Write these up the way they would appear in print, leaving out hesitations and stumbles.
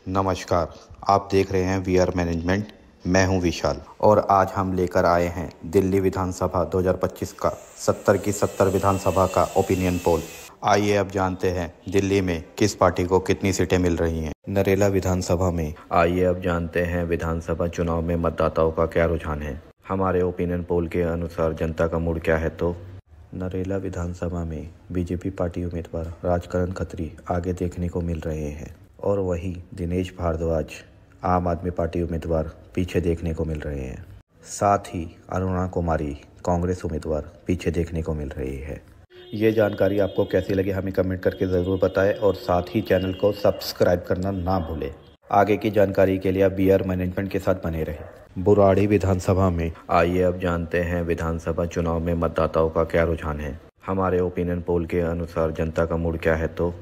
नमस्कार। आप देख रहे हैं वी आर मैनेजमेंट। मैं हूं विशाल और आज हम लेकर आए हैं दिल्ली विधानसभा 2025 का 70 की 70 विधानसभा का ओपिनियन पोल। आइए अब जानते हैं दिल्ली में किस पार्टी को कितनी सीटें मिल रही हैं। नरेला विधानसभा में आइए अब जानते हैं विधानसभा चुनाव में मतदाताओं का क्या रुझान है। हमारे ओपिनियन पोल के अनुसार जनता का मूड क्या है तो नरेला विधानसभा में बीजेपी पार्टी उम्मीदवार राजकरण खत्री आगे देखने को मिल रहे हैं और वहीं दिनेश भारद्वाज आम आदमी पार्टी उम्मीदवार पीछे देखने को मिल रहे हैं। साथ ही अरुणा कुमारी कांग्रेस उम्मीदवार पीछे देखने को मिल रही है। ये जानकारी आपको कैसी लगी हमें कमेंट करके ज़रूर बताएं और साथ ही चैनल को सब्सक्राइब करना ना भूलें। आगे की जानकारी के लिए आप बी आर मैनेजमेंट के साथ बने रहें। बुराड़ी विधानसभा में आइए अब जानते हैं विधानसभा चुनाव में मतदाताओं का क्या रुझान है। हमारे ओपिनियन पोल के अनुसार जनता का मूड क्या है तो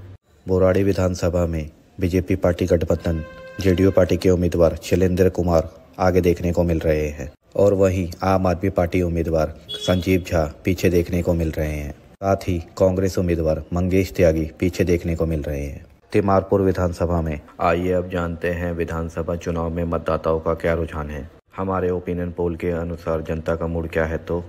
बुराड़ी विधानसभा में बीजेपी पार्टी गठबंधन जेडीयू पार्टी के उम्मीदवार शैलेंद्र कुमार आगे देखने को मिल रहे हैं और वहीं आम आदमी पार्टी उम्मीदवार संजीव झा पीछे देखने को मिल रहे हैं। साथ ही कांग्रेस उम्मीदवार मंगेश त्यागी पीछे देखने को मिल रहे हैं। तिमारपुर विधानसभा में आइए अब जानते हैं विधानसभा चुनाव में मतदाताओं का क्या रुझान है। हमारे ओपिनियन पोल के अनुसार जनता का मूड क्या है तो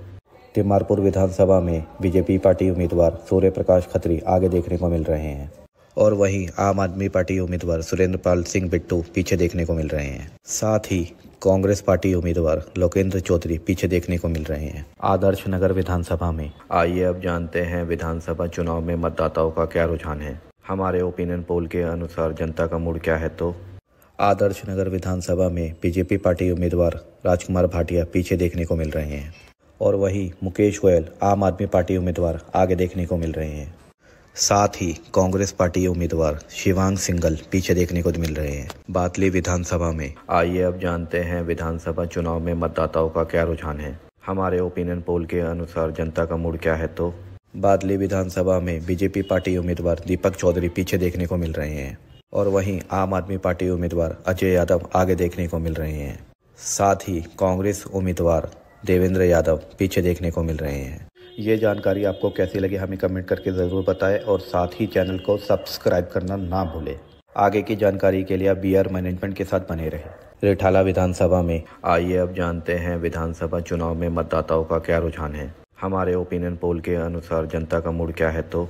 तिमारपुर विधानसभा में बीजेपी पार्टी उम्मीदवार सूर्य प्रकाश खत्री आगे देखने को मिल रहे हैं और वहीं आम आदमी पार्टी उम्मीदवार सुरेंद्र पाल सिंह बिट्टू पीछे देखने को मिल रहे हैं। साथ ही कांग्रेस पार्टी उम्मीदवार लोकेंद्र चौधरी पीछे देखने को मिल रहे हैं। आदर्श नगर विधानसभा में आइए अब जानते हैं विधानसभा चुनाव में मतदाताओं का क्या रुझान है। हमारे ओपिनियन पोल के अनुसार जनता का मूड क्या है तो आदर्श नगर विधानसभा में बीजेपी पार्टी उम्मीदवार राजकुमार भाटिया पीछे देखने को मिल रहे हैं और वहीं मुकेश गोयल आम आदमी पार्टी उम्मीदवार आगे देखने को मिल रहे हैं। साथ ही कांग्रेस पार्टी उम्मीदवार शिवांग सिंघल पीछे देखने को मिल रहे हैं। बातली विधानसभा में आइए अब जानते हैं विधानसभा चुनाव में मतदाताओं का क्या रुझान है। हमारे ओपिनियन पोल के अनुसार जनता का मूड क्या है तो बादली विधानसभा में बीजेपी पार्टी उम्मीदवार दीपक चौधरी पीछे देखने को मिल रहे हैं और वहीं आम आदमी पार्टी उम्मीदवार अजय यादव आगे देखने को मिल रहे हैं। साथ ही कांग्रेस उम्मीदवार देवेंद्र यादव पीछे देखने को मिल रहे हैं। ये जानकारी आपको कैसी लगी हमें कमेंट करके ज़रूर बताएं और साथ ही चैनल को सब्सक्राइब करना ना भूलें। आगे की जानकारी के लिए आप बी आर मैनेजमेंट के साथ बने रहें। रिठाला विधानसभा में आइए अब जानते हैं विधानसभा चुनाव में मतदाताओं का क्या रुझान है। हमारे ओपिनियन पोल के अनुसार जनता का मूड क्या है तो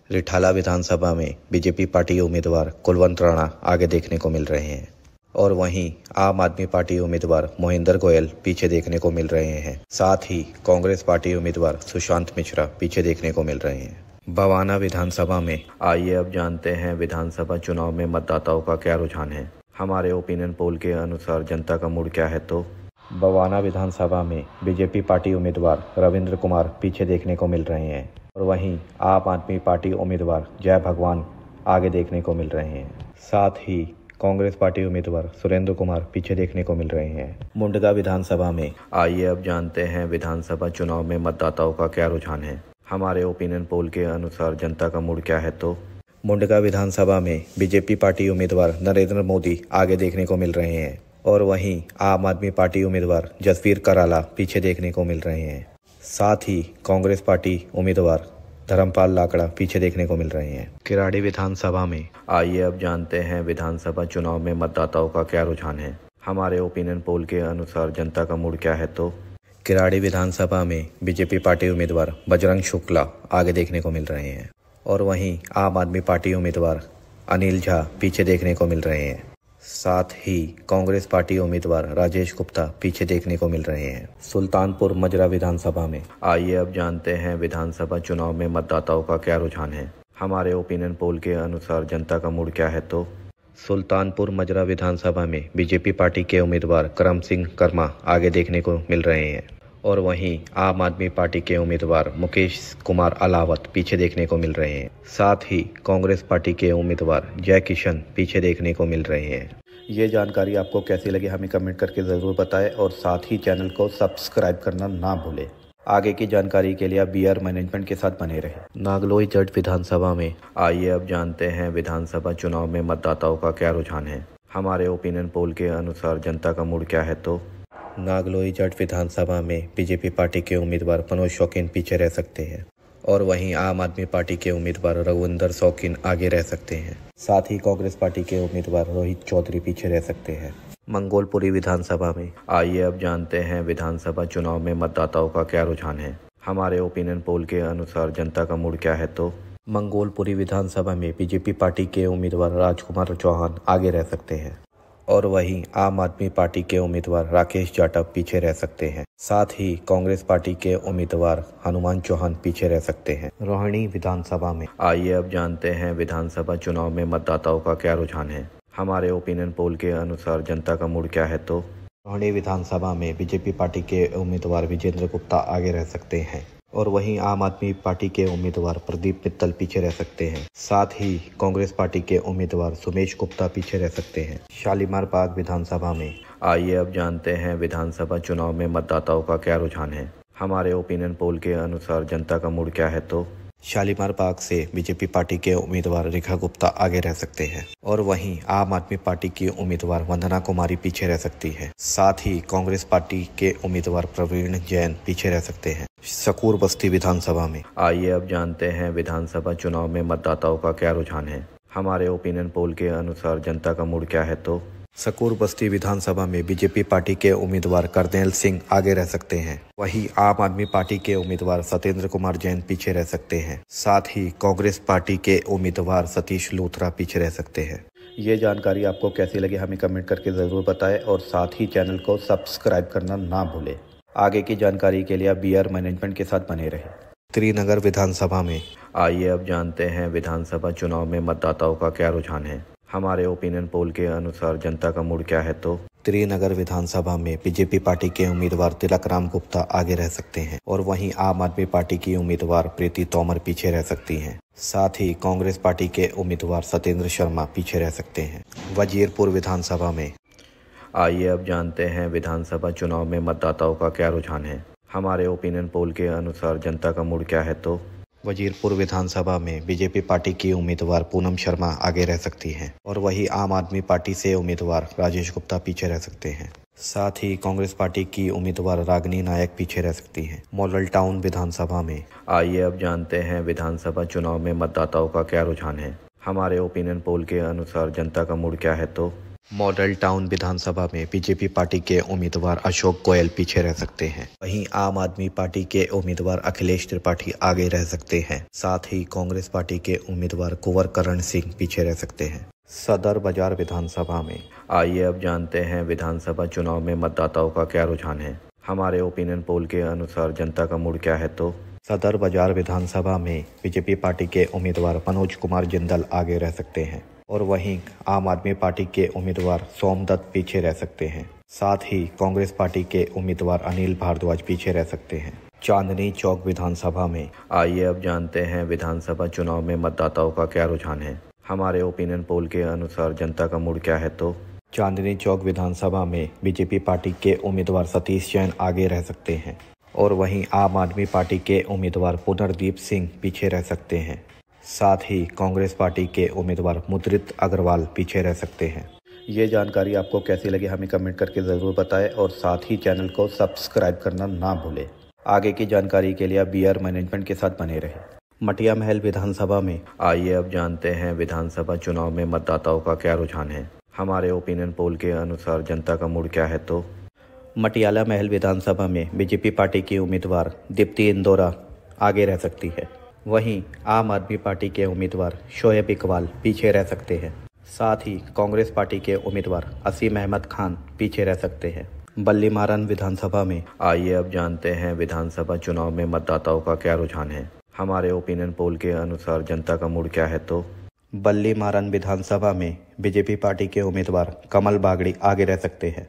रिठाला विधानसभा में बीजेपी पार्टी उम्मीदवार कुलवंत राणा आगे देखने को मिल रहे हैं और वहीं आम आदमी पार्टी उम्मीदवार मोहिंदर गोयल पीछे देखने को मिल रहे हैं। साथ ही कांग्रेस पार्टी उम्मीदवार सुशांत मिश्रा पीछे देखने को मिल रहे हैं। बवाना विधानसभा में आइए अब जानते हैं विधानसभा चुनाव में मतदाताओं का क्या रुझान है। हमारे ओपिनियन पोल के अनुसार जनता का मूड क्या है तो बवाना विधानसभा में बीजेपी पार्टी उम्मीदवार रविंद्र कुमार पीछे देखने को मिल रहे हैं और वहीं आम आदमी पार्टी उम्मीदवार जय भगवान आगे देखने को मिल रहे हैं। साथ ही कांग्रेस पार्टी उम्मीदवार सुरेंद्र कुमार पीछे देखने को मिल रहे हैं। मुंडगा विधानसभा में आइए अब जानते हैं विधानसभा चुनाव में मतदाताओं का क्या रुझान है। हमारे ओपिनियन पोल के अनुसार जनता का मूड क्या है तो मुंडगा विधानसभा में बीजेपी पार्टी उम्मीदवार नरेंद्र मोदी आगे देखने को मिल रहे हैं और वहीं आम आदमी पार्टी उम्मीदवार जसवीर कराला पीछे देखने को मिल रहे हैं। साथ ही कांग्रेस पार्टी उम्मीदवार धर्मपाल लाकड़ा पीछे देखने को मिल रहे हैं। किराड़ी विधानसभा में आइए अब जानते हैं विधानसभा चुनाव में मतदाताओं का क्या रुझान है। हमारे ओपिनियन पोल के अनुसार जनता का मूड क्या है तो किराड़ी विधानसभा में बीजेपी पार्टी उम्मीदवार बजरंग शुक्ला आगे देखने को मिल रहे हैं और वहीं आम आदमी पार्टी उम्मीदवार अनिल झा पीछे देखने को मिल रहे हैं। साथ ही कांग्रेस पार्टी उम्मीदवार राजेश गुप्ता पीछे देखने को मिल रहे हैं। सुल्तानपुर मजरा विधानसभा में आइए अब जानते हैं विधानसभा चुनाव में मतदाताओं का क्या रुझान है। हमारे ओपिनियन पोल के अनुसार जनता का मूड क्या है तो सुल्तानपुर मजरा विधानसभा में बीजेपी पार्टी के उम्मीदवार करम सिंह कर्मा आगे देखने को मिल रहे हैं और वहीं आम आदमी पार्टी के उम्मीदवार मुकेश कुमार अलावत पीछे देखने को मिल रहे हैं। साथ ही कांग्रेस पार्टी के उम्मीदवार जय किशन पीछे देखने को मिल रहे हैं। ये जानकारी आपको कैसी लगी हमें कमेंट करके ज़रूर बताएं और साथ ही चैनल को सब्सक्राइब करना ना भूलें। आगे की जानकारी के लिए आप बी आर मैनेजमेंट के साथ बने रहें। नागलोई जट विधानसभा में आइए अब जानते हैं विधानसभा चुनाव में मतदाताओं का क्या रुझान है। हमारे ओपिनियन पोल के अनुसार जनता का मूड क्या है तो नागलोई जट विधानसभा में बीजेपी पार्टी के उम्मीदवार मनोज शौकीन पीछे रह सकते हैं और वहीं आम आदमी पार्टी के उम्मीदवार रघुविंदर शौकीन आगे रह सकते हैं। साथ ही कांग्रेस पार्टी के उम्मीदवार रोहित चौधरी पीछे रह सकते हैं। मंगोलपुरी विधानसभा में आइए अब जानते हैं विधानसभा चुनाव में मतदाताओं का क्या रुझान है। हमारे ओपिनियन पोल के अनुसार जनता का मूड क्या है तो मंगोलपुरी विधानसभा में बीजेपी पार्टी के उम्मीदवार राजकुमार चौहान आगे रह सकते हैं और वहीं आम आदमी पार्टी के उम्मीदवार राकेश जाटव पीछे रह सकते हैं। साथ ही कांग्रेस पार्टी के उम्मीदवार हनुमान चौहान पीछे रह सकते हैं। रोहिणी विधानसभा में आइए अब जानते हैं विधानसभा चुनाव में मतदाताओं का क्या रुझान है। हमारे ओपिनियन पोल के अनुसार जनता का मूड क्या है तो रोहिणी विधानसभा में बीजेपी पार्टी के उम्मीदवार विजेंद्र गुप्ता आगे रह सकते हैं और वहीं आम आदमी पार्टी के उम्मीदवार प्रदीप मित्तल पीछे रह सकते हैं। साथ ही कांग्रेस पार्टी के उम्मीदवार सुमेश गुप्ता पीछे रह सकते हैं। शालीमार बाग विधानसभा में आइए अब जानते हैं विधानसभा चुनाव में मतदाताओं का क्या रुझान है। हमारे ओपिनियन पोल के अनुसार जनता का मूड क्या है तो शालीमार बाग से बीजेपी पार्टी के उम्मीदवार रेखा गुप्ता आगे रह सकते हैं और वहीं आम आदमी पार्टी की उम्मीदवार वंदना कुमारी पीछे रह सकती है। साथ ही कांग्रेस पार्टी के उम्मीदवार प्रवीण जैन पीछे रह सकते हैं। सकूर बस्ती विधानसभा में आइए अब जानते हैं विधानसभा चुनाव में मतदाताओं का क्या रुझान है। हमारे ओपिनियन पोल के अनुसार जनता का मूड क्या है तो सकूर बस्ती विधानसभा में बीजेपी पार्टी के उम्मीदवार करनेल सिंह आगे रह सकते हैं। वहीं आम आदमी पार्टी के उम्मीदवार सत्येंद्र कुमार जैन पीछे रह सकते हैं। साथ ही कांग्रेस पार्टी के उम्मीदवार सतीश लूथरा पीछे रह सकते हैं। ये जानकारी आपको कैसी लगी हमें कमेंट करके ज़रूर बताएं और साथ ही चैनल को सब्सक्राइब करना ना भूलें। आगे की जानकारी के लिए आप BR मैनेजमेंट के साथ बने रहें। त्रिनगर विधानसभा में आइए अब जानते हैं विधानसभा चुनाव में मतदाताओं का क्या रुझान है। हमारे ओपिनियन पोल के अनुसार जनता का मूड क्या है तो त्रिनगर विधानसभा में बीजेपी पार्टी के उम्मीदवार तिलक राम गुप्ता आगे रह सकते हैं और वहीं आम आदमी पार्टी की उम्मीदवार प्रीति तोमर पीछे रह सकती हैं। साथ ही कांग्रेस पार्टी के उम्मीदवार सत्येंद्र शर्मा पीछे रह सकते हैं। वजीरपुर विधानसभा में आइए अब जानते हैं विधानसभा चुनाव में मतदाताओं का क्या रुझान है। हमारे ओपिनियन पोल के अनुसार जनता का मूड क्या है तो वजीरपुर विधानसभा में बीजेपी पार्टी की उम्मीदवार पूनम शर्मा आगे रह सकती हैं और वहीं आम आदमी पार्टी से उम्मीदवार राजेश गुप्ता पीछे रह सकते हैं। साथ ही कांग्रेस पार्टी की उम्मीदवार रागिनी नायक पीछे रह सकती हैं। मॉडल टाउन विधानसभा में आइए अब जानते हैं विधानसभा चुनाव में मतदाताओं का क्या रुझान है। हमारे ओपिनियन पोल के अनुसार जनता का मूड क्या है तो मॉडल टाउन विधानसभा में बीजेपी पार्टी के उम्मीदवार अशोक गोयल पीछे रह सकते हैं। वहीं आम आदमी पार्टी के उम्मीदवार अखिलेश त्रिपाठी आगे रह सकते हैं। साथ ही कांग्रेस पार्टी के उम्मीदवार कुंवर करण सिंह पीछे रह सकते हैं। सदर बाजार विधानसभा में आइए अब जानते हैं विधानसभा चुनाव में मतदाताओं का क्या रुझान है। हमारे ओपिनियन पोल के अनुसार जनता का मूड क्या है तो सदर बाजार विधानसभा में बीजेपी पार्टी के उम्मीदवार मनोज कुमार जिंदल आगे रह सकते हैं और वहीं आम आदमी पार्टी के उम्मीदवार सोमदत्त पीछे रह सकते हैं। साथ ही कांग्रेस पार्टी के उम्मीदवार अनिल भारद्वाज पीछे रह सकते हैं। चांदनी चौक विधानसभा में आइए अब जानते हैं विधानसभा चुनाव में मतदाताओं का क्या रुझान है। हमारे ओपिनियन पोल के अनुसार जनता का मूड क्या है तो चांदनी चौक विधानसभा में बीजेपी पार्टी के उम्मीदवार सतीश जैन आगे रह सकते हैं और वहीं आम आदमी पार्टी के उम्मीदवार पुनर्दीप सिंह पीछे रह सकते हैं। साथ ही कांग्रेस पार्टी के उम्मीदवार मुद्रित अग्रवाल पीछे रह सकते हैं। ये जानकारी आपको कैसी लगी हमें कमेंट करके ज़रूर बताएं और साथ ही चैनल को सब्सक्राइब करना ना भूलें। आगे की जानकारी के लिए आप BR मैनेजमेंट के साथ बने रहें। मटिया महल विधानसभा में आइए अब जानते हैं विधानसभा चुनाव में मतदाताओं का क्या रुझान है। हमारे ओपिनियन पोल के अनुसार जनता का मूड क्या है तो मटियाला महल विधानसभा में बीजेपी पार्टी की उम्मीदवार दीप्ति इंदौरा आगे रह सकती है। वहीं आम आदमी पार्टी के उम्मीदवार शोएब इकबाल पीछे रह सकते हैं। साथ ही कांग्रेस पार्टी के उम्मीदवार असीम अहमद खान पीछे रह सकते हैं। बल्लीमारन विधानसभा में आइए अब जानते हैं विधानसभा चुनाव में मतदाताओं का क्या रुझान है। हमारे ओपिनियन पोल के अनुसार जनता का मूड क्या है तो बल्लीमारन विधानसभा में बीजेपी पार्टी के उम्मीदवार कमल बागड़ी आगे रह सकते हैं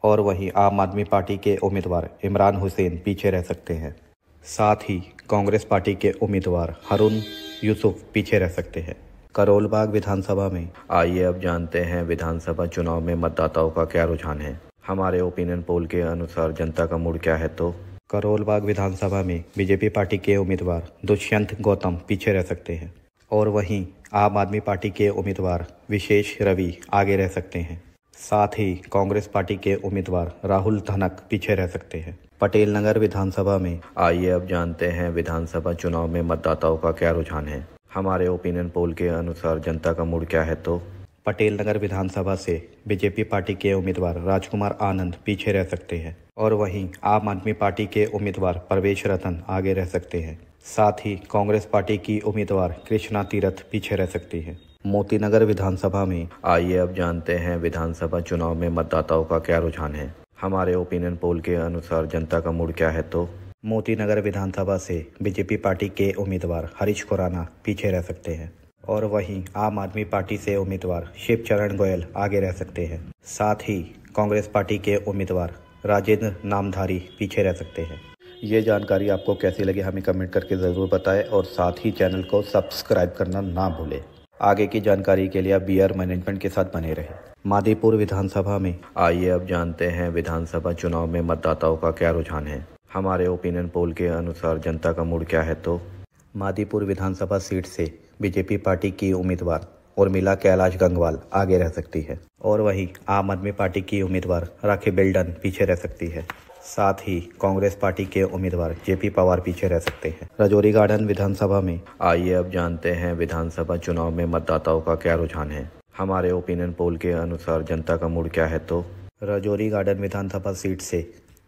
और वहीं आम आदमी पार्टी के उम्मीदवार इमरान हुसैन पीछे रह सकते हैं। साथ ही कांग्रेस पार्टी के उम्मीदवार हारून यूसुफ पीछे रह सकते हैं। करोलबाग विधानसभा में आइए अब जानते हैं विधानसभा चुनाव में मतदाताओं का क्या रुझान है। हमारे ओपिनियन पोल के अनुसार जनता का मूड क्या है तो करोलबाग विधानसभा में बीजेपी पार्टी के उम्मीदवार दुष्यंत गौतम पीछे रह सकते हैं और वहीं आम आदमी पार्टी के उम्मीदवार विशेष रवि आगे रह सकते हैं। साथ ही कांग्रेस पार्टी के उम्मीदवार राहुल धनक पीछे रह सकते हैं। पटेल नगर विधानसभा में आइए अब जानते हैं विधानसभा चुनाव में मतदाताओं का क्या रुझान है। हमारे ओपिनियन पोल के अनुसार जनता का मूड क्या है तो पटेल नगर विधानसभा से बीजेपी पार्टी के उम्मीदवार राजकुमार आनंद पीछे रह सकते हैं और वहीं आम आदमी पार्टी के उम्मीदवार प्रवेश रतन आगे रह सकते हैं। साथ ही कांग्रेस पार्टी की उम्मीदवार कृष्णा तीरथ पीछे रह सकती है। मोतीनगर विधानसभा में आइए अब जानते हैं विधानसभा चुनाव में मतदाताओं का क्या रुझान है। हमारे ओपिनियन पोल के अनुसार जनता का मूड क्या है तो मोतीनगर विधानसभा से बीजेपी पार्टी के उम्मीदवार हरीश खुराना पीछे रह सकते हैं और वहीं आम आदमी पार्टी से उम्मीदवार शिवचरण गोयल आगे रह सकते हैं। साथ ही कांग्रेस पार्टी के उम्मीदवार राजेंद्र नामधारी पीछे रह सकते हैं। ये जानकारी आपको कैसी लगी हमें कमेंट करके ज़रूर बताएं और साथ ही चैनल को सब्सक्राइब करना ना भूलें। आगे की जानकारी के लिए आप बीआर मैनेजमेंट के साथ बने रहें। मादीपुर विधानसभा में आइए अब जानते हैं विधानसभा चुनाव में मतदाताओं का क्या रुझान है। हमारे ओपिनियन पोल के अनुसार जनता का मूड क्या है तो मादीपुर विधानसभा सीट से बीजेपी पार्टी की उम्मीदवार उर्मिला कैलाश गंगवाल आगे रह सकती है और वहीं आम आदमी पार्टी की उम्मीदवार राखी बिल्डन पीछे रह सकती है। साथ ही कांग्रेस पार्टी के उम्मीदवार जेपी पवार पीछे रह सकते हैं। राजौरी गार्डन विधानसभा में आइए अब जानते हैं विधानसभा चुनाव में मतदाताओं का क्या रुझान है। हमारे ओपिनियन पोल के अनुसार जनता का मूड क्या है तो राजौरी गार्डन विधानसभा सीट से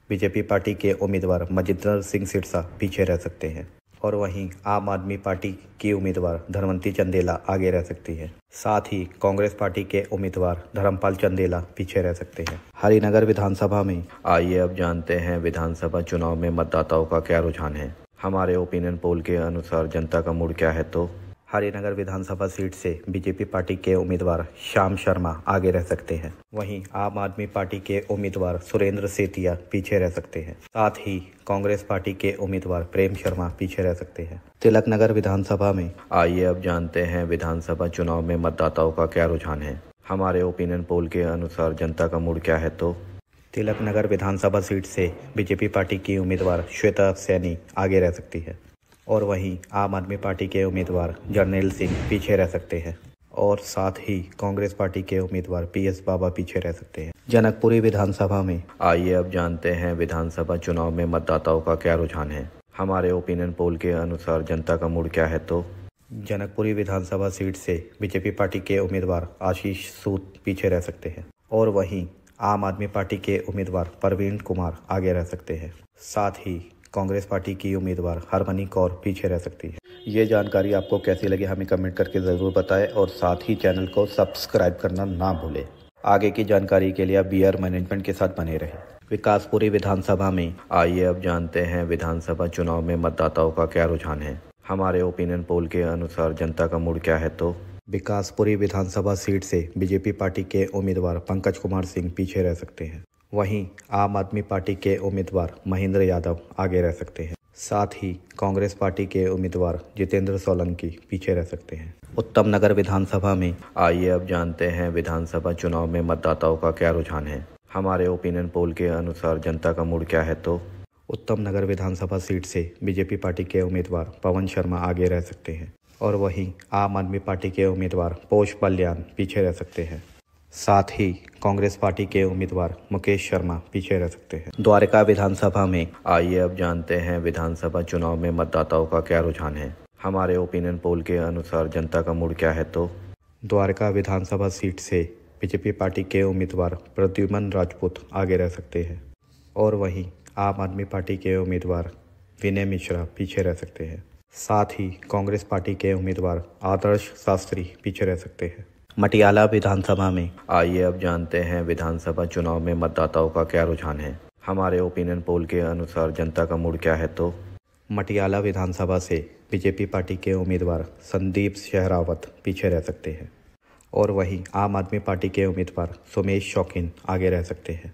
बीजेपी पार्टी के उम्मीदवार मजिंदर सिंह सिरसा पीछे रह सकते हैं और वहीं आम आदमी पार्टी की उम्मीदवार धर्मवंती चंदेला आगे रह सकती है। साथ ही कांग्रेस पार्टी के उम्मीदवार धर्मपाल चंदेला पीछे रह सकते हैं। हरिनगर विधानसभा में आइए अब जानते हैं विधानसभा चुनाव में मतदाताओं का क्या रुझान है। हमारे ओपिनियन पोल के अनुसार जनता का मूड क्या है तो हरिनगर विधानसभा सीट से बीजेपी पार्टी के उम्मीदवार श्याम शर्मा आगे रह सकते हैं। वहीं आम आदमी पार्टी के उम्मीदवार सुरेंद्र सेतिया पीछे रह सकते हैं। साथ ही कांग्रेस पार्टी के उम्मीदवार प्रेम शर्मा पीछे रह सकते हैं। तिलक नगर विधानसभा में आइए अब जानते हैं विधानसभा चुनाव में मतदाताओं का क्या रुझान है। हमारे ओपिनियन पोल के अनुसार जनता का मूड क्या है तो तिलक नगर विधानसभा सीट से बीजेपी पार्टी की उम्मीदवार श्वेता सैनी आगे रह सकती है और वहीं आम आदमी पार्टी के उम्मीदवार जर्नैल सिंह पीछे रह सकते हैं और साथ ही कांग्रेस पार्टी के उम्मीदवार पीएस बाबा पीछे रह सकते हैं। जनकपुरी विधानसभा में आइए अब जानते हैं विधानसभा चुनाव में मतदाताओं का क्या रुझान है। हमारे ओपिनियन पोल के अनुसार जनता का मूड क्या है तो जनकपुरी विधानसभा सीट से बीजेपी पार्टी के उम्मीदवार आशीष सूद पीछे रह सकते हैं और वहीं आम आदमी पार्टी के उम्मीदवार प्रवीण कुमार आगे रह सकते हैं। साथ ही कांग्रेस पार्टी की उम्मीदवार हरमनी कौर पीछे रह सकती है। ये जानकारी आपको कैसी लगी हमें कमेंट करके ज़रूर बताएं और साथ ही चैनल को सब्सक्राइब करना ना भूलें। आगे की जानकारी के लिए आप बीआर मैनेजमेंट के साथ बने रहें। विकासपुरी विधानसभा में आइए अब जानते हैं विधानसभा चुनाव में मतदाताओं का क्या रुझान है। हमारे ओपिनियन पोल के अनुसार जनता का मूड क्या है तो विकासपुरी विधानसभा सीट से बीजेपी पार्टी के उम्मीदवार पंकज कुमार सिंह पीछे रह सकते हैं। वहीं आम आदमी पार्टी के उम्मीदवार महेंद्र यादव आगे रह सकते हैं। साथ ही कांग्रेस पार्टी के उम्मीदवार जितेंद्र सोलंकी पीछे रह सकते हैं। उत्तम नगर विधानसभा में आइए अब जानते हैं विधानसभा चुनाव में मतदाताओं का क्या रुझान है। हमारे ओपिनियन पोल के अनुसार जनता का मूड क्या है तो उत्तम नगर विधानसभा सीट से बीजेपी पार्टी के उम्मीदवार पवन शर्मा आगे रह सकते हैं और वहीं आम आदमी पार्टी के उम्मीदवार पोष बल्यान पीछे रह सकते हैं। साथ ही कांग्रेस पार्टी के उम्मीदवार मुकेश शर्मा पीछे रह सकते हैं। द्वारका विधानसभा में आइए अब जानते हैं विधानसभा चुनाव में मतदाताओं का क्या रुझान है। हमारे ओपिनियन पोल के अनुसार जनता का मूड क्या है तो द्वारका विधानसभा सीट से बीजेपी पार्टी के उम्मीदवार प्रद्युमन राजपूत आगे रह सकते हैं और वहीं आम आदमी पार्टी के उम्मीदवार विनय मिश्रा पीछे रह सकते हैं। साथ ही कांग्रेस पार्टी के उम्मीदवार आदर्श शास्त्री पीछे रह सकते हैं। मटियाला विधानसभा में आइए अब जानते हैं विधानसभा चुनाव में मतदाताओं का क्या रुझान है। हमारे ओपिनियन पोल के अनुसार जनता का मूड क्या है तो मटियाला विधानसभा से बीजेपी पार्टी के उम्मीदवार संदीप शेहरावत पीछे रह सकते हैं और वहीं आम आदमी पार्टी के उम्मीदवार सुमेश शौकीन आगे रह सकते हैं।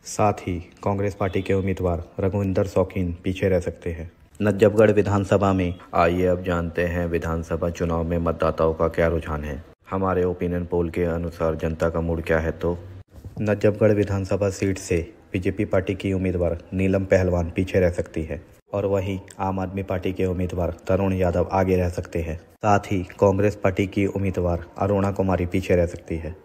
साथ ही कांग्रेस पार्टी के उम्मीदवार रघुविंदर शौकीन पीछे रह सकते हैं। नजफगढ़ विधानसभा में आइए अब जानते हैं विधानसभा चुनाव में मतदाताओं का क्या रुझान है। हमारे ओपिनियन पोल के अनुसार जनता का मूड क्या है तो नजफगढ़ विधानसभा सीट से बीजेपी पार्टी की उम्मीदवार नीलम पहलवान पीछे रह सकती है और वहीं आम आदमी पार्टी के उम्मीदवार तरुण यादव आगे रह सकते हैं। साथ ही कांग्रेस पार्टी की उम्मीदवार अरुणा कुमारी पीछे रह सकती है।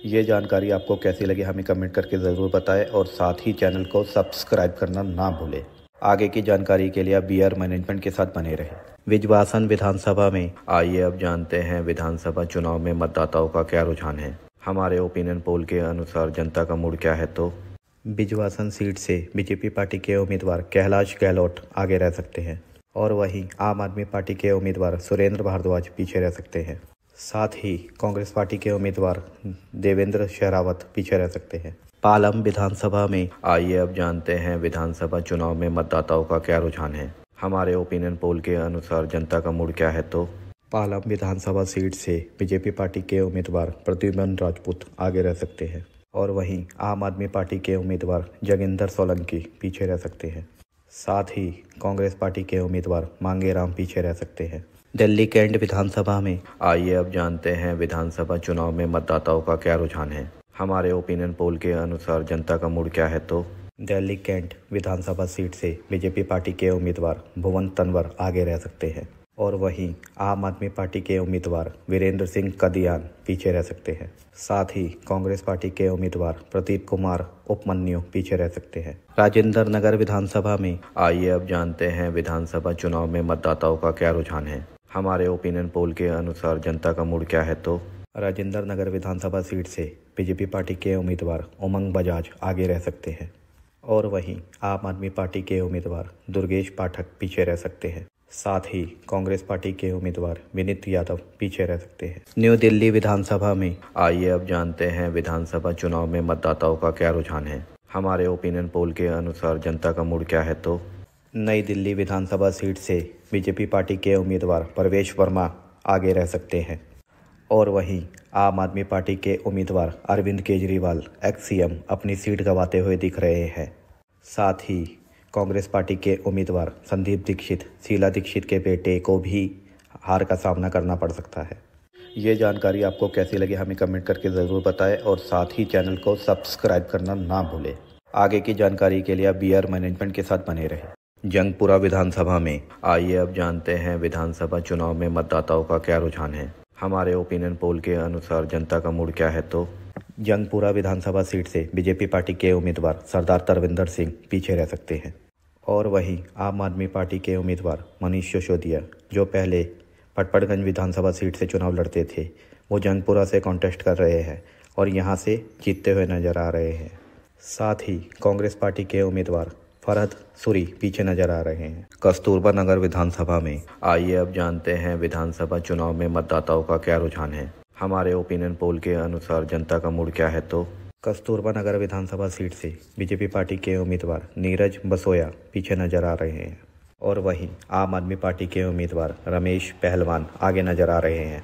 ये जानकारी आपको कैसी लगी हमें कमेंट करके ज़रूर बताएं और साथ ही चैनल को सब्सक्राइब करना ना भूलें। आगे की जानकारी के लिए आप बीआर मैनेजमेंट के साथ बने रहें। विजवासन विधानसभा में आइए अब जानते हैं विधानसभा चुनाव में मतदाताओं का क्या रुझान है। हमारे ओपिनियन पोल के अनुसार जनता का मूड क्या है तो बिजवासन सीट से बीजेपी पार्टी के उम्मीदवार कैलाश गहलोत आगे रह सकते हैं और वहीं आम आदमी पार्टी के उम्मीदवार सुरेंद्र भारद्वाज पीछे रह सकते हैं। साथ ही कांग्रेस पार्टी के उम्मीदवार देवेंद्र शेरावत पीछे रह सकते हैं। पालम विधानसभा में आइए अब जानते हैं विधानसभा चुनाव में मतदाताओं का क्या रुझान है। हमारे ओपिनियन पोल के अनुसार जनता का मूड क्या है तो पालम विधानसभा सीट से बीजेपी पार्टी के उम्मीदवार प्रद्युम्न राजपूत आगे रह सकते हैं और वहीं आम आदमी पार्टी के उम्मीदवार जोगिंदर सोलंकी पीछे रह सकते हैं। साथ ही कांग्रेस पार्टी के उम्मीदवार मांगेराम पीछे रह सकते हैं। दिल्ली कैंट विधानसभा में आइए अब जानते हैं विधानसभा चुनाव में मतदाताओं का क्या रुझान है। हमारे ओपिनियन पोल के अनुसार जनता का मूड क्या है तो दिल्ली कैंट विधानसभा सीट से बीजेपी पार्टी के उम्मीदवार भुवन तंवर आगे रह सकते हैं और वहीं आम आदमी पार्टी के उम्मीदवार वीरेंद्र सिंह कदियान पीछे रह सकते हैं। साथ ही कांग्रेस पार्टी के उम्मीदवार प्रदीप कुमार उपमन्यु पीछे रह सकते हैं। राजेंद्र नगर विधानसभा में आइए अब जानते हैं विधानसभा चुनाव में मतदाताओं का क्या रुझान है। हमारे ओपिनियन पोल के अनुसार जनता का मूड क्या है तो राजेंद्र नगर विधानसभा सीट से बीजेपी पार्टी के उम्मीदवार उमंग बजाज आगे रह सकते हैं और वहीं आम आदमी पार्टी के उम्मीदवार दुर्गेश पाठक पीछे रह सकते हैं। साथ ही कांग्रेस पार्टी के उम्मीदवार विनीत यादव पीछे रह सकते हैं। न्यू दिल्ली विधानसभा में आइए अब जानते हैं विधानसभा चुनाव में मतदाताओं का क्या रुझान है। हमारे ओपिनियन पोल के अनुसार जनता का मूड क्या है तो नई दिल्ली विधानसभा सीट से बीजेपी पार्टी के उम्मीदवार परवेश वर्मा आगे रह सकते हैं और वहीं आम आदमी पार्टी के उम्मीदवार अरविंद केजरीवाल एक्स सीएम अपनी सीट गंवाते हुए दिख रहे हैं। साथ ही कांग्रेस पार्टी के उम्मीदवार संदीप दीक्षित शीला दीक्षित के बेटे को भी हार का सामना करना पड़ सकता है। ये जानकारी आपको कैसी लगी हमें कमेंट करके ज़रूर बताएं और साथ ही चैनल को सब्सक्राइब करना ना भूलें। आगे की जानकारी के लिए आप बीआर मैनेजमेंट के साथ बने रहें। जंगपुरा विधानसभा में आइए अब जानते हैं विधानसभा चुनाव में मतदाताओं का क्या रुझान है। हमारे ओपिनियन पोल के अनुसार जनता का मूड क्या है तो जंगपुरा विधानसभा सीट से बीजेपी पार्टी के उम्मीदवार सरदार तरविंदर सिंह पीछे रह सकते हैं और वहीं आम आदमी पार्टी के उम्मीदवार मनीष सिसोदिया जो पहले पटपड़गंज विधानसभा सीट से चुनाव लड़ते थे वो जंगपुरा से कॉन्टेस्ट कर रहे हैं और यहां से जीतते हुए नजर आ रहे हैं। साथ ही कांग्रेस पार्टी के उम्मीदवार फरहद सूरी पीछे नजर आ रहे हैं। कस्तूरबा नगर विधानसभा में आइए अब जानते हैं विधानसभा चुनाव में मतदाताओं का क्या रुझान है। हमारे ओपिनियन पोल के अनुसार जनता का मूड क्या है तो कस्तूरबा नगर विधानसभा सीट से बीजेपी पार्टी के उम्मीदवार नीरज बसोया पीछे नजर आ रहे हैं और वहीं आम आदमी पार्टी के उम्मीदवार रमेश पहलवान आगे नजर आ रहे हैं।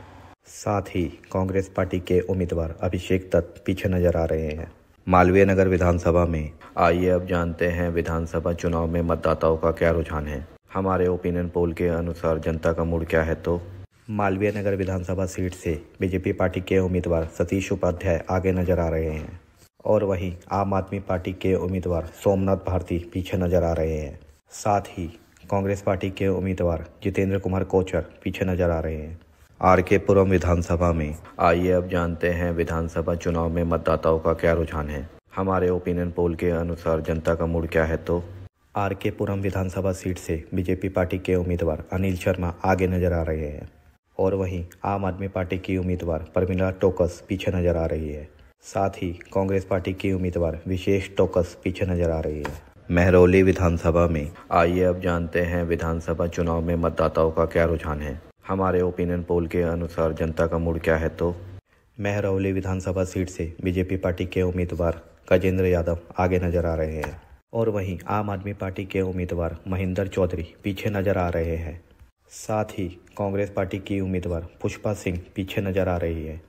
साथ ही कांग्रेस पार्टी के उम्मीदवार अभिषेक दत्त पीछे नजर आ रहे हैं। मालवीय नगर विधानसभा में आइए अब जानते हैं विधानसभा चुनाव में मतदाताओं का क्या रुझान है। हमारे ओपिनियन पोल के अनुसार जनता का मूड क्या है तो मालवीय नगर विधानसभा सीट से बीजेपी पार्टी के उम्मीदवार सतीश उपाध्याय आगे नजर आ रहे हैं और वहीं आम आदमी पार्टी के उम्मीदवार सोमनाथ भारती पीछे नजर आ रहे हैं। साथ ही कांग्रेस पार्टी के उम्मीदवार जितेंद्र कुमार कोचर पीछे नजर आ रहे हैं। आर.के. पुरम विधानसभा में आइए अब जानते हैं विधानसभा चुनाव में मतदाताओं का क्या रुझान है। हमारे ओपिनियन पोल के अनुसार जनता का मूड क्या है तो आर.के. पुरम विधानसभा सीट से बीजेपी पार्टी के उम्मीदवार अनिल शर्मा आगे नजर आ रहे हैं और वहीं आम आदमी पार्टी की उम्मीदवार परमिला टोकस पीछे नजर आ रही है। साथ ही कांग्रेस पार्टी की उम्मीदवार विशेष टोकस पीछे नजर आ रही है। महरौली विधानसभा में आइए अब जानते हैं विधानसभा चुनाव में मतदाताओं का क्या रुझान है। हमारे ओपिनियन पोल के अनुसार जनता का मूड क्या है तो महरौली विधानसभा सीट से बीजेपी पार्टी के उम्मीदवार गजेंद्र यादव आगे नजर आ रहे हैं और वहीं आम आदमी पार्टी के उम्मीदवार महेंद्र चौधरी पीछे नजर आ रहे हैं। साथ ही कांग्रेस पार्टी की उम्मीदवार पुष्पा सिंह पीछे नजर आ रही है।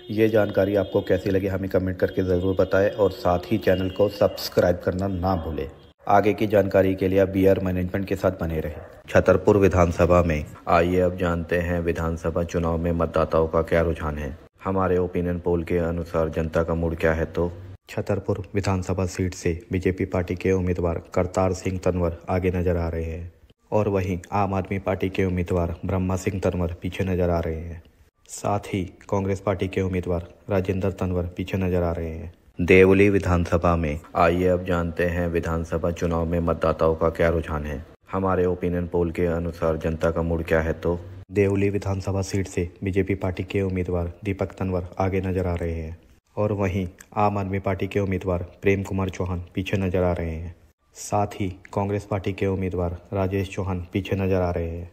ये जानकारी आपको कैसी लगी हमें कमेंट करके ज़रूर बताएं और साथ ही चैनल को सब्सक्राइब करना ना भूलें। आगे की जानकारी के लिए आप बीआर मैनेजमेंट के साथ बने रहें। छतरपुर विधानसभा में आइए अब जानते हैं विधानसभा चुनाव में मतदाताओं का क्या रुझान है। हमारे ओपिनियन पोल के अनुसार जनता का मूड क्या है तो छतरपुर विधानसभा सीट से बीजेपी पार्टी के उम्मीदवार करतार सिंह तंवर आगे नजर आ रहे हैं और वहीं आम आदमी पार्टी के उम्मीदवार ब्रह्मा सिंह तंवर पीछे नजर आ रहे हैं। साथ ही कांग्रेस पार्टी के उम्मीदवार राजेंद्र तंवर पीछे नजर आ रहे हैं। देवली विधानसभा में आइए अब जानते हैं विधानसभा चुनाव में मतदाताओं का क्या रुझान है। हमारे ओपिनियन पोल के अनुसार जनता का मूड क्या है तो देवली विधानसभा सीट से बीजेपी पार्टी के उम्मीदवार दीपक तंवर आगे नजर आ रहे हैं और वहीं आम आदमी पार्टी के उम्मीदवार प्रेम कुमार चौहान पीछे नजर आ रहे हैं। साथ ही कांग्रेस पार्टी के उम्मीदवार राजेश चौहान पीछे नजर आ रहे हैं।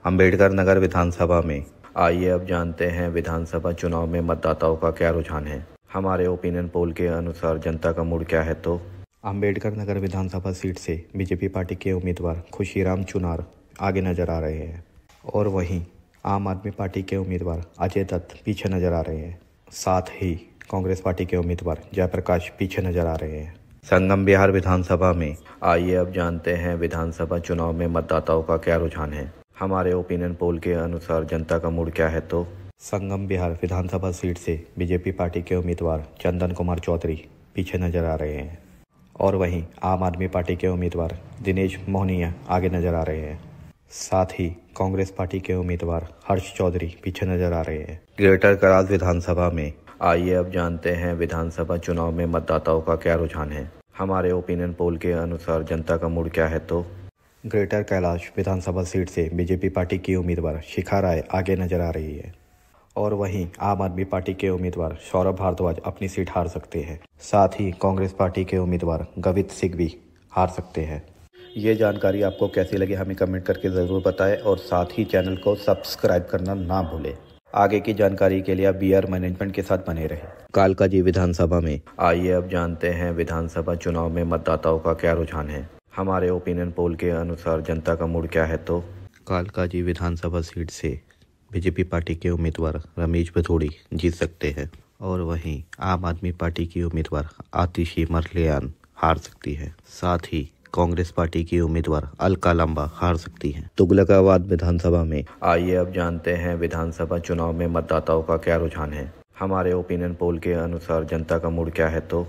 अंबेडकर नगर विधानसभा में आइए अब जानते हैं विधानसभा चुनाव में मतदाताओं का क्या रुझान है। हमारे ओपिनियन पोल के अनुसार जनता का मूड क्या है तो अंबेडकर नगर विधानसभा सीट से बीजेपी पार्टी के उम्मीदवार खुशीराम चुनार आगे नजर आ रहे हैं और वहीं आम आदमी पार्टी के उम्मीदवार अजय दत्त पीछे नजर आ रहे हैं। साथ ही कांग्रेस पार्टी के उम्मीदवार जयप्रकाश पीछे नजर आ रहे हैं। संगम बिहार विधानसभा में आइए अब जानते हैं विधानसभा चुनाव में मतदाताओं का क्या रुझान है। हमारे ओपिनियन पोल के अनुसार जनता का मूड क्या है तो संगम बिहार विधानसभा सीट से बीजेपी पार्टी के उम्मीदवार चंदन कुमार चौधरी पीछे नजर आ रहे हैं और वहीं आम आदमी पार्टी के उम्मीदवार दिनेश मोहनिया आगे नजर आ रहे हैं। साथ ही कांग्रेस पार्टी के उम्मीदवार हर्ष चौधरी पीछे नजर आ रहे हैं। ग्रेटर कराल विधानसभा में आइए अब जानते हैं विधानसभा चुनाव में मतदाताओं का क्या रुझान है। हमारे ओपिनियन पोल के अनुसार जनता का मूड क्या है तो ग्रेटर कैलाश विधानसभा सीट से बीजेपी पार्टी की उम्मीदवार शिखा राय आगे नजर आ रही है और वहीं आम आदमी पार्टी के उम्मीदवार सौरभ भारद्वाज अपनी सीट हार सकते हैं। साथ ही कांग्रेस पार्टी के उम्मीदवार गवित सिंह भी हार सकते हैं। ये जानकारी आपको कैसी लगी हमें कमेंट करके ज़रूर बताएं और साथ ही चैनल को सब्सक्राइब करना ना भूलें। आगे की जानकारी के लिए आप बीआर मैनेजमेंट के साथ बने रहें। कालकाजी विधानसभा में आइए अब जानते हैं विधानसभा चुनाव में मतदाताओं का क्या रुझान है। हमारे ओपिनियन पोल के अनुसार जनता का मूड क्या है तो कालकाजी विधानसभा सीट से बीजेपी पार्टी के उम्मीदवार रमेश भदौड़ी जीत सकते हैं और वहीं आम आदमी पार्टी की उम्मीदवार आतिशी मरलियान हार सकती है। साथ ही कांग्रेस पार्टी की उम्मीदवार अलका लंबा हार सकती हैं। तुगलकाबाद विधानसभा में आइए अब जानते हैं विधानसभा चुनाव में मतदाताओं का क्या रुझान है। हमारे ओपिनियन पोल के अनुसार जनता का मूड क्या है तो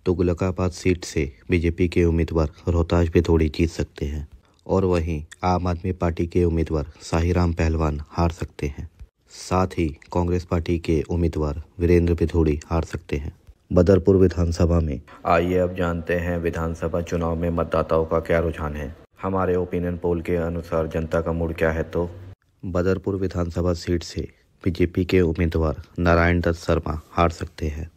तुगलकाबाद सीट से बीजेपी के उम्मीदवार रोहताश भदौड़ी जीत सकते हैं और वहीं आम आदमी पार्टी के उम्मीदवार साहिराम पहलवान हार सकते हैं। साथ ही कांग्रेस पार्टी के उम्मीदवार वीरेंद्र भदौड़ी हार सकते हैं। बदरपुर विधानसभा में आइए अब जानते हैं विधानसभा चुनाव में मतदाताओं का क्या रुझान है। हमारे ओपिनियन पोल के अनुसार जनता का मूड क्या है तो बदरपुर विधानसभा सीट से बीजेपी के उम्मीदवार नारायण दत्त शर्मा हार सकते हैं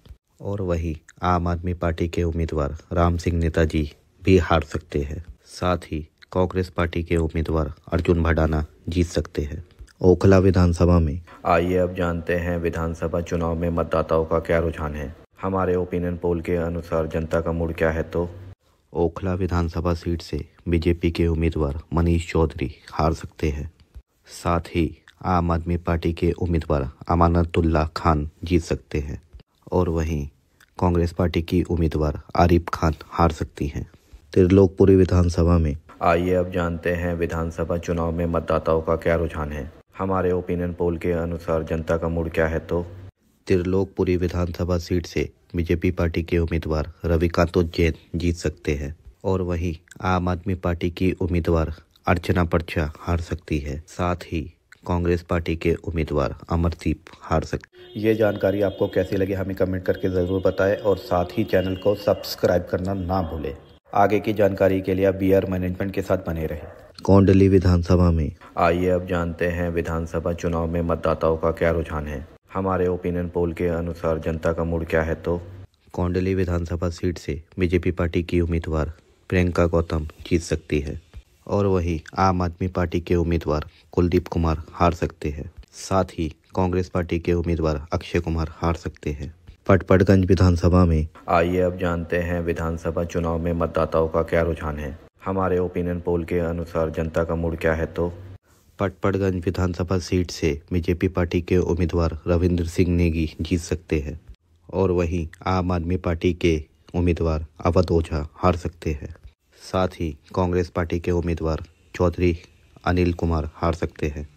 और वहीं आम आदमी पार्टी के उम्मीदवार राम सिंह नेताजी भी हार सकते हैं। साथ ही कांग्रेस पार्टी के उम्मीदवार अर्जुन भडाना जीत सकते हैं। ओखला विधानसभा में आइए अब जानते हैं विधानसभा चुनाव में मतदाताओं का क्या रुझान है। हमारे ओपिनियन पोल के अनुसार जनता का मूड क्या है तो ओखला विधानसभा सीट से बीजेपी के उम्मीदवार मनीष चौधरी हार सकते हैं। साथ ही आम आदमी पार्टी के उम्मीदवार अमानतुल्लाह खान जीत सकते हैं और वहीं कांग्रेस पार्टी की उम्मीदवार आरिफ खान हार सकती हैं। त्रिलोकपुरी विधानसभा में आइए अब जानते हैं विधानसभा चुनाव में मतदाताओं का क्या रुझान है। हमारे ओपिनियन पोल के अनुसार जनता का मूड क्या है तो त्रिलोकपुरी विधानसभा सीट से बीजेपी पार्टी के उम्मीदवार रविकांत जैन जीत सकते हैं और वहीं आम आदमी पार्टी की उम्मीदवार अर्चना पर्चा हार सकती है। साथ ही कांग्रेस पार्टी के उम्मीदवार अमरदीप हार सकते। ये जानकारी आपको कैसी लगी हमें कमेंट करके ज़रूर बताएं और साथ ही चैनल को सब्सक्राइब करना ना भूलें। आगे की जानकारी के लिए आप बीआर मैनेजमेंट के साथ बने रहें। कोंडली विधानसभा में आइए अब जानते हैं विधानसभा चुनाव में मतदाताओं का क्या रुझान है। हमारे ओपिनियन पोल के अनुसार जनता का मूड क्या है तो कोंडली विधानसभा सीट से बीजेपी पार्टी की उम्मीदवार प्रियंका गौतम जीत सकती है और वहीं आम आदमी पार्टी के उम्मीदवार कुलदीप कुमार हार सकते हैं। साथ ही कांग्रेस पार्टी के उम्मीदवार अक्षय कुमार हार सकते हैं। पटपड़गंज विधानसभा में आइए अब जानते हैं विधानसभा चुनाव में मतदाताओं का क्या रुझान है। हमारे ओपिनियन पोल के अनुसार जनता का मूड क्या है तो पटपड़गंज विधानसभा सीट से बीजेपी पार्टी के उम्मीदवार रविंद्र सिंह नेगी जीत सकते हैं और वहीं आम आदमी पार्टी के उम्मीदवार अवध ओझा हार सकते हैं। साथ ही कांग्रेस पार्टी के उम्मीदवार चौधरी अनिल कुमार हार सकते हैं।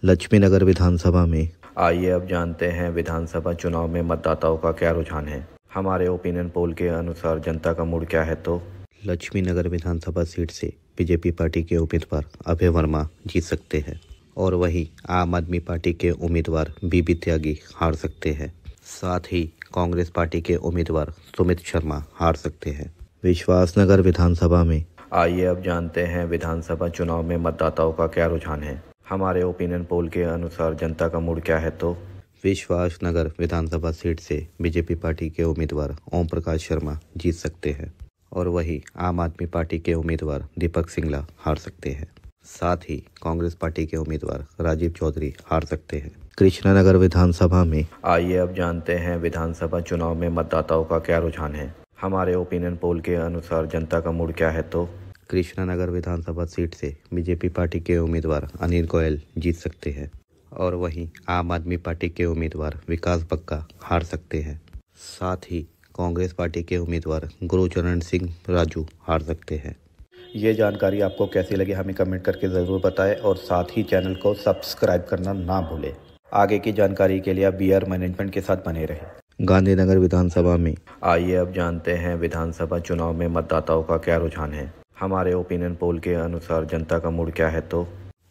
लक्ष्मीनगर विधानसभा में आइए अब जानते हैं विधानसभा चुनाव में मतदाताओं का क्या रुझान है। हमारे ओपिनियन पोल के अनुसार जनता का मूड क्या है तो लक्ष्मीनगर विधानसभा सीट से बीजेपी पार्टी के उम्मीदवार अभय वर्मा जीत सकते हैं और वहीं आम आदमी पार्टी के उम्मीदवार बीबी त्यागी हार सकते हैं। साथ ही कांग्रेस पार्टी के उम्मीदवार सुमित शर्मा हार सकते हैं। विश्वासनगर विधानसभा में आइए अब जानते हैं विधानसभा चुनाव में मतदाताओं का क्या रुझान है। हमारे ओपिनियन पोल के अनुसार जनता का मूड क्या है तो विश्वासनगर विधानसभा सीट से बीजेपी पार्टी के उम्मीदवार ओम प्रकाश शर्मा जीत सकते हैं और वहीं आम आदमी पार्टी के उम्मीदवार दीपक सिंगला हार सकते हैं। साथ ही कांग्रेस पार्टी के उम्मीदवार राजीव चौधरी हार सकते हैं। कृष्णनगर विधानसभा में आइए अब जानते हैं विधानसभा चुनाव में मतदाताओं का क्या रुझान है। हमारे ओपिनियन पोल के अनुसार जनता का मूड क्या है तो कृष्णनगर विधानसभा सीट से बीजेपी पार्टी के उम्मीदवार अनिल गोयल जीत सकते हैं और वहीं आम आदमी पार्टी के उम्मीदवार विकास बक्का हार सकते हैं। साथ ही कांग्रेस पार्टी के उम्मीदवार गुरुचरण सिंह राजू हार सकते हैं। ये जानकारी आपको कैसी लगी हमें कमेंट करके ज़रूर बताएं और साथ ही चैनल को सब्सक्राइब करना ना भूलें। आगे की जानकारी के लिए आप बीआर मैनेजमेंट के साथ बने रहें। गांधीनगर विधानसभा में आइए अब जानते हैं विधानसभा चुनाव में मतदाताओं का क्या रुझान है। हमारे ओपिनियन पोल के अनुसार जनता का मूड क्या है तो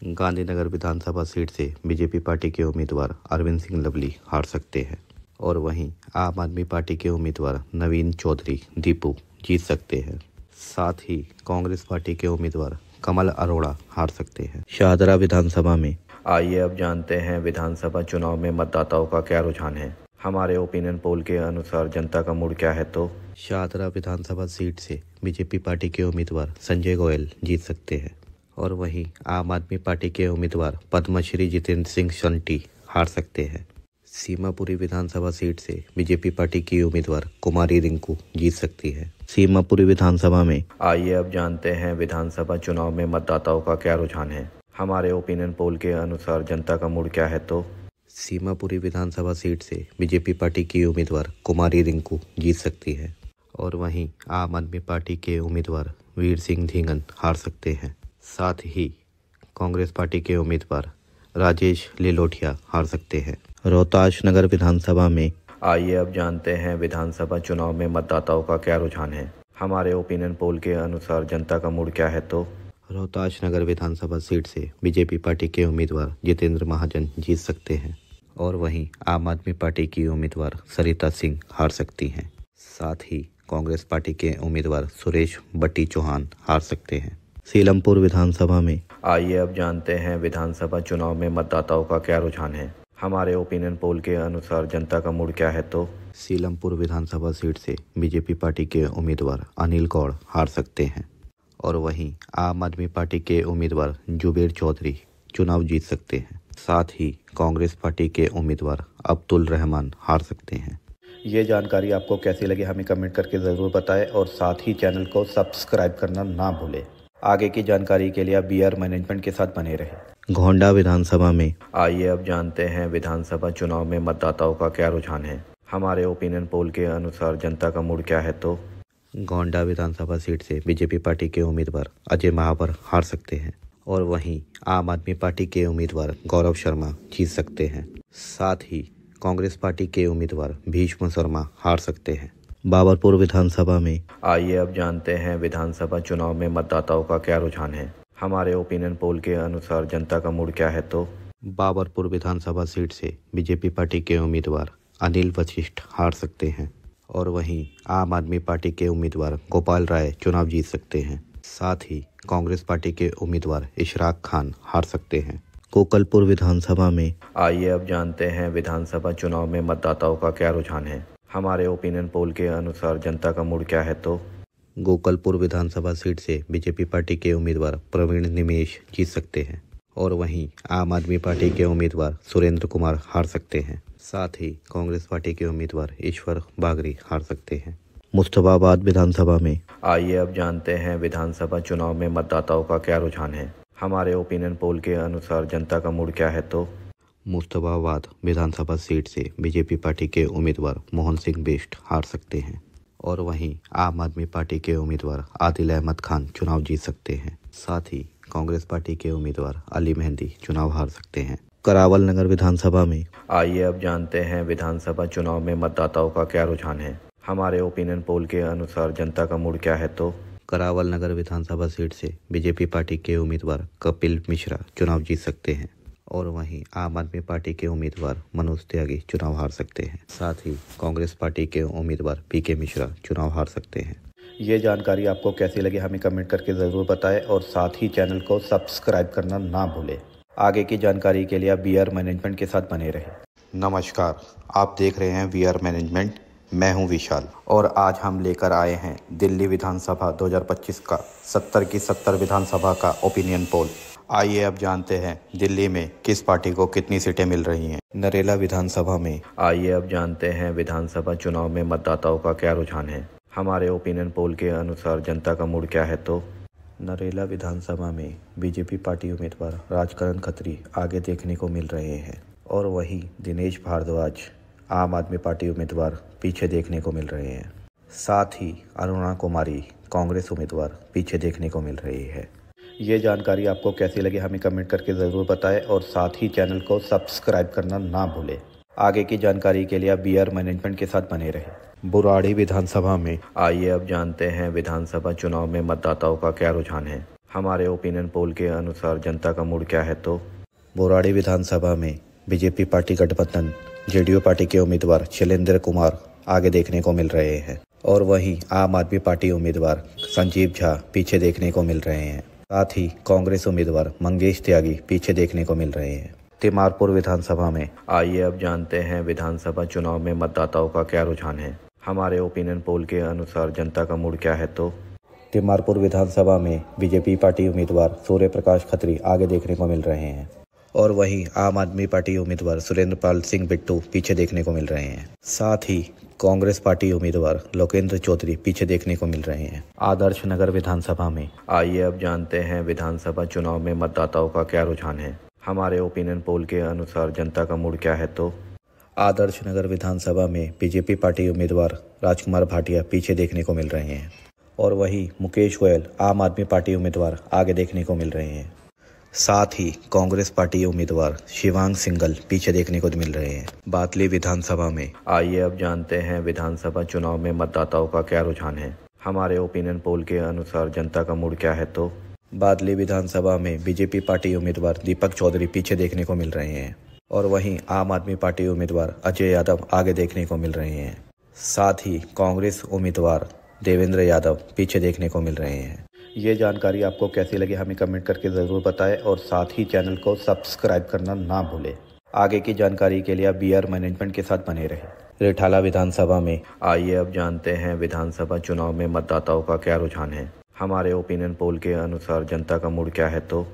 गांधीनगर विधानसभा सीट से बीजेपी पार्टी के उम्मीदवार अरविंद सिंह लवली हार सकते हैं और वहीं आम आदमी पार्टी के उम्मीदवार नवीन चौधरी दीपू जीत सकते हैं। साथ ही कांग्रेस पार्टी के उम्मीदवार कमल अरोड़ा हार सकते हैं। शाहदरा विधानसभा में आइए अब जानते हैं विधानसभा चुनाव में मतदाताओं का क्या रुझान है। हमारे ओपिनियन पोल के अनुसार जनता का मूड क्या है तो शाहदरा विधानसभा सीट से बीजेपी पार्टी के उम्मीदवार संजय गोयल जीत सकते हैं और वहीं आम आदमी पार्टी के उम्मीदवार पद्मश्री जितेंद्र सिंह शंटी हार सकते हैं। सीमापुरी विधानसभा सीट से बीजेपी पार्टी की उम्मीदवार कुमारी रिंकू जीत सकती है। सीमापुरी विधानसभा में आइए अब जानते हैं विधानसभा चुनाव में मतदाताओं का क्या रुझान है। हमारे ओपिनियन पोल के अनुसार जनता का मूड क्या है तो सीमापुरी विधानसभा सीट से बीजेपी पार्टी की उम्मीदवार कुमारी रिंकू जीत सकती है और वहीं आम आदमी पार्टी के उम्मीदवार वीर सिंह धिंगन हार सकते हैं। साथ ही कांग्रेस पार्टी के उम्मीदवार राजेश लिलोटिया हार सकते हैं। रोहतास नगर विधानसभा में आइए अब जानते हैं विधानसभा चुनाव में मतदाताओं का क्या रुझान है। हमारे ओपिनियन पोल के अनुसार जनता का मूड क्या है तो रोहतास नगर विधानसभा सीट से बीजेपी पार्टी के उम्मीदवार जितेंद्र महाजन जीत सकते हैं और वहीं आम आदमी पार्टी की उम्मीदवार सरिता सिंह हार सकती हैं। साथ ही कांग्रेस पार्टी के उम्मीदवार सुरेश बट्टी चौहान हार सकते हैं। सीलमपुर विधानसभा में आइए अब जानते हैं विधानसभा चुनाव में मतदाताओं का क्या रुझान है। हमारे ओपिनियन पोल के अनुसार जनता का मूड क्या है तो सीलमपुर विधानसभा सीट से बीजेपी पार्टी के उम्मीदवार अनिल गौड़ हार सकते हैं और वहीं आम आदमी पार्टी के उम्मीदवार जुबेर चौधरी चुनाव जीत सकते हैं। साथ ही कांग्रेस पार्टी के उम्मीदवार अब्दुल रहमान हार सकते हैं। ये जानकारी आपको कैसी लगी हमें कमेंट करके ज़रूर बताएं और साथ ही चैनल को सब्सक्राइब करना ना भूलें। आगे की जानकारी के लिए आप बीआर मैनेजमेंट के साथ बने रहें। गोंडा विधानसभा में आइए अब जानते हैं विधानसभा चुनाव में मतदाताओं का क्या रुझान है। हमारे ओपिनियन पोल के अनुसार जनता का मूड क्या है तो गोंडा विधानसभा सीट से बीजेपी पार्टी के उम्मीदवार अजय महावर हार सकते हैं और वहीं आम आदमी पार्टी के उम्मीदवार गौरव शर्मा जीत सकते हैं। साथ ही कांग्रेस पार्टी के उम्मीदवार भीष्म शर्मा हार सकते हैं। बाबरपुर विधानसभा में आइए अब जानते हैं विधानसभा चुनाव में मतदाताओं का क्या रुझान है। हमारे ओपिनियन पोल के अनुसार जनता का मूड क्या है तो बाबरपुर विधानसभा सीट से बीजेपी पार्टी के उम्मीदवार अनिल वशिष्ठ हार सकते हैं और वहीं आम आदमी पार्टी के उम्मीदवार गोपाल राय चुनाव जीत सकते हैं। साथ ही कांग्रेस पार्टी के उम्मीदवार इशराक खान हार सकते हैं। कोकलपुर विधानसभा में आइए अब जानते हैं विधानसभा चुनाव में मतदाताओं का क्या रुझान है। हमारे ओपिनियन पोल के अनुसार जनता का मूड क्या है तो गोकलपुर विधानसभा सीट से बीजेपी पार्टी के उम्मीदवार प्रवीण निमेश जीत सकते हैं और वहीं आम आदमी पार्टी के उम्मीदवार सुरेंद्र कुमार हार सकते हैं। साथ ही कांग्रेस पार्टी के उम्मीदवार ईश्वर बागरी हार सकते हैं। मुस्तफाबाद विधानसभा में आइए अब जानते हैं विधानसभा चुनाव में मतदाताओं का क्या रुझान है। हमारे ओपिनियन पोल के अनुसार जनता का मूड क्या है तो मुस्तफाबाद विधानसभा सीट से बीजेपी पार्टी के उम्मीदवार मोहन सिंह बिष्ट हार सकते हैं और वहीं आम आदमी पार्टी के उम्मीदवार आदिल अहमद खान चुनाव जीत सकते हैं। साथ ही कांग्रेस पार्टी के उम्मीदवार अली मेहंदी चुनाव हार सकते हैं। करावल नगर विधानसभा में आइए अब जानते हैं विधानसभा चुनाव में मतदाताओं का क्या रुझान है। हमारे ओपिनियन पोल के अनुसार जनता का मूड क्या है तो करावल नगर विधानसभा सीट से बीजेपी पार्टी के उम्मीदवार कपिल मिश्रा चुनाव जीत सकते हैं और वहीं आम आदमी पार्टी के उम्मीदवार मनोज त्यागी चुनाव हार सकते हैं। साथ ही कांग्रेस पार्टी के उम्मीदवार पीके मिश्रा चुनाव हार सकते हैं। ये जानकारी आपको कैसी लगी हमें कमेंट करके ज़रूर बताएं और साथ ही चैनल को सब्सक्राइब करना ना भूलें। आगे की जानकारी के लिए आप वी आर मैनेजमेंट के साथ बने रहें। नमस्कार, आप देख रहे हैं वी आर मैनेजमेंट। मैं हूं विशाल और आज हम लेकर आए हैं दिल्ली विधानसभा 2025 का 70 की 70 विधानसभा का ओपिनियन पोल। आइए अब जानते हैं दिल्ली में किस पार्टी को कितनी सीटें मिल रही हैं। नरेला विधानसभा में आइए अब जानते हैं विधानसभा चुनाव में मतदाताओं का क्या रुझान है। हमारे ओपिनियन पोल के अनुसार जनता का मूड क्या है तो नरेला विधानसभा में बीजेपी पार्टी उम्मीदवार राजकरण खत्री आगे देखने को मिल रहे हैं और वहीं दिनेश भारद्वाज आम आदमी पार्टी उम्मीदवार पीछे देखने को मिल रहे हैं। साथ ही अरुणा कुमारी कांग्रेस उम्मीदवार पीछे देखने को मिल रही है। ये जानकारी आपको कैसी लगी हमें कमेंट करके ज़रूर बताएं और साथ ही चैनल को सब्सक्राइब करना ना भूलें। आगे की जानकारी के लिए आप वी आर मैनेजमेंट के साथ बने रहें। बुराड़ी विधानसभा में आइए अब जानते हैं विधानसभा चुनाव में मतदाताओं का क्या रुझान है। हमारे ओपिनियन पोल के अनुसार जनता का मूड क्या है तो बुराड़ी विधानसभा में बीजेपी पार्टी गठबंधन जेडीयू पार्टी के उम्मीदवार शैलेंद्र कुमार आगे देखने को मिल रहे हैं और वहीं आम आदमी पार्टी उम्मीदवार संजीव झा पीछे देखने को मिल रहे हैं। साथ ही कांग्रेस उम्मीदवार मंगेश त्यागी पीछे देखने को मिल रहे हैं। तिमारपुर विधानसभा में आइए अब जानते हैं विधानसभा चुनाव में मतदाताओं का क्या रुझान है। हमारे ओपिनियन पोल के अनुसार जनता का मूड क्या है तो तिमारपुर विधानसभा में बीजेपी पार्टी उम्मीदवार सूर्य प्रकाश खत्री आगे देखने को मिल रहे हैं और वहीं आम आदमी पार्टी उम्मीदवार सुरेंद्र पाल सिंह बिट्टू पीछे देखने को मिल रहे हैं। साथ ही कांग्रेस पार्टी उम्मीदवार लोकेंद्र चौधरी पीछे देखने को मिल रहे हैं। आदर्श नगर विधानसभा में आइए अब जानते हैं विधानसभा चुनाव में मतदाताओं का क्या रुझान है। हमारे ओपिनियन पोल के अनुसार जनता का मूड क्या है तो आदर्श नगर विधानसभा में बीजेपी पार्टी उम्मीदवार राजकुमार भाटिया पीछे देखने को मिल रहे हैं और वहीं मुकेश गोयल आम आदमी पार्टी उम्मीदवार आगे देखने को मिल रहे हैं। साथ ही कांग्रेस पार्टी उम्मीदवार शिवांग सिंघल पीछे देखने को मिल रहे हैं। बातली विधानसभा में आइए अब जानते हैं विधानसभा चुनाव में मतदाताओं का क्या रुझान है। हमारे ओपिनियन पोल के अनुसार जनता का मूड क्या है तो बादली विधानसभा में बीजेपी पार्टी उम्मीदवार दीपक चौधरी पीछे देखने को मिल रहे हैं और वहीं आम आदमी पार्टी उम्मीदवार अजय यादव आगे देखने को मिल रहे हैं। साथ ही कांग्रेस उम्मीदवार देवेंद्र यादव पीछे देखने को मिल रहे हैं। ये जानकारी आपको कैसी लगी हमें कमेंट करके ज़रूर बताएं और साथ ही चैनल को सब्सक्राइब करना ना भूलें। आगे की जानकारी के लिए आप वी आर मैनेजमेंट के साथ बने रहें। रिठाला विधानसभा में आइए अब जानते हैं विधानसभा चुनाव में मतदाताओं का क्या रुझान है। हमारे ओपिनियन पोल के अनुसार जनता का मूड क्या है तो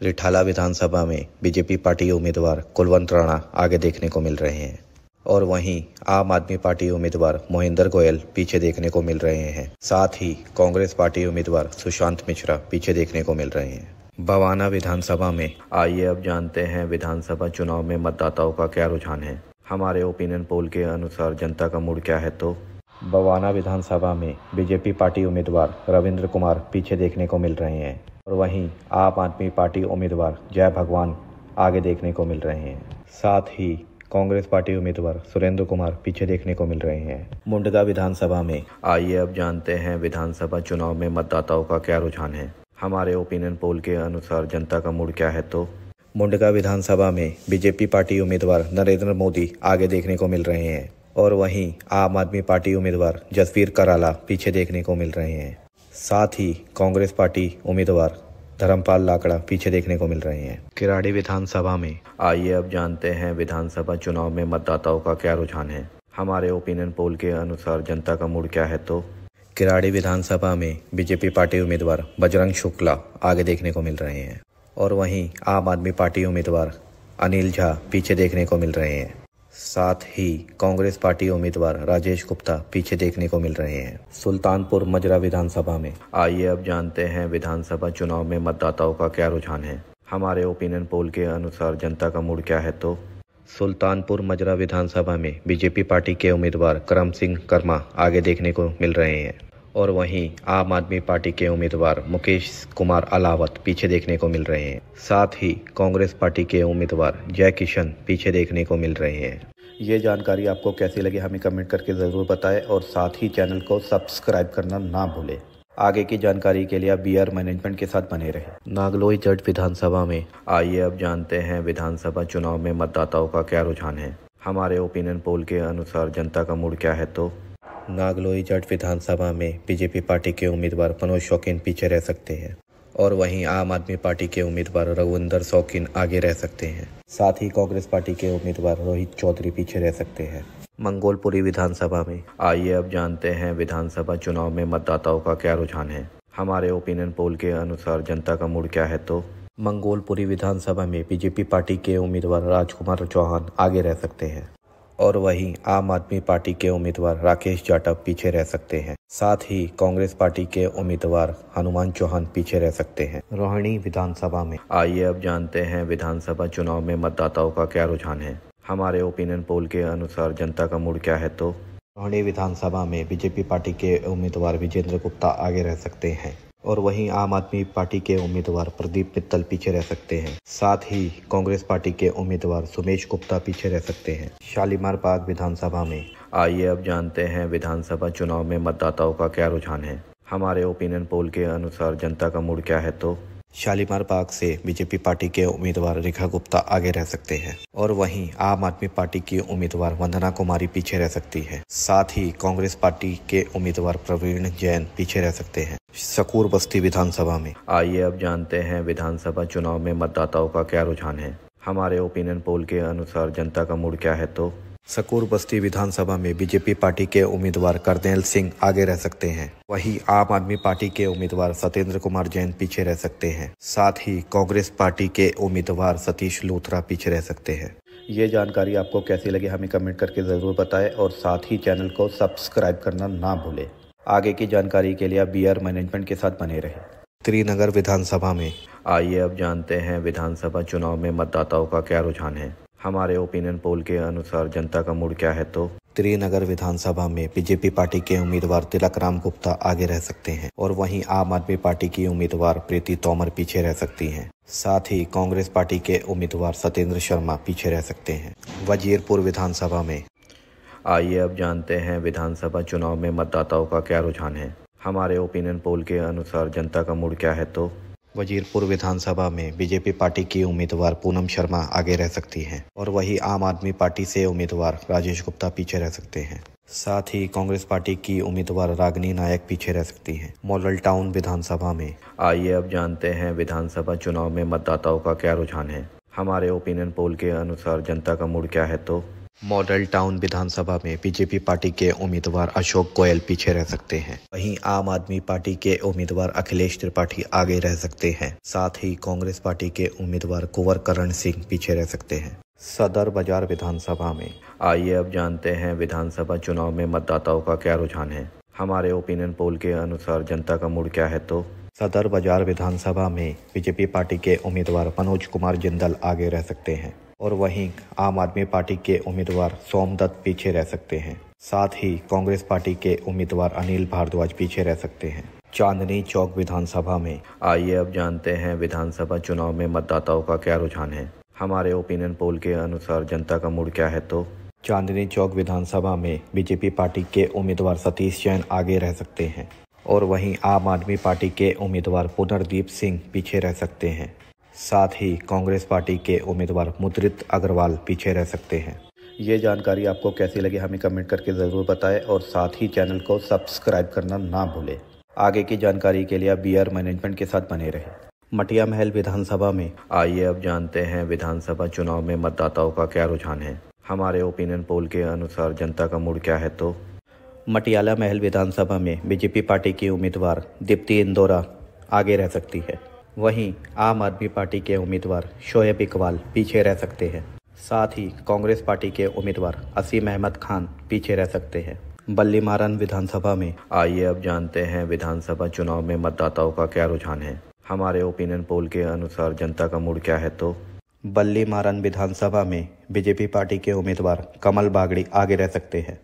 रिठाला विधानसभा में बीजेपी पार्टी उम्मीदवार कुलवंत राणा आगे देखने को मिल रहे हैं और वहीं आम आदमी पार्टी उम्मीदवार मोहिंदर गोयल पीछे देखने को मिल रहे हैं। साथ ही कांग्रेस पार्टी उम्मीदवार सुशांत मिश्रा पीछे देखने को मिल रहे हैं। बवाना विधानसभा में आइए अब जानते हैं विधानसभा चुनाव में मतदाताओं का क्या रुझान है। हमारे ओपिनियन पोल के अनुसार जनता का मूड क्या है तो बवाना विधानसभा में बीजेपी पार्टी उम्मीदवार रविंद्र कुमार पीछे देखने को मिल रहे हैं और वहीं आम आदमी पार्टी उम्मीदवार जय भगवान आगे देखने को मिल रहे हैं। साथ ही कांग्रेस पार्टी उम्मीदवार सुरेंद्र कुमार पीछे देखने को मिल रहे हैं। मुंडका विधानसभा में आइए अब जानते हैं विधानसभा चुनाव में मतदाताओं का क्या रुझान है। हमारे ओपिनियन पोल के अनुसार जनता का मूड क्या है तो मुंडका विधानसभा में बीजेपी पार्टी उम्मीदवार नरेंद्र मोदी आगे देखने को मिल रहे हैं और वहीं आम आदमी पार्टी उम्मीदवार जसवीर कराला पीछे देखने को मिल रहे हैं। साथ ही कांग्रेस पार्टी उम्मीदवार धर्मपाल लाकड़ा पीछे देखने को मिल रहे हैं। किराड़ी विधानसभा में आइए अब जानते हैं विधानसभा चुनाव में मतदाताओं का क्या रुझान है। हमारे ओपिनियन पोल के अनुसार जनता का मूड क्या है तो किराड़ी विधानसभा में बीजेपी पार्टी उम्मीदवार बजरंग शुक्ला आगे देखने को मिल रहे हैं और वहीं आम आदमी पार्टी उम्मीदवार अनिल झा पीछे देखने को मिल रहे हैं। साथ ही कांग्रेस पार्टी उम्मीदवार राजेश गुप्ता पीछे देखने को मिल रहे हैं। सुल्तानपुर मजरा विधानसभा में आइए अब जानते हैं विधानसभा चुनाव में मतदाताओं का क्या रुझान है। हमारे ओपिनियन पोल के अनुसार जनता का मूड क्या है तो सुल्तानपुर मजरा विधानसभा में बीजेपी पार्टी के उम्मीदवार करम सिंह कर्मा आगे देखने को मिल रहे हैं और वहीं आम आदमी पार्टी के उम्मीदवार मुकेश कुमार अलावत पीछे देखने को मिल रहे हैं। साथ ही कांग्रेस पार्टी के उम्मीदवार जय किशन पीछे देखने को मिल रहे हैं। ये जानकारी आपको कैसी लगी हमें कमेंट करके ज़रूर बताएं और साथ ही चैनल को सब्सक्राइब करना ना भूलें। आगे की जानकारी के लिए आप BR मैनेजमेंट के साथ बने रहे। नागलोई जट विधानसभा में आइए अब जानते हैं विधानसभा चुनाव में मतदाताओं का क्या रुझान है। हमारे ओपिनियन पोल के अनुसार जनता का मूड क्या है तो नागलोई जट विधानसभा में बीजेपी पार्टी के उम्मीदवार मनोज शौकीन पीछे रह सकते हैं और वहीं आम आदमी पार्टी के उम्मीदवार रघुविंदर शौकीन आगे रह सकते हैं। साथ ही कांग्रेस पार्टी के उम्मीदवार रोहित चौधरी पीछे रह सकते हैं। मंगोलपुरी विधानसभा में आइए अब जानते हैं विधानसभा चुनाव में मतदाताओं का क्या रुझान है। हमारे ओपिनियन पोल के अनुसार जनता का मूड क्या है तो मंगोलपुरी विधानसभा में बीजेपी पार्टी के उम्मीदवार राजकुमार चौहान आगे रह सकते हैं और वहीं आम आदमी पार्टी के उम्मीदवार राकेश जाटव पीछे रह सकते हैं। साथ ही कांग्रेस पार्टी के उम्मीदवार हनुमान चौहान पीछे रह सकते हैं। रोहिणी विधानसभा में आइए अब जानते हैं विधानसभा चुनाव में मतदाताओं का क्या रुझान है। हमारे ओपिनियन पोल के अनुसार जनता का मूड क्या है तो रोहिणी विधानसभा में बीजेपी पार्टी के उम्मीदवार विजेंद्र गुप्ता आगे रह सकते हैं और वहीं आम आदमी पार्टी के उम्मीदवार प्रदीप मित्तल पीछे रह सकते हैं। साथ ही कांग्रेस पार्टी के उम्मीदवार सुमेश गुप्ता पीछे रह सकते हैं। शालीमार बाग विधानसभा में आइए अब जानते हैं विधानसभा चुनाव में मतदाताओं का क्या रुझान है। हमारे ओपिनियन पोल के अनुसार जनता का मूड क्या है तो शालीमार बाग से बीजेपी पार्टी के उम्मीदवार रेखा गुप्ता आगे रह सकते हैं और वहीं आम आदमी पार्टी की उम्मीदवार वंदना कुमारी पीछे रह सकती है। साथ ही कांग्रेस पार्टी के उम्मीदवार प्रवीण जैन पीछे रह सकते हैं। सकूर बस्ती विधानसभा में आइए अब जानते हैं विधानसभा चुनाव में मतदाताओं का क्या रुझान है। हमारे ओपिनियन पोल के अनुसार जनता का मूड क्या है तो सकूर बस्ती विधानसभा में बीजेपी पार्टी के उम्मीदवार करनेल सिंह आगे रह सकते हैं। वहीं आम आदमी पार्टी के उम्मीदवार सत्येंद्र कुमार जैन पीछे रह सकते हैं। साथ ही कांग्रेस पार्टी के उम्मीदवार सतीश लूथरा पीछे रह सकते हैं। ये जानकारी आपको कैसी लगी हमें कमेंट करके ज़रूर बताएं और साथ ही चैनल को सब्सक्राइब करना ना भूलें। आगे की जानकारी के लिए आप BR मैनेजमेंट के साथ बने रहे। त्रिनगर विधानसभा में आइए अब जानते हैं विधानसभा चुनाव में मतदाताओं का क्या रुझान है। हमारे ओपिनियन पोल के अनुसार जनता का मूड क्या है तो त्रिनगर विधानसभा में बीजेपी पार्टी के उम्मीदवार तिलक राम गुप्ता आगे रह सकते हैं और वहीं आम आदमी पार्टी की उम्मीदवार प्रीति तोमर पीछे रह सकती हैं। साथ ही कांग्रेस पार्टी के उम्मीदवार सत्येंद्र शर्मा पीछे रह सकते हैं। वजीरपुर विधानसभा में आइए अब जानते हैं विधानसभा चुनाव में मतदाताओं का क्या रुझान है। हमारे ओपिनियन पोल के अनुसार जनता का मूड क्या है तो वजीरपुर विधानसभा में बीजेपी पार्टी की उम्मीदवार पूनम शर्मा आगे रह सकती हैं और वहीं आम आदमी पार्टी से उम्मीदवार राजेश गुप्ता पीछे रह सकते हैं। साथ ही कांग्रेस पार्टी की उम्मीदवार रागिनी नायक पीछे रह सकती हैं। मॉडल टाउन विधानसभा में आइए अब जानते हैं विधानसभा चुनाव में मतदाताओं का क्या रुझान है। हमारे ओपिनियन पोल के अनुसार जनता का मूड क्या है तो मॉडल टाउन विधानसभा में बीजेपी पार्टी के उम्मीदवार अशोक गोयल पीछे रह सकते हैं। वहीं आम आदमी पार्टी के उम्मीदवार अखिलेश त्रिपाठी आगे रह सकते हैं। साथ ही कांग्रेस पार्टी के उम्मीदवार कुंवर करण सिंह पीछे रह सकते हैं। सदर बाजार विधानसभा में आइए अब जानते हैं विधानसभा चुनाव में मतदाताओं का क्या रुझान है। हमारे ओपिनियन पोल के अनुसार जनता का मूड क्या है तो सदर बाजार विधानसभा में बीजेपी पार्टी के उम्मीदवार मनोज कुमार जिंदल आगे रह सकते हैं और वहीं आम आदमी पार्टी के उम्मीदवार सोमदत्त पीछे रह सकते हैं। साथ ही कांग्रेस पार्टी के उम्मीदवार अनिल भारद्वाज पीछे रह सकते हैं। चांदनी चौक विधानसभा में आइए अब जानते हैं विधानसभा चुनाव में मतदाताओं का क्या रुझान है। हमारे ओपिनियन पोल के अनुसार जनता का मूड क्या है तो चांदनी चौक विधानसभा में बीजेपी पार्टी के उम्मीदवार सतीश जैन आगे रह सकते हैं और वहीं आम आदमी पार्टी के उम्मीदवार पुनर्दीप सिंह पीछे रह सकते हैं। साथ ही कांग्रेस पार्टी के उम्मीदवार मुद्रित अग्रवाल पीछे रह सकते हैं। ये जानकारी आपको कैसी लगी हमें कमेंट करके ज़रूर बताएं और साथ ही चैनल को सब्सक्राइब करना ना भूलें। आगे की जानकारी के लिए आप BR मैनेजमेंट के साथ बने रहे। मटिया महल विधानसभा में आइए अब जानते हैं विधानसभा चुनाव में मतदाताओं का क्या रुझान है। हमारे ओपिनियन पोल के अनुसार जनता का मूड क्या है तो मटियाला महल विधानसभा में बीजेपी पार्टी की उम्मीदवार दीप्ति इंदौरा आगे रह सकती है। वहीं आम आदमी पार्टी के उम्मीदवार शोएब इकबाल पीछे रह सकते हैं। साथ ही कांग्रेस पार्टी के उम्मीदवार असीम अहमद खान पीछे रह सकते हैं। बल्लीमारन विधानसभा में आइए अब जानते हैं विधानसभा चुनाव में मतदाताओं का क्या रुझान है। हमारे ओपिनियन पोल के अनुसार जनता का मूड क्या है तो बल्लीमारन विधानसभा में बीजेपी पार्टी के उम्मीदवार कमल बागड़ी आगे रह सकते हैं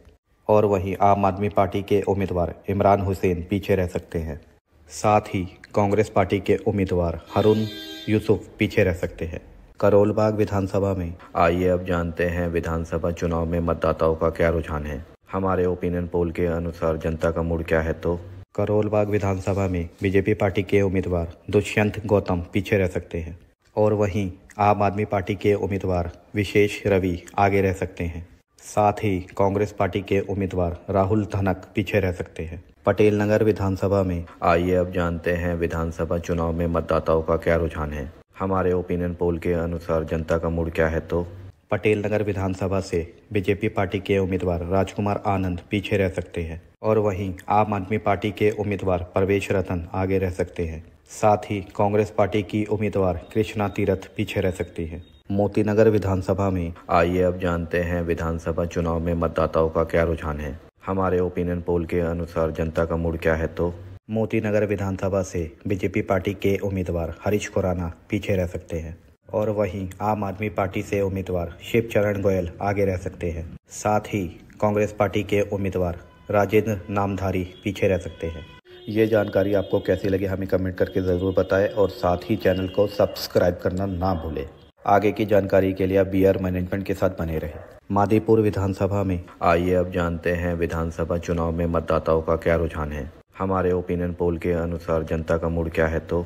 और वहीं आम आदमी पार्टी के उम्मीदवार इमरान हुसैन पीछे रह सकते हैं। साथ ही कांग्रेस पार्टी के उम्मीदवार हारून यूसुफ पीछे रह सकते हैं। करोलबाग विधानसभा में आइए अब जानते हैं विधानसभा चुनाव में मतदाताओं का क्या रुझान है। हमारे ओपिनियन पोल के अनुसार जनता का मूड क्या है तो करोलबाग विधानसभा में बीजेपी पार्टी के उम्मीदवार दुष्यंत गौतम पीछे रह सकते हैं और वहीं आम आदमी पार्टी के उम्मीदवार विशेष रवि आगे रह सकते हैं। साथ ही कांग्रेस पार्टी के उम्मीदवार राहुल धनक पीछे रह सकते हैं। पटेल नगर विधानसभा में आइए अब जानते हैं विधानसभा चुनाव में मतदाताओं का क्या रुझान है। हमारे ओपिनियन पोल के अनुसार जनता का मूड क्या है तो पटेल नगर विधानसभा से बीजेपी पार्टी के उम्मीदवार राजकुमार आनंद पीछे रह सकते हैं और वहीं आम आदमी पार्टी के उम्मीदवार प्रवेश रतन आगे रह सकते हैं। साथ ही कांग्रेस पार्टी की उम्मीदवार कृष्णा तीरथ पीछे रह सकती है। मोतीनगर विधानसभा में आइए अब जानते हैं विधानसभा चुनाव में मतदाताओं का क्या रुझान है। हमारे ओपिनियन पोल के अनुसार जनता का मूड क्या है तो मोतीनगर विधानसभा से बीजेपी पार्टी के उम्मीदवार हरीश खुराना पीछे रह सकते हैं और वहीं आम आदमी पार्टी से उम्मीदवार शिवचरण गोयल आगे रह सकते हैं। साथ ही कांग्रेस पार्टी के उम्मीदवार राजेंद्र नामधारी पीछे रह सकते हैं। ये जानकारी आपको कैसी लगी हमें कमेंट करके ज़रूर बताएं और साथ ही चैनल को सब्सक्राइब करना ना भूलें। आगे की जानकारी के लिए आप बीआर मैनेजमेंट के साथ बने रहें। मादीपुर विधानसभा में आइए अब जानते हैं विधानसभा चुनाव में मतदाताओं का क्या रुझान है। हमारे ओपिनियन पोल के अनुसार जनता का मूड क्या है तो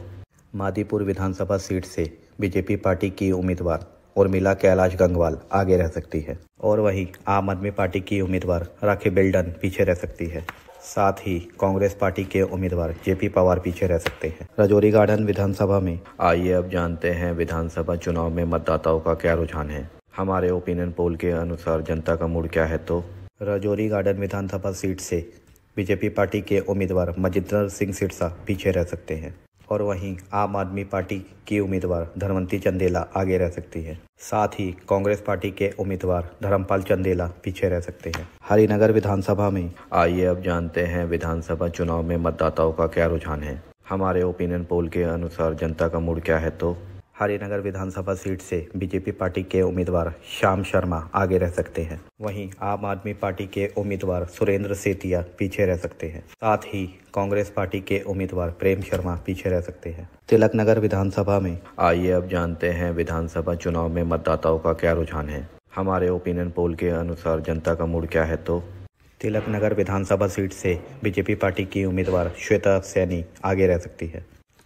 मादीपुर विधानसभा सीट से बीजेपी पार्टी की उम्मीदवार उर्मिला कैलाश गंगवाल आगे रह सकती है और वहीं आम आदमी पार्टी की उम्मीदवार राखी बिल्डन पीछे रह सकती है। साथ ही कांग्रेस पार्टी के उम्मीदवार जेपी पवार पीछे रह सकते हैं। राजौरी गार्डन विधानसभा में आइए अब जानते हैं विधानसभा चुनाव में मतदाताओं का क्या रुझान है। हमारे ओपिनियन पोल के अनुसार जनता का मूड क्या है तो राजौरी गार्डन विधानसभा सीट से बीजेपी पार्टी के उम्मीदवार मजिंदर सिंह सिरसा पीछे रह सकते हैं और वहीं आम आदमी पार्टी की उम्मीदवार धर्मवंती चंदेला आगे रह सकती है। साथ ही कांग्रेस पार्टी के उम्मीदवार धर्मपाल चंदेला पीछे रह सकते हैं। हरिनगर विधानसभा में आइए अब जानते हैं विधानसभा चुनाव में मतदाताओं का क्या रुझान है। हमारे ओपिनियन पोल के अनुसार जनता का मूड क्या है तो हरिनगर विधानसभा सीट से बीजेपी पार्टी के उम्मीदवार श्याम शर्मा आगे रह सकते हैं। वहीं आम आदमी पार्टी के उम्मीदवार सुरेंद्र सेतिया पीछे रह सकते हैं। साथ ही कांग्रेस पार्टी के उम्मीदवार प्रेम शर्मा पीछे रह सकते हैं। तिलक नगर विधानसभा में आइए अब जानते हैं विधानसभा चुनाव में मतदाताओं का क्या रुझान है। हमारे ओपिनियन पोल के अनुसार जनता का मूड क्या है तो तिलक नगर विधानसभा सीट से बीजेपी पार्टी की उम्मीदवार श्वेता सैनी आगे रह सकती है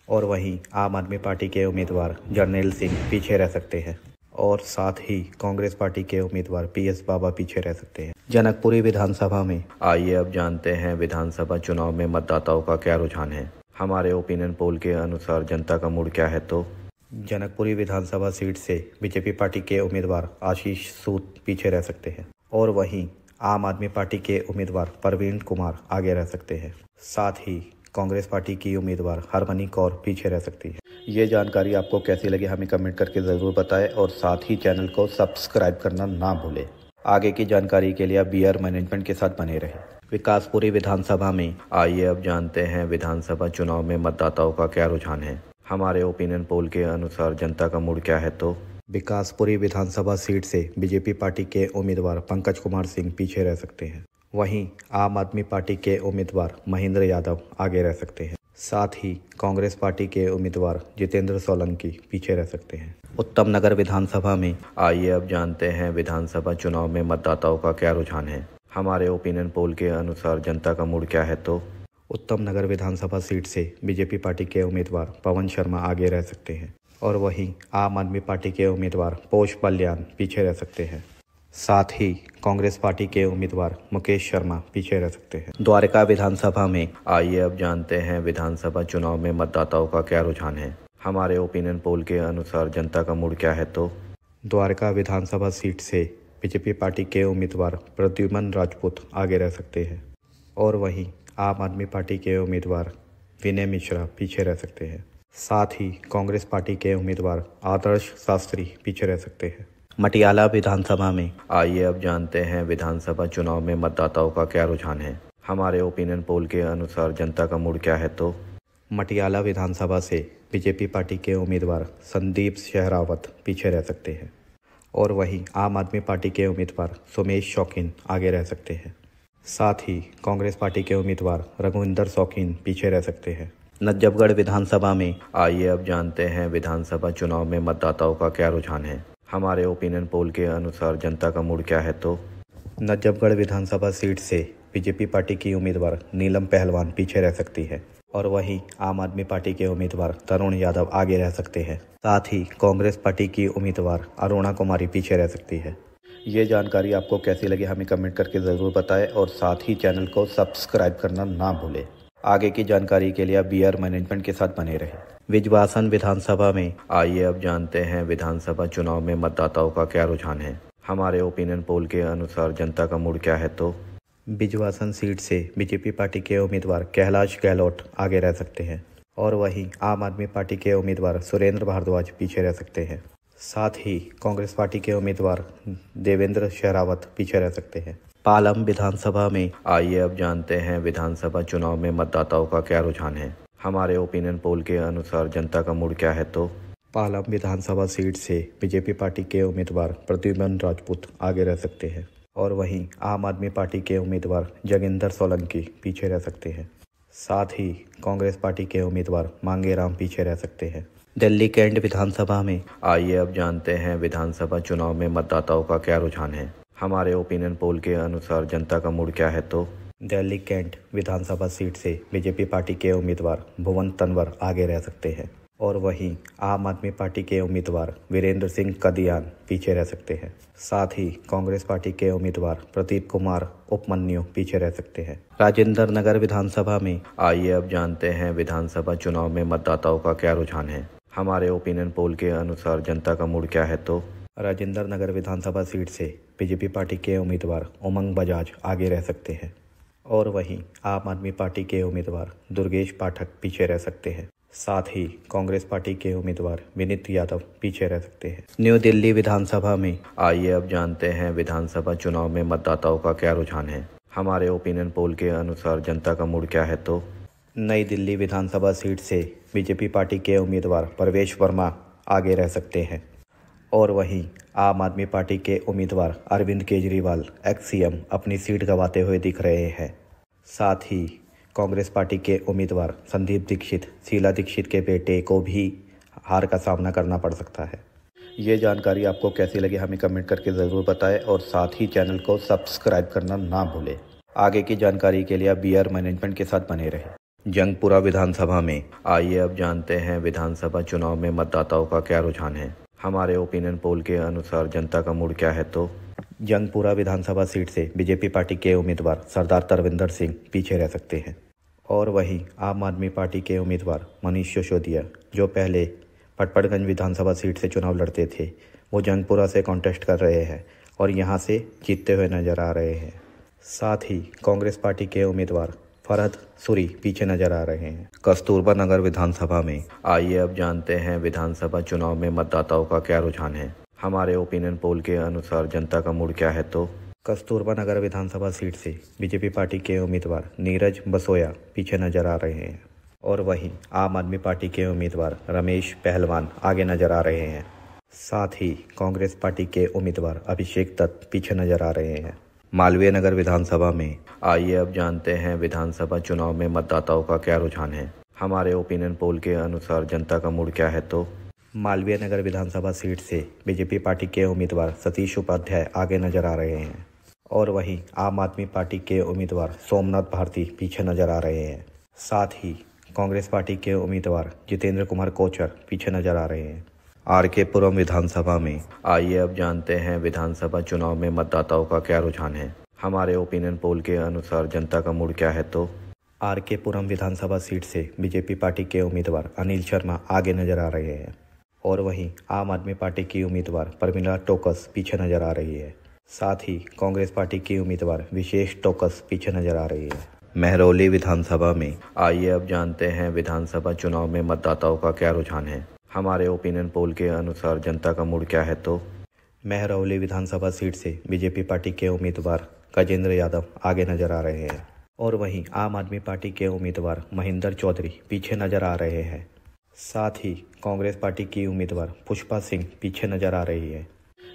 और वहीं आम आदमी पार्टी के उम्मीदवार जर्नैल सिंह पीछे रह सकते हैं और साथ ही कांग्रेस पार्टी के उम्मीदवार पीएस बाबा पीछे रह सकते हैं। जनकपुरी विधानसभा में आइए अब जानते हैं विधानसभा चुनाव में मतदाताओं का क्या रुझान है। हमारे ओपिनियन पोल के अनुसार जनता का मूड क्या है तो जनकपुरी विधानसभा सीट से बीजेपी पार्टी के उम्मीदवार आशीष सूद पीछे रह सकते हैं और वहीं आम आदमी पार्टी के उम्मीदवार प्रवीण कुमार आगे रह सकते हैं। साथ ही कांग्रेस पार्टी की उम्मीदवार हरमनी कौर पीछे रह सकती है। ये जानकारी आपको कैसी लगी हमें कमेंट करके ज़रूर बताएं और साथ ही चैनल को सब्सक्राइब करना ना भूलें। आगे की जानकारी के लिए आप बीआर मैनेजमेंट के साथ बने रहें। विकासपुरी विधानसभा में आइए अब जानते हैं विधानसभा चुनाव में मतदाताओं का क्या रुझान है। हमारे ओपिनियन पोल के अनुसार जनता का मूड क्या है तो विकासपुरी विधानसभा सीट से बीजेपी पार्टी के उम्मीदवार पंकज कुमार सिंह पीछे रह सकते हैं। वहीं आम आदमी पार्टी के उम्मीदवार महेंद्र यादव आगे रह सकते हैं। साथ ही कांग्रेस पार्टी के उम्मीदवार जितेंद्र सोलंकी पीछे रह सकते हैं। उत्तम नगर विधानसभा में आइए अब जानते हैं विधानसभा चुनाव में मतदाताओं का क्या रुझान है। हमारे ओपिनियन पोल के अनुसार जनता का मूड क्या है तो उत्तम नगर विधानसभा सीट से बीजेपी पार्टी के उम्मीदवार पवन शर्मा आगे रह सकते हैं और वहीं आम आदमी पार्टी के उम्मीदवार पोष बल्यान पीछे रह सकते हैं। साथ ही कांग्रेस पार्टी के उम्मीदवार मुकेश शर्मा पीछे रह सकते हैं। द्वारका विधानसभा में आइए अब जानते हैं विधानसभा चुनाव में मतदाताओं का क्या रुझान है। हमारे ओपिनियन पोल के अनुसार जनता का मूड क्या है तो द्वारका विधानसभा सीट से बीजेपी पार्टी के उम्मीदवार प्रद्युमन राजपूत आगे रह सकते हैं और वहीं आम आदमी पार्टी के उम्मीदवार विनय मिश्रा पीछे रह सकते हैं। साथ ही कांग्रेस पार्टी के उम्मीदवार आदर्श शास्त्री पीछे रह सकते हैं। मटियाला विधानसभा में आइए अब जानते हैं विधानसभा चुनाव में मतदाताओं का क्या रुझान है। हमारे ओपिनियन पोल के अनुसार जनता का मूड क्या है तो मटियाला विधानसभा से बीजेपी पार्टी के उम्मीदवार संदीप शेहरावत पीछे रह सकते हैं और वहीं आम आदमी पार्टी के उम्मीदवार सुमेश शौकीन आगे रह सकते हैं। साथ ही कांग्रेस पार्टी के उम्मीदवार रघुविंदर शौकीन पीछे रह सकते हैं। नजफगढ़ विधानसभा में आइए अब जानते हैं विधानसभा चुनाव में मतदाताओं का क्या रुझान है। हमारे ओपिनियन पोल के अनुसार जनता का मूड क्या है तो नजफगढ़ विधानसभा सीट से बीजेपी पार्टी की उम्मीदवार नीलम पहलवान पीछे रह सकती है और वहीं आम आदमी पार्टी के उम्मीदवार तरुण यादव आगे रह सकते हैं। साथ ही कांग्रेस पार्टी की उम्मीदवार अरुणा कुमारी पीछे रह सकती है। ये जानकारी आपको कैसी लगी हमें कमेंट करके ज़रूर बताएं और साथ ही चैनल को सब्सक्राइब करना ना भूलें। आगे की जानकारी के लिए बीआर मैनेजमेंट के साथ बने रहें। विजवासन विधानसभा में आइए अब जानते हैं विधानसभा चुनाव में मतदाताओं का क्या रुझान है। हमारे ओपिनियन पोल के अनुसार जनता का मूड क्या है तो बिजवासन सीट से बीजेपी पार्टी के उम्मीदवार कैलाश गहलोत आगे रह सकते हैं और वहीं आम आदमी पार्टी के उम्मीदवार सुरेंद्र भारद्वाज पीछे रह सकते हैं। साथ ही कांग्रेस पार्टी के उम्मीदवार देवेंद्र शेरावत पीछे रह सकते हैं। पालम विधानसभा में आइए अब जानते हैं विधानसभा चुनाव में मतदाताओं का क्या रुझान है। हमारे ओपिनियन पोल के अनुसार जनता का मूड क्या है तो पालम विधानसभा सीट से बीजेपी पार्टी के उम्मीदवार प्रद्युम्न राजपूत आगे रह सकते हैं और वहीं आम आदमी पार्टी के उम्मीदवार जोगिंदर सोलंकी पीछे रह सकते हैं। साथ ही कांग्रेस पार्टी के उम्मीदवार मांगेराम पीछे रह सकते हैं। दिल्ली कैंट विधानसभा में आइए अब जानते हैं विधानसभा चुनाव में मतदाताओं का क्या रुझान है। हमारे ओपिनियन पोल के अनुसार जनता का मूड क्या है तो दिल्ली कैंट विधानसभा सीट से बीजेपी पार्टी के उम्मीदवार भुवन तनवर आगे रह सकते हैं और वहीं आम आदमी पार्टी के उम्मीदवार वीरेंद्र सिंह कदियान पीछे रह सकते हैं। साथ ही कांग्रेस पार्टी के उम्मीदवार प्रदीप कुमार उपमन्यु पीछे रह सकते हैं। राजेंद्र नगर विधानसभा में आइए अब जानते हैं विधानसभा चुनाव में मतदाताओं का क्या रुझान है। हमारे ओपिनियन पोल के अनुसार जनता का मूड क्या है तो राजेंद्र नगर विधानसभा सीट से बीजेपी पार्टी के उम्मीदवार उमंग बजाज आगे रह सकते हैं और वहीं आम आदमी पार्टी के उम्मीदवार दुर्गेश पाठक पीछे रह सकते हैं। साथ ही कांग्रेस पार्टी के उम्मीदवार विनीत यादव पीछे रह सकते हैं। न्यू दिल्ली विधानसभा में आइए अब जानते हैं विधानसभा चुनाव में मतदाताओं का क्या रुझान है। हमारे ओपिनियन पोल के अनुसार जनता का मूड क्या है तो नई दिल्ली विधानसभा सीट से बीजेपी पार्टी के उम्मीदवार परवेश वर्मा आगे रह सकते हैं और वहीं आम आदमी पार्टी के उम्मीदवार अरविंद केजरीवाल एक्स सीएम अपनी सीट गंवाते हुए दिख रहे हैं। साथ ही कांग्रेस पार्टी के उम्मीदवार संदीप दीक्षित शीला दीक्षित के बेटे को भी हार का सामना करना पड़ सकता है। ये जानकारी आपको कैसी लगी हमें कमेंट करके ज़रूर बताएं और साथ ही चैनल को सब्सक्राइब करना ना भूलें। आगे की जानकारी के लिए बीआर मैनेजमेंट के साथ बने रहें। जंगपुरा विधानसभा में आइए अब जानते हैं विधानसभा चुनाव में मतदाताओं का क्या रुझान है। हमारे ओपिनियन पोल के अनुसार जनता का मूड क्या है तो जंगपुरा विधानसभा सीट से बीजेपी पार्टी के उम्मीदवार सरदार तरविंदर सिंह पीछे रह सकते हैं और वहीं आम आदमी पार्टी के उम्मीदवार मनीष सिसोदिया जो पहले पटपड़गंज विधानसभा सीट से चुनाव लड़ते थे वो जंगपुरा से कॉन्टेस्ट कर रहे हैं और यहां से जीतते हुए नजर आ रहे हैं। साथ ही कांग्रेस पार्टी के उम्मीदवार फरहद सूरी पीछे नजर आ रहे हैं। कस्तूरबा नगर विधानसभा में आइए अब जानते हैं विधानसभा चुनाव में मतदाताओं का क्या रुझान है। हमारे ओपिनियन पोल के अनुसार जनता का मूड क्या है तो कस्तूरबा नगर विधानसभा सीट से बीजेपी पार्टी के उम्मीदवार नीरज बसोया पीछे नजर आ रहे हैं और वहीं आम आदमी पार्टी के उम्मीदवार रमेश पहलवान आगे नजर आ रहे हैं। साथ ही कांग्रेस पार्टी के उम्मीदवार अभिषेक दत्त पीछे नजर आ रहे हैं। मालवीय नगर विधानसभा में आइए अब जानते हैं विधानसभा चुनाव में मतदाताओं का क्या रुझान है। हमारे ओपिनियन पोल के अनुसार जनता का मूड क्या है तो मालवीय नगर विधानसभा सीट से बीजेपी पार्टी के उम्मीदवार सतीश उपाध्याय आगे नजर आ रहे हैं और वहीं आम आदमी पार्टी के उम्मीदवार सोमनाथ भारती पीछे नजर आ रहे हैं। साथ ही कांग्रेस पार्टी के उम्मीदवार जितेंद्र कुमार कोचर पीछे नजर आ रहे हैं। आरके पुरम विधानसभा में आइए अब जानते हैं विधानसभा चुनाव में मतदाताओं का क्या रुझान है। हमारे ओपिनियन पोल के अनुसार जनता का मूड क्या है तो आरके पुरम विधानसभा सीट से बीजेपी पार्टी के उम्मीदवार अनिल शर्मा आगे नजर आ रहे हैं और वहीं आम आदमी पार्टी की उम्मीदवार परमिला टोकस पीछे नजर आ रही है। साथ ही कांग्रेस पार्टी की उम्मीदवार विशेष टोकस पीछे नजर आ रही है। महरौली विधानसभा में आइए अब जानते हैं विधानसभा चुनाव में मतदाताओं का क्या रुझान है। हमारे ओपिनियन पोल के अनुसार जनता का मूड क्या है तो महरौली विधानसभा सीट से बीजेपी पार्टी के उम्मीदवार गजेंद्र यादव आगे नजर आ रहे हैं और वहीं आम आदमी पार्टी के उम्मीदवार महेंद्र चौधरी पीछे नजर आ रहे हैं। साथ ही कांग्रेस पार्टी की उम्मीदवार पुष्पा सिंह पीछे नजर आ रही है।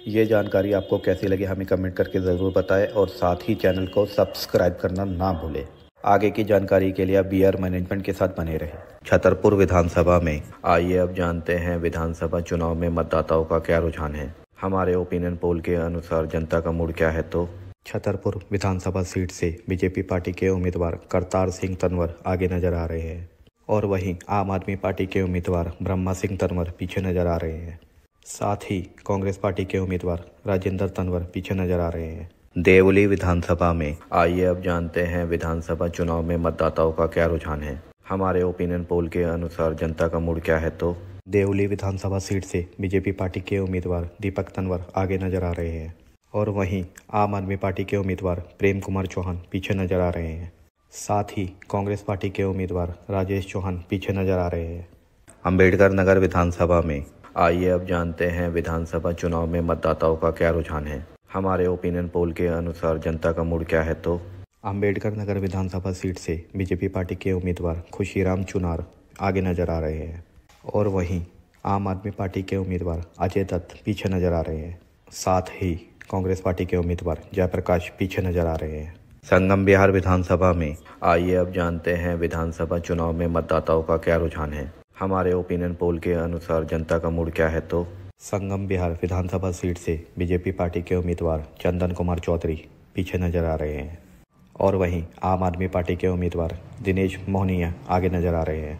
ये जानकारी आपको कैसी लगी हमें कमेंट करके ज़रूर बताएं और साथ ही चैनल को सब्सक्राइब करना ना भूलें। आगे की जानकारी के लिए बीआर मैनेजमेंट के साथ बने रहें। छतरपुर विधानसभा में आइए अब जानते हैं विधानसभा चुनाव में मतदाताओं का क्या रुझान है। हमारे ओपिनियन पोल के अनुसार जनता का मूड क्या है तो छतरपुर विधानसभा सीट से बीजेपी पार्टी के उम्मीदवार करतार सिंह तंवर आगे नजर आ रहे हैं और वहीं आम आदमी पार्टी के उम्मीदवार ब्रह्मा सिंह तंवर पीछे नजर आ रहे हैं। साथ ही कांग्रेस पार्टी के उम्मीदवार राजेंद्र तंवर पीछे नजर आ रहे हैं। देवली विधानसभा में आइए अब जानते हैं विधानसभा चुनाव में मतदाताओं का क्या रुझान है। हमारे ओपिनियन पोल के अनुसार जनता का मूड क्या है तो देवली विधानसभा सीट से बीजेपी पार्टी के उम्मीदवार दीपक तंवर आगे नजर आ रहे हैं और वहीं आम आदमी पार्टी के उम्मीदवार प्रेम कुमार चौहान पीछे नजर आ रहे हैं। साथ ही कांग्रेस पार्टी के उम्मीदवार राजेश चौहान पीछे नजर आ रहे हैं। अंबेडकर नगर विधानसभा में आइए अब जानते हैं विधानसभा चुनाव में मतदाताओं का क्या रुझान है। हमारे ओपिनियन पोल के अनुसार जनता का मूड क्या है तो अंबेडकर नगर विधानसभा सीट से बीजेपी पार्टी के उम्मीदवार खुशीराम चुनार आगे नजर आ रहे हैं और वहीं आम आदमी पार्टी के उम्मीदवार अजय दत्त पीछे नजर आ रहे हैं। साथ ही कांग्रेस पार्टी के उम्मीदवार जयप्रकाश पीछे नजर आ रहे हैं। संगम बिहार विधानसभा में आइए अब जानते हैं विधानसभा चुनाव में मतदाताओं का क्या रुझान है। हमारे ओपिनियन पोल के अनुसार जनता का मूड क्या है तो संगम बिहार विधानसभा सीट से बीजेपी पार्टी के उम्मीदवार चंदन कुमार चौधरी पीछे नजर आ रहे हैं और वहीं आम आदमी पार्टी के उम्मीदवार दिनेश मोहनिया आगे नजर आ रहे हैं।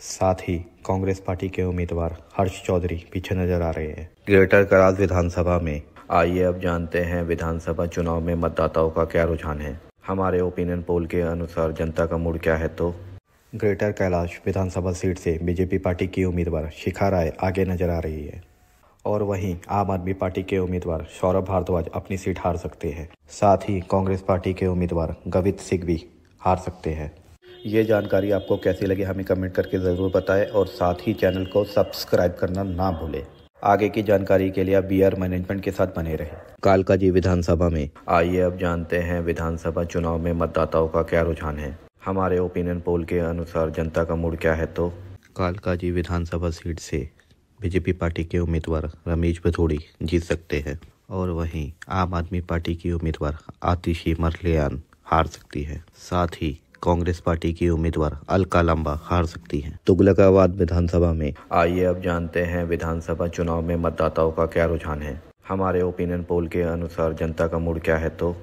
साथ ही कांग्रेस पार्टी के उम्मीदवार हर्ष चौधरी पीछे नजर आ रहे हैं। ग्रेटर कराल विधानसभा में आइए अब जानते हैं विधानसभा चुनाव में मतदाताओं का क्या रुझान है। हमारे ओपिनियन पोल के अनुसार जनता का मूड क्या है तो ग्रेटर कैलाश विधानसभा सीट से बीजेपी पार्टी की उम्मीदवार शिखा राय आगे नजर आ रही है और वहीं आम आदमी पार्टी के उम्मीदवार सौरभ भारद्वाज अपनी सीट हार सकते हैं। साथ ही कांग्रेस पार्टी के उम्मीदवार गवित सिंह भी हार सकते हैं। ये जानकारी आपको कैसी लगी हमें कमेंट करके ज़रूर बताएं और साथ ही चैनल को सब्सक्राइब करना ना भूलें। आगे की जानकारी के लिए आप बीआर मैनेजमेंट के साथ बने रहें। कालकाजी विधानसभा में आइए अब जानते हैं विधानसभा चुनाव में मतदाताओं का क्या रुझान है। हमारे ओपिनियन पोल के अनुसार जनता का मूड क्या है तो कालकाजी विधानसभा सीट से बीजेपी पार्टी के उम्मीदवार रमेश भदौड़ी जीत सकते हैं और वहीं आम आदमी पार्टी की उम्मीदवार आतिशी मरलियान हार सकती है। साथ ही कांग्रेस पार्टी की उम्मीदवार अलका लंबा हार सकती हैं। तुगलकाबाद विधानसभा में आइए अब जानते हैं विधानसभा चुनाव में मतदाताओं का क्या रुझान है। हमारे ओपिनियन पोल के अनुसार जनता का मूड क्या है तो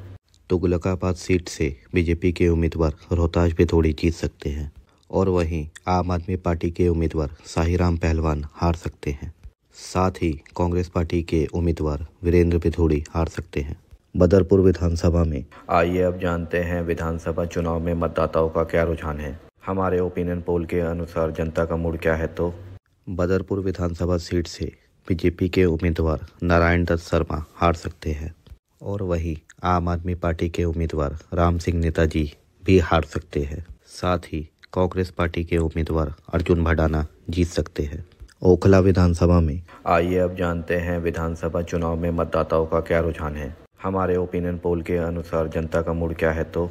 तुगलकाबाद सीट से बीजेपी के उम्मीदवार रोहताश भदौड़ी जीत सकते हैं और वहीं आम आदमी पार्टी के उम्मीदवार साहिराम पहलवान हार सकते हैं। साथ ही कांग्रेस पार्टी के उम्मीदवार वीरेंद्र भदौड़ी हार सकते हैं। बदरपुर विधानसभा में आइए अब जानते हैं विधानसभा चुनाव में मतदाताओं का क्या रुझान है। हमारे ओपिनियन पोल के अनुसार जनता का मूड क्या है तो बदरपुर विधानसभा सीट से बीजेपी के उम्मीदवार नारायण दत्त शर्मा हार सकते हैं और वहीं आम आदमी पार्टी के उम्मीदवार राम सिंह नेताजी भी हार सकते हैं। साथ ही कांग्रेस पार्टी के उम्मीदवार अर्जुन भडाना जीत सकते हैं। ओखला विधानसभा में आइए अब जानते हैं विधानसभा चुनाव में मतदाताओं का क्या रुझान है। हमारे ओपिनियन पोल के अनुसार जनता का मूड क्या है तो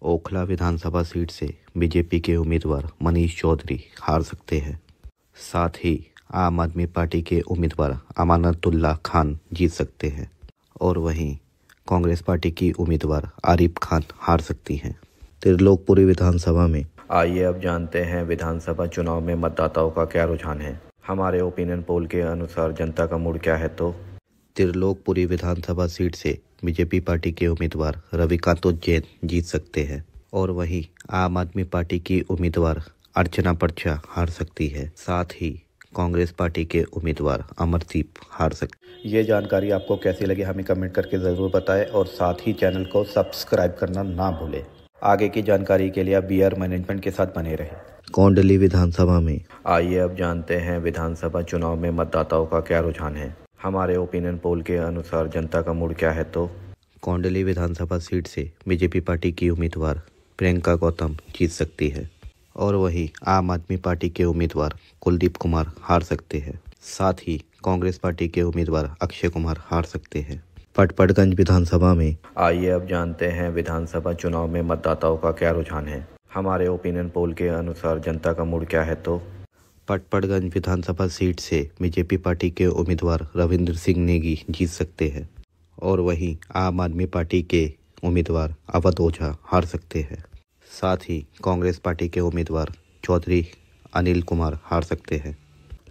ओखला विधानसभा सीट से बीजेपी के उम्मीदवार मनीष चौधरी हार सकते हैं। साथ ही आम आदमी पार्टी के उम्मीदवार अमानतुल्लाह खान जीत सकते हैं और वहीं कांग्रेस पार्टी की उम्मीदवार आरिफ खान हार सकती हैं। त्रिलोकपुरी विधानसभा में आइए अब जानते हैं विधानसभा चुनाव में मतदाताओं का क्या रुझान है। हमारे ओपिनियन पोल के अनुसार जनता का मूड क्या है तो त्रिलोकपुरी विधानसभा सीट से बीजेपी पार्टी के उम्मीदवार रविकांत जैन जीत सकते हैं और वहीं आम आदमी पार्टी की उम्मीदवार अर्चना पर्चा हार सकती है। साथ ही कांग्रेस पार्टी के उम्मीदवार अमरदीप हार सकते। ये जानकारी आपको कैसी लगी हमें कमेंट करके ज़रूर बताएं और साथ ही चैनल को सब्सक्राइब करना ना भूलें। आगे की जानकारी के लिए आप बीआर मैनेजमेंट के साथ बने रहें। कोंडली विधानसभा में आइए अब जानते हैं विधानसभा चुनाव में मतदाताओं का क्या रुझान है। हमारे ओपिनियन पोल के अनुसार जनता का मूड क्या है तो कोंडली विधानसभा सीट से बीजेपी पार्टी की उम्मीदवार प्रियंका गौतम जीत सकती है और वहीं आम आदमी पार्टी के उम्मीदवार कुलदीप कुमार हार सकते हैं। साथ ही कांग्रेस पार्टी के उम्मीदवार अक्षय कुमार हार सकते हैं। पटपड़गंज विधानसभा में आइए अब जानते हैं विधानसभा चुनाव में मतदाताओं का क्या रुझान है। हमारे ओपिनियन पोल के अनुसार जनता का मूड क्या है तो पटपड़गंज विधानसभा सीट से बीजेपी पार्टी के उम्मीदवार रविंद्र सिंह नेगी जीत सकते हैं और वहीं आम आदमी पार्टी के उम्मीदवार अवध ओझा हार सकते हैं। साथ ही कांग्रेस पार्टी के उम्मीदवार चौधरी अनिल कुमार हार सकते हैं।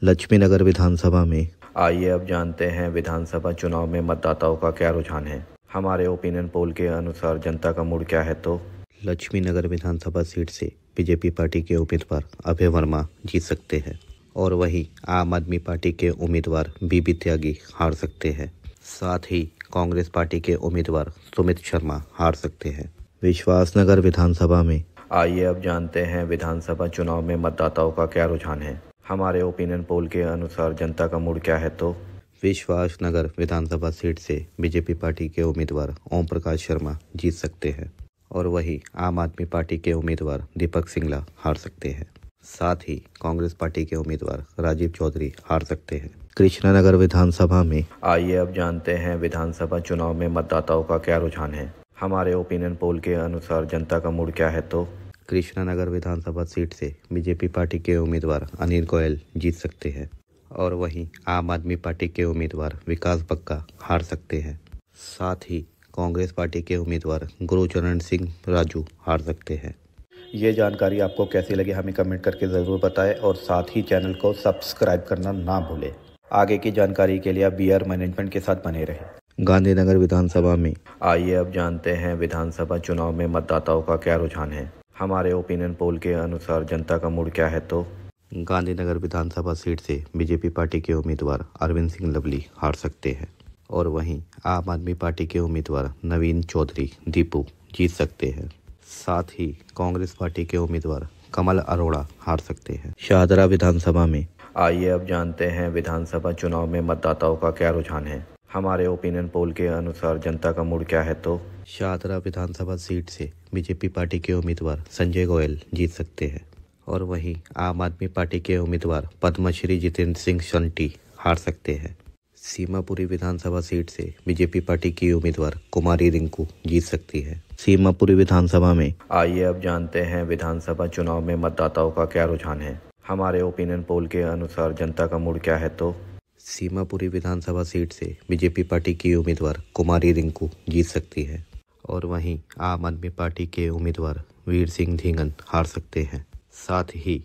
लक्ष्मीनगर विधानसभा में आइए अब जानते हैं विधानसभा चुनाव में मतदाताओं का क्या रुझान है। हमारे ओपिनियन पोल के अनुसार जनता का मूड क्या है तो लक्ष्मी नगर विधानसभा सीट से बीजेपी पार्टी के उम्मीदवार अभय वर्मा जीत सकते हैं और वहीं आम आदमी पार्टी के उम्मीदवार बीबी त्यागी हार सकते हैं। साथ ही कांग्रेस पार्टी के उम्मीदवार सुमित शर्मा हार सकते हैं। विश्वासनगर विधानसभा में आइए अब जानते हैं विधानसभा चुनाव में मतदाताओं का क्या रुझान है। हमारे ओपिनियन पोल के अनुसार जनता का मूड क्या है तो विश्वासनगर विधानसभा सीट से बीजेपी पार्टी के उम्मीदवार ओम प्रकाश शर्मा जीत सकते हैं और वहीं आम आदमी पार्टी के उम्मीदवार दीपक सिंगला हार सकते हैं। साथ ही कांग्रेस पार्टी के उम्मीदवार राजीव चौधरी हार सकते हैं। कृष्णनगर विधानसभा में आइए अब जानते हैं विधानसभा चुनाव में मतदाताओं का क्या रुझान है। हमारे ओपिनियन पोल के अनुसार जनता का मूड क्या है तो कृष्णनगर विधानसभा सीट से बीजेपी पार्टी के उम्मीदवार अनिल गोयल जीत सकते हैं और वहीं आम आदमी पार्टी के उम्मीदवार विकास बक्का हार सकते हैं। साथ ही कांग्रेस पार्टी के उम्मीदवार गुरुचरण सिंह राजू हार सकते हैं। ये जानकारी आपको कैसी लगी हमें कमेंट करके ज़रूर बताएं और साथ ही चैनल को सब्सक्राइब करना ना भूलें। आगे की जानकारी के लिए आप बीआर मैनेजमेंट के साथ बने रहें। गांधीनगर विधानसभा में आइए अब जानते हैं विधानसभा चुनाव में मतदाताओं का क्या रुझान है। हमारे ओपिनियन पोल के अनुसार जनता का मूड क्या है तो गांधीनगर विधानसभा सीट से बीजेपी पार्टी के उम्मीदवार अरविंद सिंह लवली हार सकते हैं और वहीं आम आदमी पार्टी के उम्मीदवार नवीन चौधरी दीपू जीत सकते हैं। साथ ही कांग्रेस पार्टी के उम्मीदवार कमल अरोड़ा हार सकते हैं। शाहदरा विधानसभा में आइए अब जानते हैं विधानसभा चुनाव में मतदाताओं का क्या रुझान है। हमारे ओपिनियन पोल के अनुसार जनता का मूड क्या है तो शाहदरा विधानसभा सीट से बीजेपी पार्टी के उम्मीदवार संजय गोयल जीत सकते हैं और वहीं आम आदमी पार्टी के उम्मीदवार पद्मश्री जितेंद्र सिंह शंटी हार सकते हैं। सीमापुरी विधानसभा सीट से बीजेपी पार्टी की उम्मीदवार कुमारी रिंकू जीत सकती है। सीमापुरी विधानसभा में आइए अब जानते हैं विधानसभा चुनाव में मतदाताओं का क्या रुझान है। हमारे ओपिनियन पोल के अनुसार जनता का मूड क्या है तो सीमापुरी विधानसभा सीट से बीजेपी पार्टी की उम्मीदवार कुमारी रिंकू जीत सकती है और वहीं आम आदमी पार्टी के उम्मीदवार वीर सिंह धिंगन हार सकते हैं। साथ ही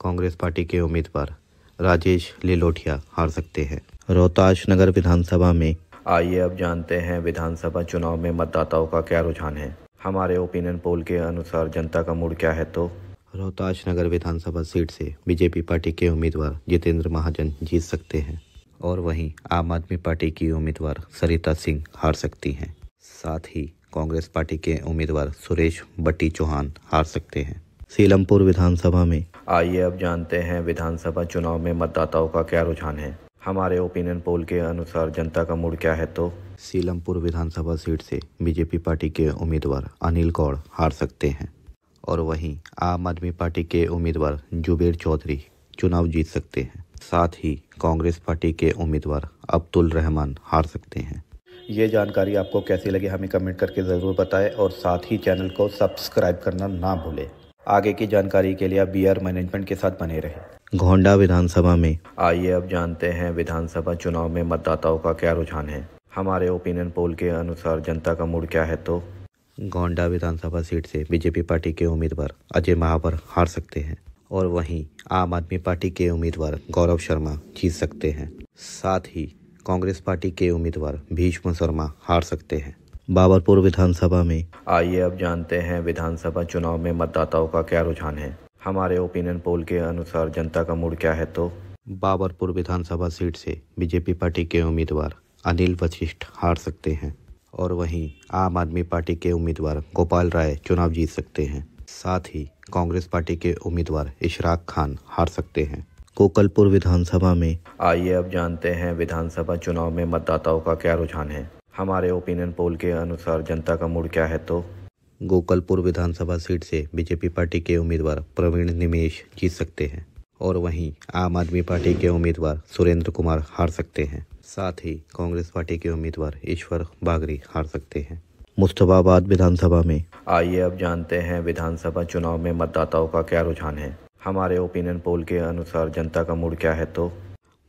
कांग्रेस पार्टी के उम्मीदवार राजेश लिलोटिया हार सकते हैं। रोहतास नगर विधानसभा में आइए अब जानते हैं विधानसभा चुनाव में मतदाताओं का क्या रुझान है। हमारे ओपिनियन पोल के अनुसार जनता का मूड क्या है तो रोहतास नगर विधानसभा सीट से बीजेपी पार्टी के उम्मीदवार जितेंद्र महाजन जीत सकते हैं और वहीं आम आदमी पार्टी की उम्मीदवार सरिता सिंह हार सकती हैं। साथ ही कांग्रेस पार्टी के उम्मीदवार सुरेश बट्टी चौहान हार सकते हैं। सीलमपुर विधानसभा में आइए अब जानते हैं विधानसभा चुनाव में मतदाताओं का क्या रुझान है। हमारे ओपिनियन पोल के अनुसार जनता का मूड क्या है तो सीलमपुर विधानसभा सीट से बीजेपी पार्टी के उम्मीदवार अनिल गौड़ हार सकते हैं और वहीं आम आदमी पार्टी के उम्मीदवार जुबेर चौधरी चुनाव जीत सकते हैं। साथ ही कांग्रेस पार्टी के उम्मीदवार अब्दुल रहमान हार सकते हैं। ये जानकारी आपको कैसी लगी हमें कमेंट करके ज़रूर बताएं और साथ ही चैनल को सब्सक्राइब करना ना भूलें। आगे की जानकारी के लिए आप बीआर मैनेजमेंट के साथ बने रहें। गोंडा विधानसभा में आइए अब जानते हैं विधानसभा चुनाव में मतदाताओं का क्या रुझान है। हमारे ओपिनियन पोल के अनुसार जनता का मूड क्या है तो गोंडा विधानसभा सीट से बीजेपी पार्टी के उम्मीदवार अजय महावर हार सकते हैं और वहीं आम आदमी पार्टी के उम्मीदवार गौरव शर्मा जीत सकते हैं। साथ ही कांग्रेस पार्टी के उम्मीदवार भीष्म शर्मा हार सकते हैं। बाबरपुर विधानसभा में आइए अब जानते हैं विधानसभा चुनाव में मतदाताओं का क्या रुझान है। हमारे ओपिनियन पोल के अनुसार जनता का मूड क्या है तो बाबरपुर विधानसभा सीट से बीजेपी पार्टी के उम्मीदवार अनिल वशिष्ठ हार सकते हैं और वहीं आम आदमी पार्टी के उम्मीदवार गोपाल राय चुनाव जीत सकते हैं। साथ ही कांग्रेस पार्टी के उम्मीदवार इशराक खान हार सकते हैं। कोकलपुर विधानसभा में आइए अब जानते हैं विधानसभा चुनाव में मतदाताओं का क्या रुझान है। हमारे ओपिनियन पोल के अनुसार जनता का मूड क्या है तो गोकलपुर विधानसभा सीट से बीजेपी पार्टी के उम्मीदवार प्रवीण निमेश जीत सकते हैं और वहीं आम आदमी पार्टी के उम्मीदवार सुरेंद्र कुमार हार सकते हैं। साथ ही कांग्रेस पार्टी के उम्मीदवार ईश्वर बागरी हार सकते हैं। मुस्तफाबाद विधानसभा में आइए अब जानते हैं विधानसभा चुनाव में मतदाताओं का क्या रुझान है। हमारे ओपिनियन पोल के अनुसार जनता का मूड क्या है तो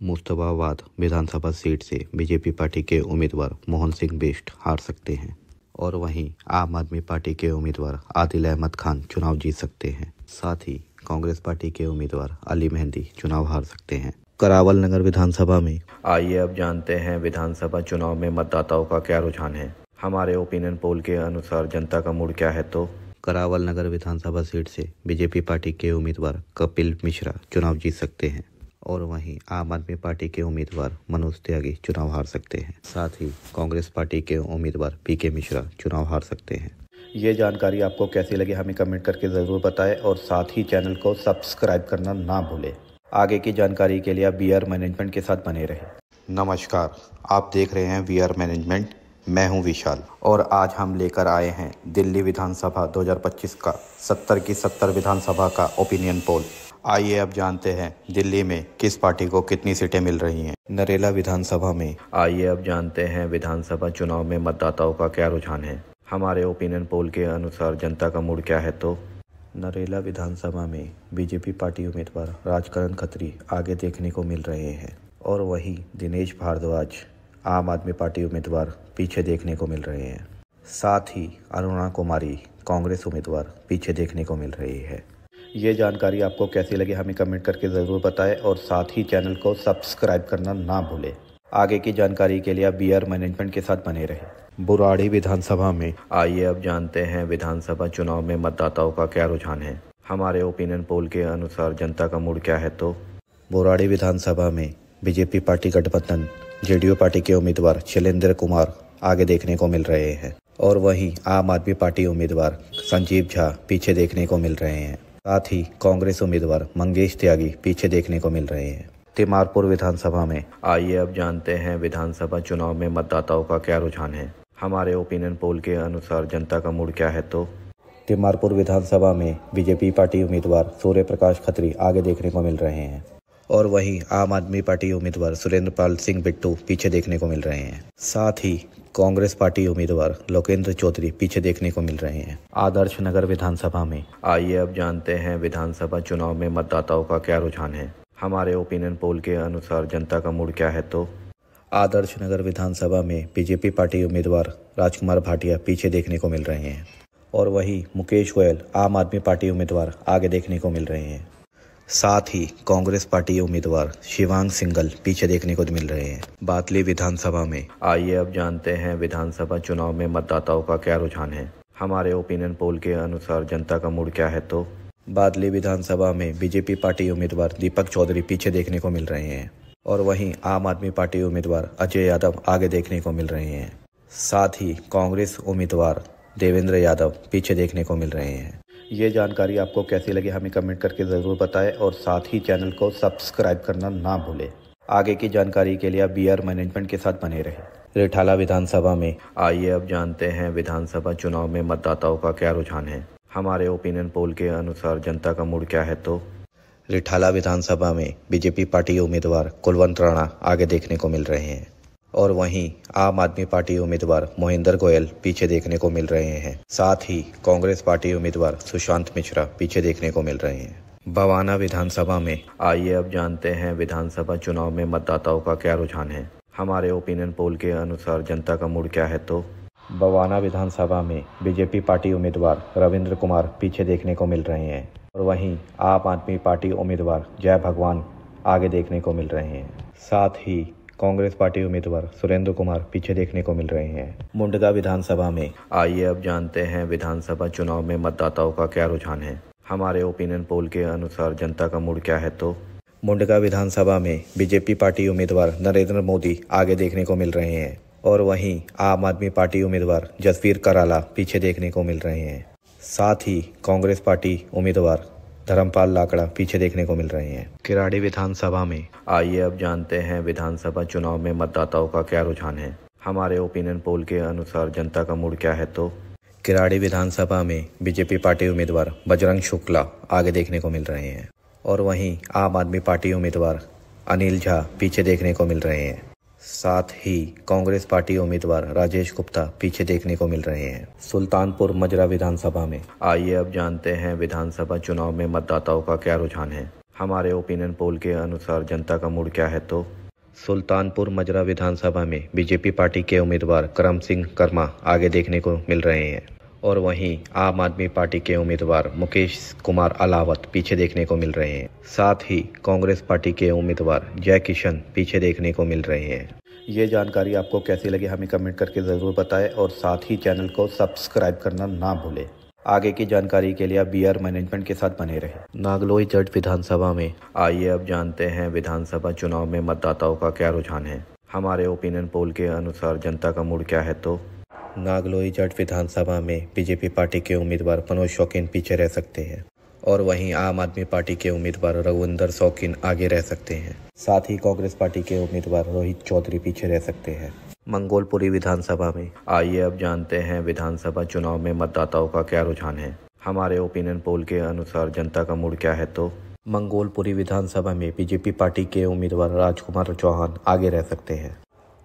मुस्तफाबाद विधानसभा सीट से बीजेपी पार्टी के उम्मीदवार मोहन सिंह बिष्ट हार सकते हैं और वहीं आम आदमी पार्टी के उम्मीदवार आदिल अहमद खान चुनाव जीत सकते हैं। साथ ही कांग्रेस पार्टी के उम्मीदवार अली मेहंदी चुनाव हार सकते हैं। करावल नगर विधानसभा में आइए अब जानते हैं विधानसभा चुनाव में मतदाताओं का क्या रुझान है। हमारे ओपिनियन पोल के अनुसार जनता का मूड क्या है तो करावल नगर विधानसभा सीट से बीजेपी पार्टी के उम्मीदवार कपिल मिश्रा चुनाव जीत सकते हैं और वहीं आम आदमी पार्टी के उम्मीदवार मनोज त्यागी चुनाव हार सकते हैं। साथ ही कांग्रेस पार्टी के उम्मीदवार पीके मिश्रा चुनाव हार सकते हैं। ये जानकारी आपको कैसी लगी हमें कमेंट करके ज़रूर बताएं और साथ ही चैनल को सब्सक्राइब करना ना भूलें। आगे की जानकारी के लिए आप वीआर मैनेजमेंट के साथ बने रहें। नमस्कार, आप देख रहे हैं वीआर मैनेजमेंट। मैं हूं विशाल और आज हम लेकर आए हैं दिल्ली विधानसभा 2025 का 70 की 70 विधानसभा का ओपिनियन पोल। आइए अब जानते हैं दिल्ली में किस पार्टी को कितनी सीटें मिल रही हैं। नरेला विधानसभा में आइए अब जानते हैं विधानसभा चुनाव में मतदाताओं का क्या रुझान है। हमारे ओपिनियन पोल के अनुसार जनता का मूड क्या है तो नरेला विधानसभा में बीजेपी पार्टी उम्मीदवार राजकरण खत्री आगे देखने को मिल रहे हैं और वहीं दिनेश भारद्वाज आम आदमी पार्टी उम्मीदवार पीछे देखने को मिल रहे हैं। साथ ही अरुणा कुमारी कांग्रेस उम्मीदवार पीछे देखने को मिल रही है। ये जानकारी आपको कैसी लगी हमें कमेंट करके ज़रूर बताएं और साथ ही चैनल को सब्सक्राइब करना ना भूलें। आगे की जानकारी के लिए आप वीआर मैनेजमेंट के साथ बने रहें। बुराड़ी विधानसभा में आइए अब जानते हैं विधानसभा चुनाव में मतदाताओं का क्या रुझान है। हमारे ओपिनियन पोल के अनुसार जनता का मूड क्या है तो बुराड़ी विधानसभा में बीजेपी पार्टी गठबंधन जेडीयू पार्टी के उम्मीदवार शैलेंद्र कुमार आगे देखने को मिल रहे हैं और वहीं आम आदमी पार्टी उम्मीदवार संजीव झा पीछे देखने को मिल रहे हैं। साथ ही कांग्रेस उम्मीदवार मंगेश त्यागी पीछे देखने को मिल रहे हैं। तिमारपुर विधानसभा में आइए अब जानते हैं विधानसभा चुनाव में मतदाताओं का क्या रुझान है। हमारे ओपिनियन पोल के अनुसार जनता का मूड क्या है तो तिमारपुर विधानसभा में बीजेपी पार्टी उम्मीदवार सूर्य प्रकाश खत्री आगे देखने को मिल रहे हैं और वहीं आम आदमी पार्टी उम्मीदवार सुरेंद्र पाल सिंह बिट्टू पीछे देखने को मिल रहे हैं। साथ ही कांग्रेस पार्टी उम्मीदवार लोकेंद्र चौधरी पीछे देखने को मिल रहे हैं। आदर्श नगर विधानसभा में आइए अब जानते हैं विधानसभा चुनाव में मतदाताओं का क्या रुझान है। हमारे ओपिनियन पोल के अनुसार जनता का मूड क्या है तो आदर्श नगर विधानसभा में बीजेपी पार्टी उम्मीदवार राजकुमार भाटिया पीछे देखने को मिल रहे हैं और वहीं मुकेश गोयल आम आदमी पार्टी उम्मीदवार आगे देखने को मिल रहे हैं। साथ ही कांग्रेस पार्टी उम्मीदवार शिवांग सिंघल पीछे देखने को मिल रहे हैं। बातली विधानसभा में आइए अब जानते हैं विधानसभा चुनाव में मतदाताओं का क्या रुझान है। हमारे ओपिनियन पोल के अनुसार जनता का मूड क्या है तो बादली विधानसभा में बीजेपी पार्टी उम्मीदवार दीपक चौधरी पीछे देखने को मिल रहे हैं और वहीं आम आदमी पार्टी उम्मीदवार अजय यादव आगे देखने को मिल रहे हैं। साथ ही कांग्रेस उम्मीदवार देवेंद्र यादव पीछे देखने को मिल रहे हैं। ये जानकारी आपको कैसी लगी हमें कमेंट करके ज़रूर बताएं और साथ ही चैनल को सब्सक्राइब करना ना भूलें। आगे की जानकारी के लिए आप वीआर मैनेजमेंट के साथ बने रहें। रिठाला विधानसभा में आइए अब जानते हैं विधानसभा चुनाव में मतदाताओं का क्या रुझान है। हमारे ओपिनियन पोल के अनुसार जनता का मूड क्या है तो रिठाला विधानसभा में बीजेपी पार्टी उम्मीदवार कुलवंत राणा आगे देखने को मिल रहे हैं और वहीं आम आदमी पार्टी उम्मीदवार मोहिंदर गोयल पीछे देखने को मिल रहे हैं। साथ ही कांग्रेस पार्टी उम्मीदवार सुशांत मिश्रा पीछे देखने को मिल रहे हैं। बवाना विधानसभा में आइए अब जानते हैं विधानसभा चुनाव में मतदाताओं का क्या रुझान है। हमारे ओपिनियन पोल के अनुसार जनता का मूड क्या है तो बवाना विधानसभा में बीजेपी पार्टी उम्मीदवार रविंद्र कुमार पीछे देखने को मिल रहे हैं और वहीं आम आदमी पार्टी उम्मीदवार जय भगवान आगे देखने को मिल रहे हैं। साथ ही कांग्रेस पार्टी उम्मीदवार सुरेंद्र कुमार पीछे देखने को मिल रहे हैं। मुंडगा विधानसभा में आइए अब जानते हैं विधानसभा चुनाव में मतदाताओं का क्या रुझान है। हमारे ओपिनियन पोल के अनुसार जनता का मूड क्या है तो मुंडगा विधानसभा में बीजेपी पार्टी उम्मीदवार नरेंद्र मोदी आगे देखने को मिल रहे हैं और वहीं आम आदमी पार्टी उम्मीदवार जसवीर कराला पीछे देखने को मिल रहे हैं। साथ ही कांग्रेस पार्टी उम्मीदवार धर्मपाल लाकड़ा पीछे देखने को मिल रहे हैं। किराड़ी विधानसभा में आइए अब जानते हैं विधानसभा चुनाव में मतदाताओं का क्या रुझान है। हमारे ओपिनियन पोल के अनुसार जनता का मूड क्या है तो किराड़ी विधानसभा में बीजेपी पार्टी उम्मीदवार बजरंग शुक्ला आगे देखने को मिल रहे हैं और वहीं आम आदमी पार्टी उम्मीदवार अनिल झा पीछे देखने को मिल रहे हैं। साथ ही कांग्रेस पार्टी उम्मीदवार राजेश गुप्ता पीछे देखने को मिल रहे हैं। सुल्तानपुर मजरा विधानसभा में आइए अब जानते हैं विधानसभा चुनाव में मतदाताओं का क्या रुझान है। हमारे ओपिनियन पोल के अनुसार जनता का मूड क्या है तो सुल्तानपुर मजरा विधानसभा में बीजेपी पार्टी के उम्मीदवार करम सिंह कर्मा आगे देखने को मिल रहे हैं और वहीं आम आदमी पार्टी के उम्मीदवार मुकेश कुमार अलावत पीछे देखने को मिल रहे हैं। साथ ही कांग्रेस पार्टी के उम्मीदवार जय किशन पीछे देखने को मिल रहे हैं। ये जानकारी आपको कैसी लगी हमें कमेंट करके ज़रूर बताएं और साथ ही चैनल को सब्सक्राइब करना ना भूलें। आगे की जानकारी के लिए आप बीआर मैनेजमेंट के साथ बने रहें। नागलोई जट विधानसभा में आइए अब जानते हैं विधानसभा चुनाव में मतदाताओं का क्या रुझान है। हमारे ओपिनियन पोल के अनुसार जनता का मूड क्या है तो नागलोई जट विधानसभा में बीजेपी पार्टी के उम्मीदवार मनोज शौकीन पीछे रह सकते हैं और वहीं आम आदमी पार्टी के उम्मीदवार रघुविंदर शौकीन आगे रह सकते हैं। साथ ही कांग्रेस पार्टी के उम्मीदवार रोहित चौधरी पीछे रह सकते हैं। मंगोलपुरी विधानसभा में आइए अब जानते हैं विधानसभा चुनाव में मतदाताओं का क्या रुझान है। हमारे ओपिनियन पोल के अनुसार जनता का मूड क्या है तो मंगोलपुरी विधानसभा में बीजेपी पार्टी के उम्मीदवार राजकुमार चौहान आगे रह सकते हैं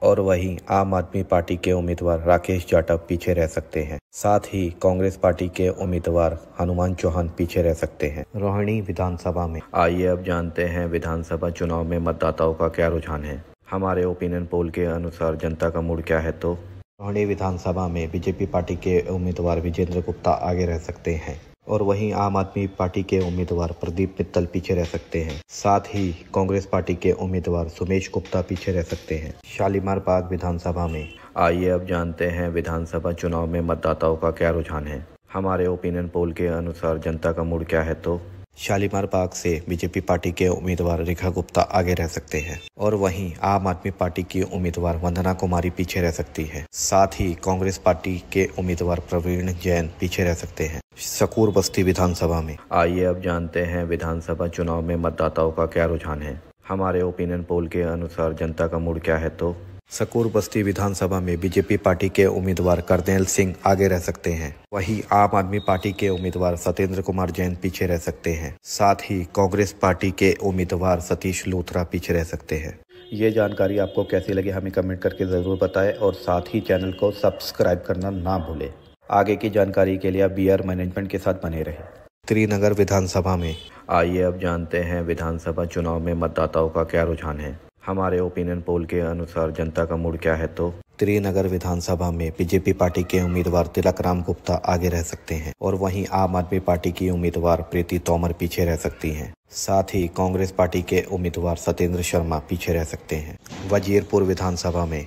और वहीं आम आदमी पार्टी के उम्मीदवार राकेश जाटव पीछे रह सकते हैं। साथ ही कांग्रेस पार्टी के उम्मीदवार हनुमान चौहान पीछे रह सकते हैं। रोहिणी विधानसभा में आइए अब जानते हैं विधानसभा चुनाव में मतदाताओं का क्या रुझान है। हमारे ओपिनियन पोल के अनुसार जनता का मूड क्या है तो रोहिणी विधानसभा में बीजेपी पार्टी के उम्मीदवार विजेंद्र गुप्ता आगे रह सकते हैं और वहीं आम आदमी पार्टी के उम्मीदवार प्रदीप मित्तल पीछे रह सकते हैं। साथ ही कांग्रेस पार्टी के उम्मीदवार सुमेश गुप्ता पीछे रह सकते हैं। शालीमार बाग विधानसभा में आइए अब जानते हैं विधानसभा चुनाव में मतदाताओं का क्या रुझान है। हमारे ओपिनियन पोल के अनुसार जनता का मूड क्या है तो शालीमार बाग से बीजेपी पार्टी के उम्मीदवार रेखा गुप्ता आगे रह सकते हैं और वहीं आम आदमी पार्टी की उम्मीदवार वंदना कुमारी पीछे रह सकती है। साथ ही कांग्रेस पार्टी के उम्मीदवार प्रवीण जैन पीछे रह सकते हैं। सकूर बस्ती विधानसभा में आइए अब जानते हैं विधानसभा चुनाव में मतदाताओं का क्या रुझान है। हमारे ओपिनियन पोल के अनुसार जनता का मूड क्या है तो सकूर बस्ती विधानसभा में बीजेपी पार्टी के उम्मीदवार करनेल सिंह आगे रह सकते हैं। वहीं आम आदमी पार्टी के उम्मीदवार सत्येंद्र कुमार जैन पीछे रह सकते हैं। साथ ही कांग्रेस पार्टी के उम्मीदवार सतीश लूथरा पीछे रह सकते हैं। ये जानकारी आपको कैसी लगी हमें कमेंट करके ज़रूर बताएं और साथ ही चैनल को सब्सक्राइब करना ना भूलें। आगे की जानकारी के लिए आप बीआर मैनेजमेंट के साथ बने रहें। त्रिनगर विधानसभा में आइए अब जानते हैं विधानसभा चुनाव में मतदाताओं का क्या रुझान है। हमारे ओपिनियन पोल के अनुसार जनता का मूड क्या है तो त्रिनगर विधानसभा में बीजेपी पार्टी के उम्मीदवार तिलक राम गुप्ता आगे रह सकते हैं और वहीं आम आदमी पार्टी की उम्मीदवार प्रीति तोमर पीछे रह सकती हैं। साथ ही कांग्रेस पार्टी के उम्मीदवार सत्येंद्र शर्मा पीछे रह सकते हैं। वजीरपुर विधानसभा में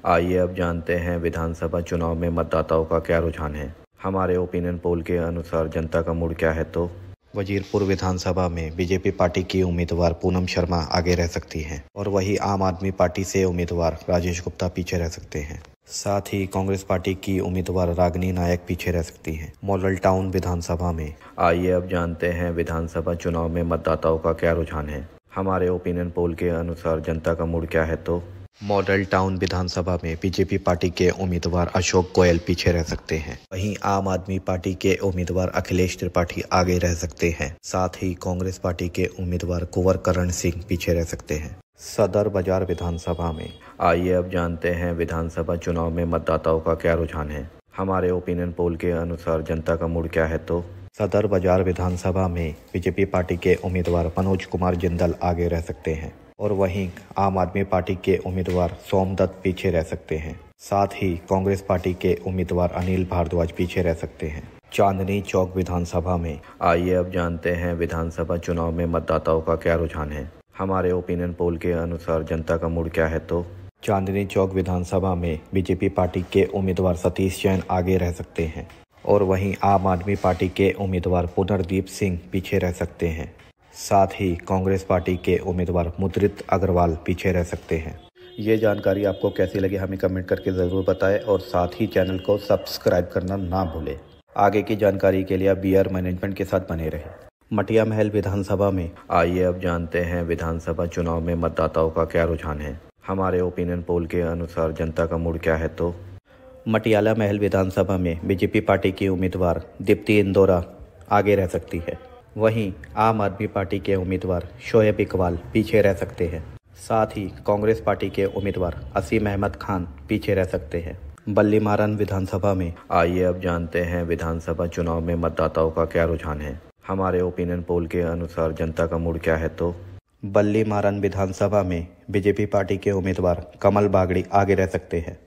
आइए अब जानते हैं विधानसभा चुनाव में मतदाताओं का क्या रुझान है। हमारे ओपिनियन पोल के अनुसार जनता का मूड क्या है तो वजीरपुर विधानसभा में बीजेपी पार्टी की उम्मीदवार पूनम शर्मा आगे रह सकती हैं और वहीं आम आदमी पार्टी से उम्मीदवार राजेश गुप्ता पीछे रह सकते हैं। साथ ही कांग्रेस पार्टी की उम्मीदवार रागिनी नायक पीछे रह सकती हैं। मॉडल टाउन विधानसभा में आइए अब जानते हैं विधानसभा चुनाव में मतदाताओं का क्या रुझान है। हमारे ओपिनियन पोल के अनुसार जनता का मूड क्या है तो मॉडल टाउन विधानसभा में बीजेपी पार्टी के उम्मीदवार अशोक गोयल पीछे रह सकते हैं। वहीं आम आदमी पार्टी के उम्मीदवार अखिलेश त्रिपाठी आगे रह सकते हैं। साथ ही कांग्रेस पार्टी के उम्मीदवार कुंवर करण सिंह पीछे रह सकते हैं। सदर बाजार विधानसभा में आइए अब जानते हैं विधानसभा चुनाव में मतदाताओं का क्या रुझान है। हमारे ओपिनियन पोल के अनुसार जनता का मूड क्या है तो सदर बाजार विधानसभा में बीजेपी पार्टी के उम्मीदवार मनोज कुमार जिंदल आगे रह सकते हैं और वहीं आम आदमी पार्टी के उम्मीदवार सोमदत्त पीछे रह सकते हैं। साथ ही कांग्रेस पार्टी के उम्मीदवार अनिल भारद्वाज पीछे रह सकते हैं। चांदनी चौक विधानसभा में आइए अब जानते हैं विधानसभा चुनाव में मतदाताओं का क्या रुझान है। हमारे ओपिनियन पोल के अनुसार जनता का मूड क्या है तो चांदनी चौक विधानसभा में बीजेपी पार्टी के उम्मीदवार सतीश जैन आगे रह सकते हैं और वहीं आम आदमी पार्टी के उम्मीदवार पुनर्दीप सिंह पीछे रह सकते हैं। साथ ही कांग्रेस पार्टी के उम्मीदवार मुद्रित अग्रवाल पीछे रह सकते हैं। ये जानकारी आपको कैसी लगी हमें कमेंट करके ज़रूर बताएं और साथ ही चैनल को सब्सक्राइब करना ना भूलें। आगे की जानकारी के लिए आप बीआर मैनेजमेंट के साथ बने रहें। मटिया महल विधानसभा में आइए अब जानते हैं विधानसभा चुनाव में मतदाताओं का क्या रुझान है। हमारे ओपिनियन पोल के अनुसार जनता का मूड क्या है तो मटियाला महल विधानसभा में बीजेपी पार्टी की उम्मीदवार दीप्ति इंदौरा आगे रह सकती है। वहीं आम आदमी पार्टी के उम्मीदवार शोएब इकबाल पीछे रह सकते हैं। साथ ही कांग्रेस पार्टी के उम्मीदवार असीम अहमद खान पीछे रह सकते हैं। बल्लीमारन विधानसभा में आइए अब जानते हैं विधानसभा चुनाव में मतदाताओं का क्या रुझान है। हमारे ओपिनियन पोल के अनुसार जनता का मूड क्या है तो बल्लीमारन विधानसभा में बीजेपी पार्टी के उम्मीदवार कमल बागड़ी आगे रह सकते हैं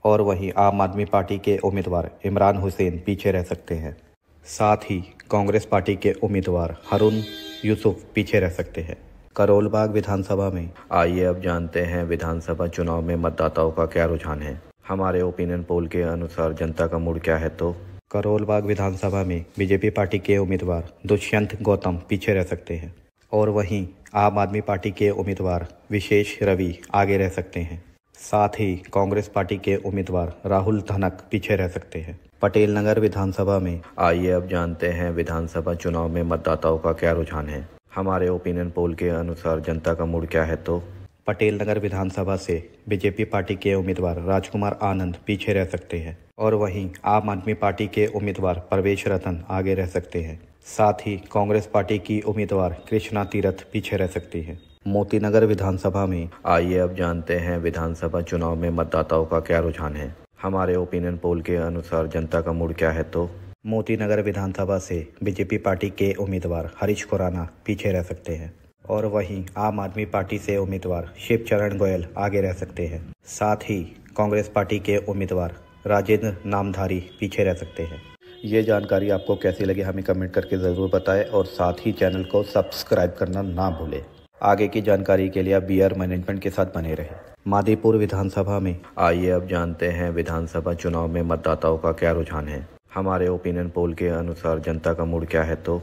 और वहीं आम आदमी पार्टी के उम्मीदवार इमरान हुसैन पीछे रह सकते हैं। साथ ही कांग्रेस पार्टी के उम्मीदवार हारून यूसुफ पीछे रह सकते हैं। करोल बाग विधानसभा में। आइए अब जानते हैं विधानसभा चुनाव में मतदाताओं का क्या रुझान है। हमारे ओपिनियन पोल के अनुसार जनता का मूड क्या है तो करोल बाग विधानसभा में बीजेपी पार्टी के उम्मीदवार दुष्यंत गौतम पीछे रह सकते हैं और वहीं आम आदमी पार्टी के उम्मीदवार विशेष रवि आगे रह सकते हैं। साथ ही कांग्रेस पार्टी के उम्मीदवार राहुल धनक पीछे रह सकते हैं। पटेल नगर विधानसभा में। आइए अब जानते हैं विधानसभा चुनाव में मतदाताओं का क्या रुझान है। हमारे ओपिनियन पोल के अनुसार जनता का मूड क्या है तो पटेल नगर विधानसभा से बीजेपी पार्टी के उम्मीदवार राजकुमार आनंद पीछे रह सकते हैं और वहीं आम आदमी पार्टी के उम्मीदवार प्रवेश रतन आगे रह सकते हैं। साथ ही कांग्रेस पार्टी की उम्मीदवार कृष्णा तीरथ पीछे रह सकती है। मोतीनगर विधानसभा में। आइए अब जानते हैं विधानसभा चुनाव में मतदाताओं का क्या रुझान है। हमारे ओपिनियन पोल के अनुसार जनता का मूड क्या है तो मोतीनगर विधानसभा से बीजेपी पार्टी के उम्मीदवार हरीश खुराना पीछे रह सकते हैं और वहीं आम आदमी पार्टी से उम्मीदवार शिवचरण गोयल आगे रह सकते हैं। साथ ही कांग्रेस पार्टी के उम्मीदवार राजेंद्र नामधारी पीछे रह सकते हैं। ये जानकारी आपको कैसी लगी हमें कमेंट करके ज़रूर बताएं और साथ ही चैनल को सब्सक्राइब करना ना भूलें। आगे की जानकारी के लिए आप बीआर मैनेजमेंट के साथ बने रहें। मादीपुर विधानसभा में। आइए अब जानते हैं विधानसभा चुनाव में मतदाताओं का क्या रुझान है। हमारे ओपिनियन पोल के अनुसार जनता का मूड क्या है तो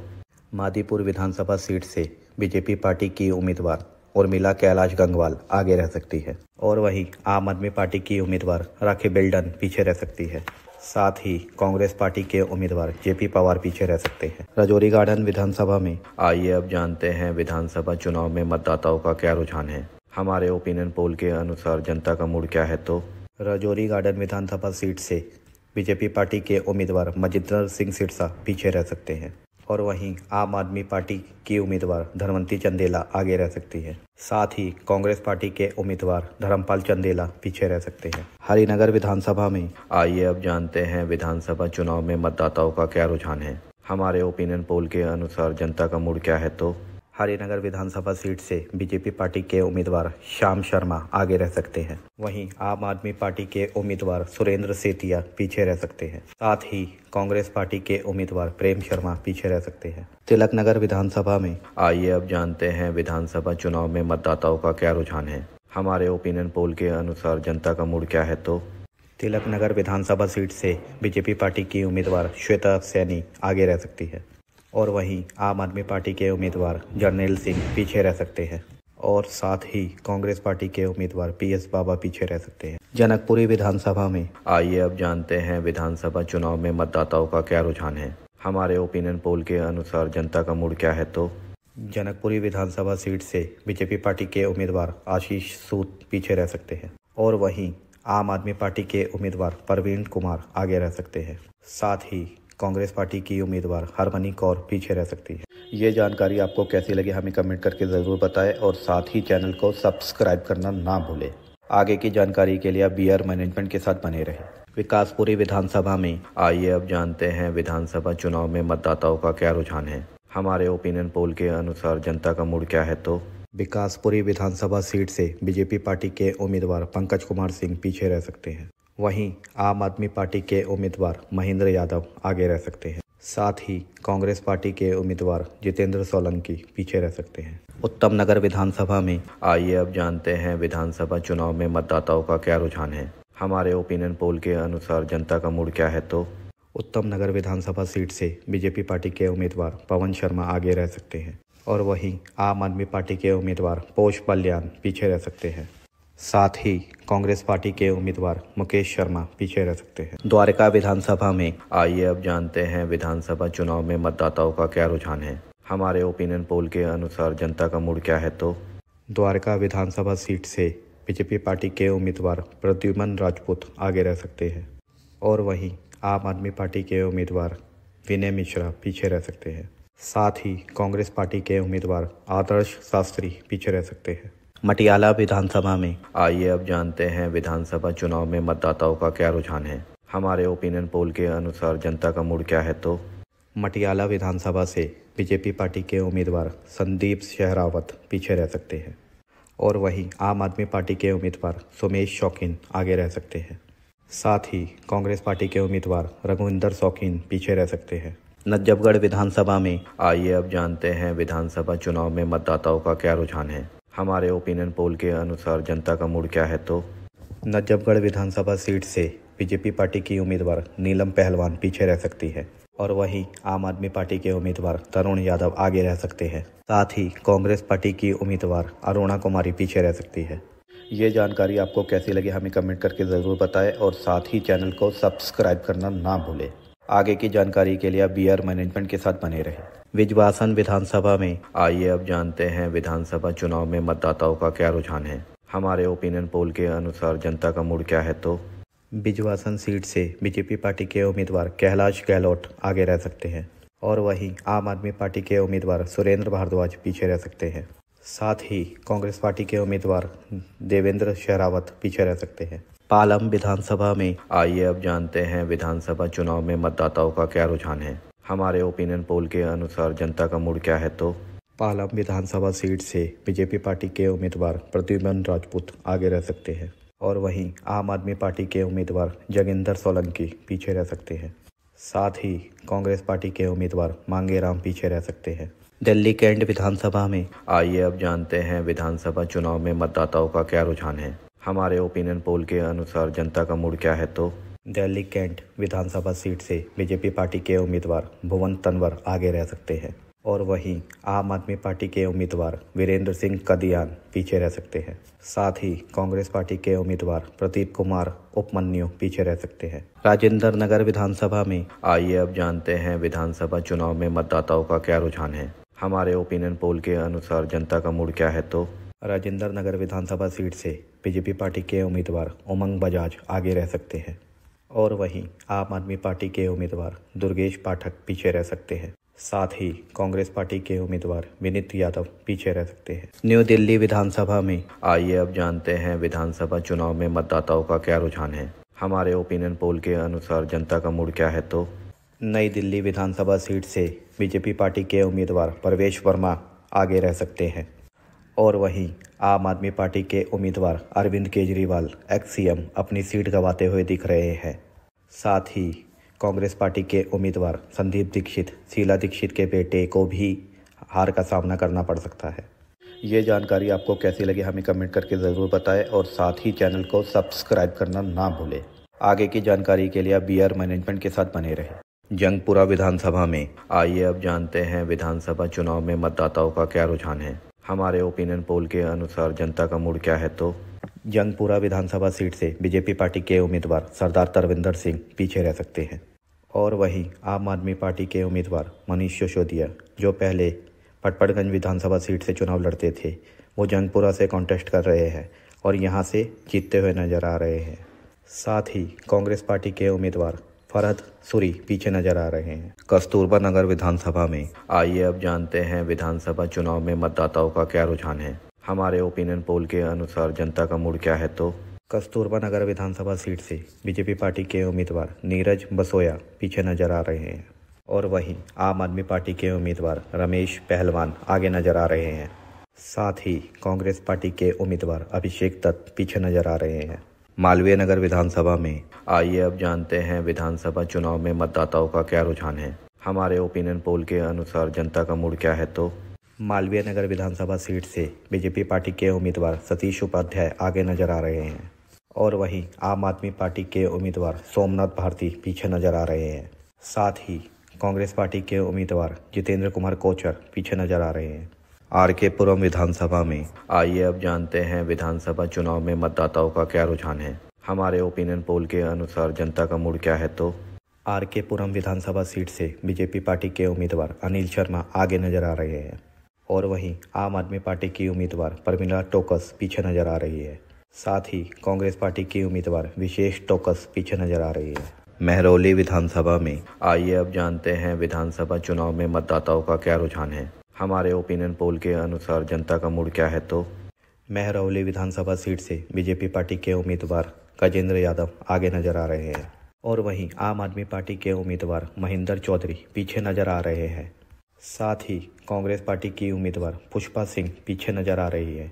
मादीपुर विधानसभा सीट से बीजेपी पार्टी की उम्मीदवार उर्मिला कैलाश गंगवाल आगे रह सकती है और वहीं आम आदमी पार्टी की उम्मीदवार राखी बिल्डन पीछे रह सकती है। साथ ही कांग्रेस पार्टी के उम्मीदवार जेपी पवार पीछे रह सकते हैं। राजौरी गार्डन विधानसभा में। आइए अब जानते हैं विधानसभा चुनाव में मतदाताओं का क्या रुझान है। हमारे ओपिनियन पोल के अनुसार जनता का मूड क्या है तो राजौरी गार्डन विधानसभा सीट से बीजेपी पार्टी के उम्मीदवार मजिंदर सिंह सिरसा पीछे रह सकते हैं और वहीं आम आदमी पार्टी की उम्मीदवार धर्मवंती चंदेला आगे रह सकती है। साथ ही कांग्रेस पार्टी के उम्मीदवार धर्मपाल चंदेला पीछे रह सकते हैं। हरिनगर विधानसभा में। आइए अब जानते हैं विधानसभा चुनाव में मतदाताओं का क्या रुझान है। हमारे ओपिनियन पोल के अनुसार जनता का मूड क्या है तो हरिनगर विधानसभा सीट से बीजेपी पार्टी के उम्मीदवार श्याम शर्मा आगे रह सकते हैं। वहीं आम आदमी पार्टी के उम्मीदवार सुरेंद्र सेतिया पीछे रह सकते हैं। साथ ही कांग्रेस पार्टी के उम्मीदवार प्रेम शर्मा पीछे रह सकते हैं। तिलक नगर विधानसभा में। आइए अब जानते हैं विधानसभा चुनाव में मतदाताओं का क्या रुझान है। हमारे ओपिनियन पोल के अनुसार जनता का मूड क्या है तो तिलक नगर विधानसभा सीट से बीजेपी पार्टी की उम्मीदवार श्वेता सैनी आगे रह सकती है और वहीं आम आदमी पार्टी के उम्मीदवार जर्नैल सिंह पीछे रह सकते हैं और साथ ही कांग्रेस पार्टी के उम्मीदवार पीएस बाबा पीछे रह सकते हैं। जनकपुरी विधानसभा में। आइए अब जानते हैं विधानसभा चुनाव में मतदाताओं का क्या रुझान है। हमारे ओपिनियन पोल के अनुसार जनता का मूड क्या है तो जनकपुरी विधानसभा सीट से बीजेपी पार्टी के उम्मीदवार आशीष सूद पीछे रह सकते हैं और वहीं आम आदमी पार्टी के उम्मीदवार प्रवीण कुमार आगे रह सकते हैं। साथ ही कांग्रेस पार्टी की उम्मीदवार हरमनी कौर पीछे रह सकती है। ये जानकारी आपको कैसी लगी हमें कमेंट करके ज़रूर बताएं और साथ ही चैनल को सब्सक्राइब करना ना भूलें। आगे की जानकारी के लिए आप बीआर मैनेजमेंट के साथ बने रहें। विकासपुरी विधानसभा में। आइए अब जानते हैं विधानसभा चुनाव में मतदाताओं का क्या रुझान है। हमारे ओपिनियन पोल के अनुसार जनता का मूड क्या है तो विकासपुरी विधानसभा सीट से बीजेपी पार्टी के उम्मीदवार पंकज कुमार सिंह पीछे रह सकते हैं। वहीं आम आदमी पार्टी के उम्मीदवार महेंद्र यादव आगे रह सकते हैं। साथ ही कांग्रेस पार्टी के उम्मीदवार जितेंद्र सोलंकी पीछे रह सकते हैं। उत्तम नगर विधानसभा में। आइए अब जानते हैं विधानसभा चुनाव में मतदाताओं का क्या रुझान है। हमारे ओपिनियन पोल के अनुसार जनता का मूड क्या है तो उत्तम नगर विधानसभा सीट से बीजेपी पार्टी के उम्मीदवार पवन शर्मा आगे रह सकते हैं और वहीं आम आदमी पार्टी के उम्मीदवार पोष बल्यान पीछे रह सकते हैं। साथ ही कांग्रेस पार्टी के उम्मीदवार मुकेश शर्मा पीछे रह सकते हैं। द्वारका विधानसभा में। आइए अब जानते हैं विधानसभा चुनाव में मतदाताओं का क्या रुझान है। हमारे ओपिनियन पोल के अनुसार जनता का मूड क्या है तो द्वारका विधानसभा सीट से बीजेपी पार्टी के उम्मीदवार प्रद्युमन राजपूत आगे रह सकते हैं और वहीं आम आदमी पार्टी के उम्मीदवार विनय मिश्रा पीछे रह सकते हैं। साथ ही कांग्रेस पार्टी के उम्मीदवार आदर्श शास्त्री पीछे रह सकते हैं। मटियाला विधानसभा में। आइए अब जानते हैं विधानसभा चुनाव में मतदाताओं का क्या रुझान है। हमारे ओपिनियन पोल के अनुसार जनता का मूड क्या है तो मटियाला विधानसभा से बीजेपी पार्टी के उम्मीदवार संदीप शेहरावत पीछे रह सकते हैं और वहीं आम आदमी पार्टी के उम्मीदवार सोमेश शौकीन आगे रह सकते हैं। साथ ही कांग्रेस पार्टी के उम्मीदवार रघुविंदर शौकीन पीछे रह सकते हैं। नजफगढ़ विधानसभा में आइए अब जानते हैं विधानसभा चुनाव में मतदाताओं का क्या रुझान है। हमारे ओपिनियन पोल के अनुसार जनता का मूड क्या है तो नजफगढ़ विधानसभा सीट से बीजेपी पार्टी की उम्मीदवार नीलम पहलवान पीछे रह सकती है और वहीं आम आदमी पार्टी के उम्मीदवार तरुण यादव आगे रह सकते हैं। साथ ही कांग्रेस पार्टी की उम्मीदवार अरुणा कुमारी पीछे रह सकती है। ये जानकारी आपको कैसी लगी हमें कमेंट करके ज़रूर बताएं और साथ ही चैनल को सब्सक्राइब करना ना भूलें। आगे की जानकारी के लिए बीआर मैनेजमेंट के साथ बने रहें। विजवासन विधानसभा में आइए अब जानते हैं विधानसभा चुनाव में मतदाताओं का क्या रुझान है। हमारे ओपिनियन पोल के अनुसार जनता का मूड क्या है तो बिजवासन सीट से बीजेपी पार्टी के उम्मीदवार कैलाश गहलोत आगे रह सकते हैं और वहीं आम आदमी पार्टी के उम्मीदवार सुरेंद्र भारद्वाज पीछे रह सकते हैं। साथ ही कांग्रेस पार्टी के उम्मीदवार देवेंद्र शेरावत पीछे रह सकते हैं। पालम विधानसभा में आइए अब जानते हैं विधानसभा चुनाव में मतदाताओं का क्या रुझान है। हमारे ओपिनियन पोल के अनुसार जनता का मूड क्या है तो पालम विधानसभा सीट से बीजेपी पार्टी के उम्मीदवार प्रद्युम्न राजपूत आगे रह सकते हैं और वहीं आम आदमी पार्टी के उम्मीदवार जोगिंदर सोलंकी पीछे रह सकते हैं। साथ ही कांग्रेस पार्टी के उम्मीदवार मांगेराम पीछे रह सकते हैं। दिल्ली कैंट विधानसभा में आइए अब जानते हैं विधानसभा चुनाव में मतदाताओं का क्या रुझान है। हमारे ओपिनियन पोल के अनुसार जनता का मूड क्या है तो दिल्ली कैंट विधानसभा सीट से बीजेपी पार्टी के उम्मीदवार भुवन तनवर आगे रह सकते हैं और वहीं आम आदमी पार्टी के उम्मीदवार वीरेंद्र सिंह कदियान पीछे रह सकते हैं। साथ ही कांग्रेस पार्टी के उम्मीदवार प्रदीप कुमार उपमन्यु पीछे रह सकते हैं। राजेंद्र नगर विधानसभा में आइए अब जानते हैं विधानसभा चुनाव में मतदाताओं का क्या रुझान है। हमारे ओपिनियन पोल के अनुसार जनता का मूड क्या है तो राजेंद्र नगर विधानसभा सीट से बीजेपी पार्टी के उम्मीदवार उमंग बजाज आगे रह सकते हैं और वहीं आम आदमी पार्टी के उम्मीदवार दुर्गेश पाठक पीछे रह सकते हैं। साथ ही कांग्रेस पार्टी के उम्मीदवार विनीत यादव पीछे रह सकते हैं। न्यू दिल्ली विधानसभा में आइए अब जानते हैं विधानसभा चुनाव में मतदाताओं का क्या रुझान है। हमारे ओपिनियन पोल के अनुसार जनता का मूड क्या है तो नई दिल्ली विधानसभा सीट से बीजेपी पार्टी के उम्मीदवार परवेश वर्मा आगे रह सकते हैं और वहीं आम आदमी पार्टी के उम्मीदवार अरविंद केजरीवाल एक्स सीएम अपनी सीट गंवाते हुए दिख रहे हैं। साथ ही कांग्रेस पार्टी के उम्मीदवार संदीप दीक्षित शीला दीक्षित के बेटे को भी हार का सामना करना पड़ सकता है। ये जानकारी आपको कैसी लगी हमें कमेंट करके ज़रूर बताएं और साथ ही चैनल को सब्सक्राइब करना ना भूलें। आगे की जानकारी के लिए बीआर मैनेजमेंट के साथ बने रहें। जंगपुरा विधानसभा में आइए अब जानते हैं विधानसभा चुनाव में मतदाताओं का क्या रुझान है। हमारे ओपिनियन पोल के अनुसार जनता का मूड क्या है तो जंगपुरा विधानसभा सीट से बीजेपी पार्टी के उम्मीदवार सरदार तरविंदर सिंह पीछे रह सकते हैं और वहीं आम आदमी पार्टी के उम्मीदवार मनीष सिसोदिया जो पहले पटपड़गंज विधानसभा सीट से चुनाव लड़ते थे वो जंगपुरा से कॉन्टेस्ट कर रहे हैं और यहां से जीतते हुए नजर आ रहे हैं। साथ ही कांग्रेस पार्टी के उम्मीदवार फरहद सूरी पीछे नजर आ रहे हैं। कस्तूरबा नगर विधानसभा में आइए अब जानते हैं विधानसभा चुनाव में मतदाताओं का क्या रुझान है। हमारे ओपिनियन पोल के अनुसार जनता का मूड क्या है तो कस्तूरबा नगर विधानसभा सीट से बीजेपी पार्टी के उम्मीदवार नीरज बसोया पीछे नजर आ रहे हैं और वहीं आम आदमी पार्टी के उम्मीदवार रमेश पहलवान आगे नजर आ रहे हैं। साथ ही कांग्रेस पार्टी के उम्मीदवार अभिषेक दत्त पीछे नजर आ रहे हैं। मालवीय नगर विधानसभा में आइए अब जानते हैं विधानसभा चुनाव में मतदाताओं का क्या रुझान है। हमारे ओपिनियन पोल के अनुसार जनता का मूड क्या है तो मालवीय नगर विधानसभा सीट से बीजेपी पार्टी के उम्मीदवार सतीश उपाध्याय आगे नजर आ रहे हैं और वहीं आम आदमी पार्टी के उम्मीदवार सोमनाथ भारती पीछे नजर आ रहे हैं। साथ ही कांग्रेस पार्टी के उम्मीदवार जितेंद्र कुमार कोचर पीछे नजर आ रहे हैं। आर.के. पुरम विधानसभा में आइए अब जानते हैं विधानसभा चुनाव में मतदाताओं का क्या रुझान है। हमारे ओपिनियन पोल के अनुसार जनता का मूड क्या है तो आर.के. पुरम विधानसभा सीट से बीजेपी पार्टी के उम्मीदवार अनिल शर्मा आगे नजर आ रहे हैं और वहीं आम आदमी पार्टी की उम्मीदवार परमिला टोकस पीछे नजर आ रही है। साथ ही कांग्रेस पार्टी की उम्मीदवार विशेष टोकस पीछे नजर आ रही है। महरौली विधानसभा में आइए अब जानते हैं विधानसभा चुनाव में मतदाताओं का क्या रुझान है। हमारे ओपिनियन पोल के अनुसार जनता का मूड क्या है तो महरौली विधानसभा सीट से बीजेपी पार्टी के उम्मीदवार गजेंद्र यादव आगे नजर आ रहे हैं और वहीं आम आदमी पार्टी के उम्मीदवार महेंद्र चौधरी पीछे नजर आ रहे हैं। साथ ही कांग्रेस पार्टी की उम्मीदवार पुष्पा सिंह पीछे नजर आ रही है।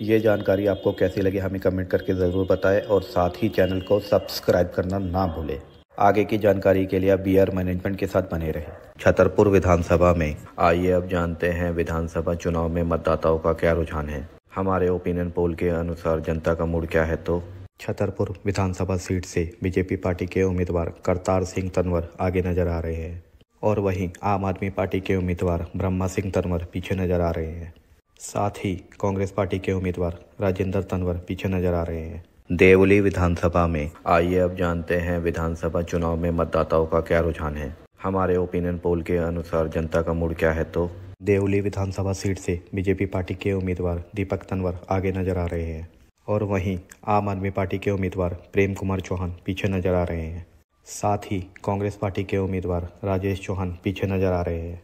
ये जानकारी आपको कैसी लगी हमें कमेंट करके ज़रूर बताएं और साथ ही चैनल को सब्सक्राइब करना ना भूलें। आगे की जानकारी के लिए आप BR मैनेजमेंट के साथ बने रहे। छतरपुर विधानसभा में आइए अब जानते हैं विधानसभा चुनाव में मतदाताओं का क्या रुझान है। हमारे ओपिनियन पोल के अनुसार जनता का मूड क्या है तो छतरपुर विधानसभा सीट से बीजेपी पार्टी के उम्मीदवार करतार सिंह तंवर आगे नजर आ रहे हैं और वहीं आम आदमी पार्टी के उम्मीदवार ब्रह्मा सिंह तंवर पीछे नजर आ रहे हैं। साथ ही कांग्रेस पार्टी के उम्मीदवार राजेंद्र तंवर पीछे नजर आ रहे हैं। देवली विधानसभा में आइए अब जानते हैं विधानसभा चुनाव में मतदाताओं का क्या रुझान है। हमारे ओपिनियन पोल के अनुसार जनता का मूड क्या है तो देवली विधानसभा सीट से बीजेपी पार्टी के उम्मीदवार दीपक तंवर आगे नजर आ रहे हैं और वहीं आम आदमी पार्टी के उम्मीदवार प्रेम कुमार चौहान पीछे नजर आ रहे हैं। साथ ही कांग्रेस पार्टी के उम्मीदवार राजेश चौहान पीछे नजर आ रहे हैं।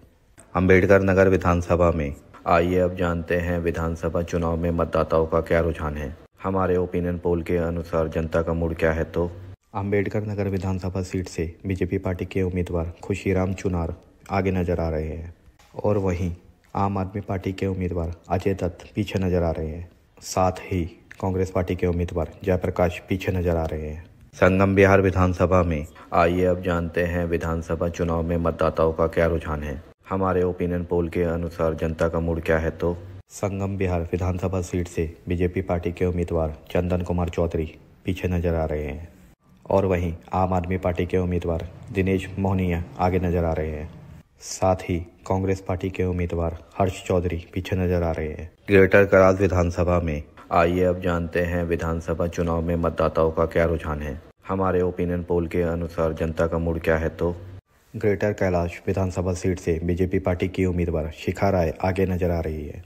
अंबेडकर नगर विधानसभा में आइए अब जानते हैं विधानसभा चुनाव में मतदाताओं का क्या रुझान है। हमारे ओपिनियन पोल के अनुसार जनता का मूड क्या है तो अंबेडकर नगर विधानसभा सीट से बीजेपी पार्टी के उम्मीदवार खुशीराम चुनार आगे नजर आ रहे हैं और वहीं आम आदमी पार्टी के उम्मीदवार अजय दत्त पीछे नजर आ रहे हैं। साथ ही कांग्रेस पार्टी के उम्मीदवार जयप्रकाश पीछे नजर आ रहे हैं। संगम बिहार विधानसभा में आइए अब जानते हैं विधानसभा चुनाव में मतदाताओं का क्या रुझान है। हमारे ओपिनियन पोल के अनुसार जनता का मूड क्या है तो संगम बिहार विधानसभा सीट से बीजेपी पार्टी के उम्मीदवार चंदन कुमार चौधरी पीछे नजर आ रहे हैं और वहीं आम आदमी पार्टी के उम्मीदवार दिनेश मोहनिया आगे नजर आ रहे हैं। साथ ही कांग्रेस पार्टी के उम्मीदवार हर्ष चौधरी पीछे नजर आ रहे हैं। ग्रेटर कराल विधानसभा में आइए अब जानते हैं विधानसभा चुनाव में मतदाताओं का क्या रुझान है। हमारे ओपिनियन पोल के अनुसार जनता का मूड क्या है तो ग्रेटर कैलाश विधानसभा सीट से बीजेपी पार्टी की उम्मीदवार शिखा राय आगे नजर आ रही है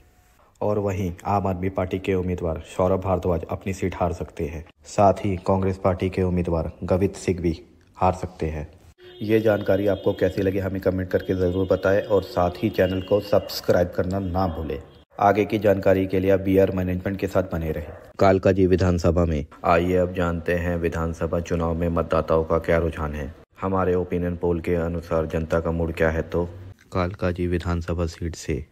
और वहीं आम आदमी पार्टी के उम्मीदवार सौरभ भारद्वाज अपनी सीट हार सकते हैं। साथ ही कांग्रेस पार्टी के उम्मीदवार गवित सिंह भी हार सकते हैं। ये जानकारी आपको कैसी लगी हमें कमेंट करके ज़रूर बताएं और साथ ही चैनल को सब्सक्राइब करना ना भूलें। आगे की जानकारी के लिए आप BR मैनेजमेंट के साथ बने रहे। कालकाजी विधानसभा में आइए अब जानते हैं विधानसभा चुनाव में मतदाताओं का क्या रुझान है। हमारे ओपिनियन पोल के अनुसार जनता का मूड क्या है तो कालकाजी विधानसभा सीट से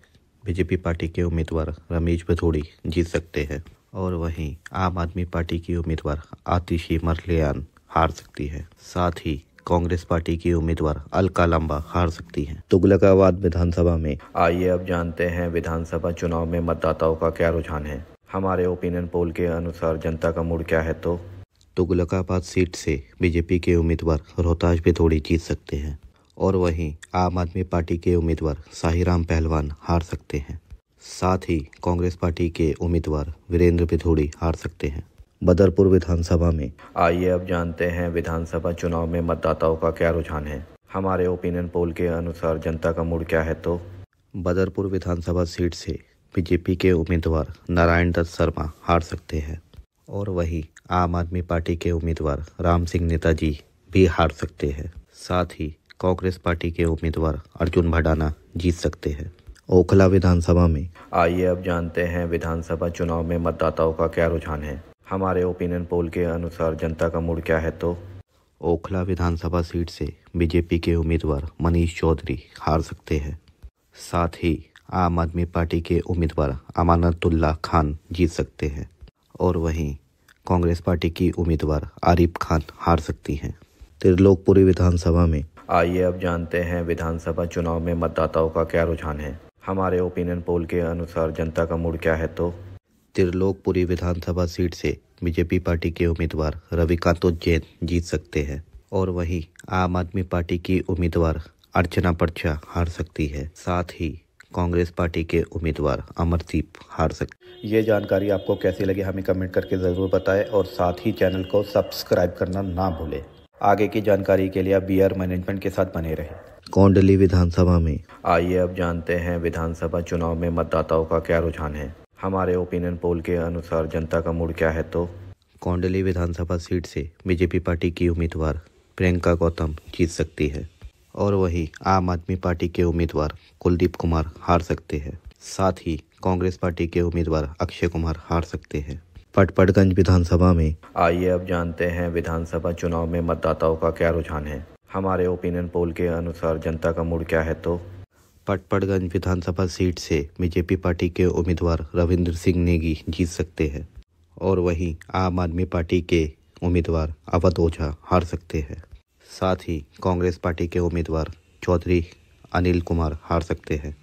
बीजेपी पार्टी के उम्मीदवार रमेश भदौड़ी जीत सकते हैं और वहीं आम आदमी पार्टी की उम्मीदवार आतिशी मरलियान हार सकती है। साथ ही कांग्रेस पार्टी की उम्मीदवार अलका लंबा हार सकती हैं। तुगलकाबाद विधानसभा में आइए अब जानते हैं विधानसभा चुनाव में मतदाताओं का क्या रुझान है। हमारे ओपिनियन पोल के अनुसार जनता का मूड क्या है तो तुगलकाबाद सीट से बीजेपी के उम्मीदवार रोहताश भदौड़ी जीत सकते हैं और वहीं आम आदमी पार्टी के उम्मीदवार साहिराम पहलवान हार सकते हैं। साथ ही कांग्रेस पार्टी के उम्मीदवार वीरेंद्र भदौड़ी हार सकते हैं। बदरपुर विधानसभा में आइए अब जानते हैं विधानसभा चुनाव में मतदाताओं का क्या रुझान है। हमारे ओपिनियन पोल के अनुसार जनता का मूड क्या है तो बदरपुर विधानसभा सीट से बीजेपी के उम्मीदवार नारायण दत्त शर्मा हार सकते हैं और वहीं आम आदमी पार्टी के उम्मीदवार राम सिंह नेताजी भी हार सकते हैं। साथ ही कांग्रेस पार्टी के उम्मीदवार अर्जुन भडाना जीत सकते हैं। ओखला विधानसभा में आइए अब जानते हैं विधानसभा चुनाव में मतदाताओं का क्या रुझान है। हमारे ओपिनियन पोल के अनुसार जनता का मूड क्या है तो ओखला विधानसभा सीट से बीजेपी के उम्मीदवार मनीष चौधरी हार सकते हैं। साथ ही आम आदमी पार्टी के उम्मीदवार अमानतुल्लाह खान जीत सकते हैं और वहीं कांग्रेस पार्टी की उम्मीदवार आरिफ खान हार सकती हैं। त्रिलोकपुरी विधानसभा में आइए अब जानते हैं विधानसभा चुनाव में मतदाताओं का क्या रुझान है। हमारे ओपिनियन पोल के अनुसार जनता का मूड क्या है तो त्रिलोकपुरी विधानसभा सीट से बीजेपी पार्टी के उम्मीदवार रविकांत जैन जीत सकते हैं और वहीं आम आदमी पार्टी की उम्मीदवार अर्चना पर्चा हार सकती है। साथ ही कांग्रेस पार्टी के उम्मीदवार अमरदीप हार सकते। ये जानकारी आपको कैसी लगी हमें कमेंट करके ज़रूर बताएं और साथ ही चैनल को सब्सक्राइब करना ना भूलें। आगे की जानकारी के लिए आप BR मैनेजमेंट के साथ बने रहे। कोंडली विधानसभा में आइए अब जानते हैं विधानसभा चुनाव में मतदाताओं का क्या रुझान है। हमारे ओपिनियन पोल के अनुसार जनता का मूड क्या है तो कोंडली विधानसभा सीट से बीजेपी पार्टी की उम्मीदवार प्रियंका गौतम जीत सकती है और वहीं आम आदमी पार्टी के उम्मीदवार कुलदीप कुमार हार सकते हैं। साथ ही कांग्रेस पार्टी के उम्मीदवार अक्षय कुमार हार सकते हैं। पटपड़गंज विधानसभा में आइए अब जानते हैं विधानसभा चुनाव में मतदाताओं का क्या रुझान है। हमारे ओपिनियन पोल के अनुसार जनता का मूड क्या है तो पटपड़गंज विधानसभा सीट से बीजेपी पार्टी के उम्मीदवार रविंद्र सिंह नेगी जीत सकते हैं और वहीं आम आदमी पार्टी के उम्मीदवार अवध ओझा हार सकते हैं। साथ ही कांग्रेस पार्टी के उम्मीदवार चौधरी अनिल कुमार हार सकते हैं।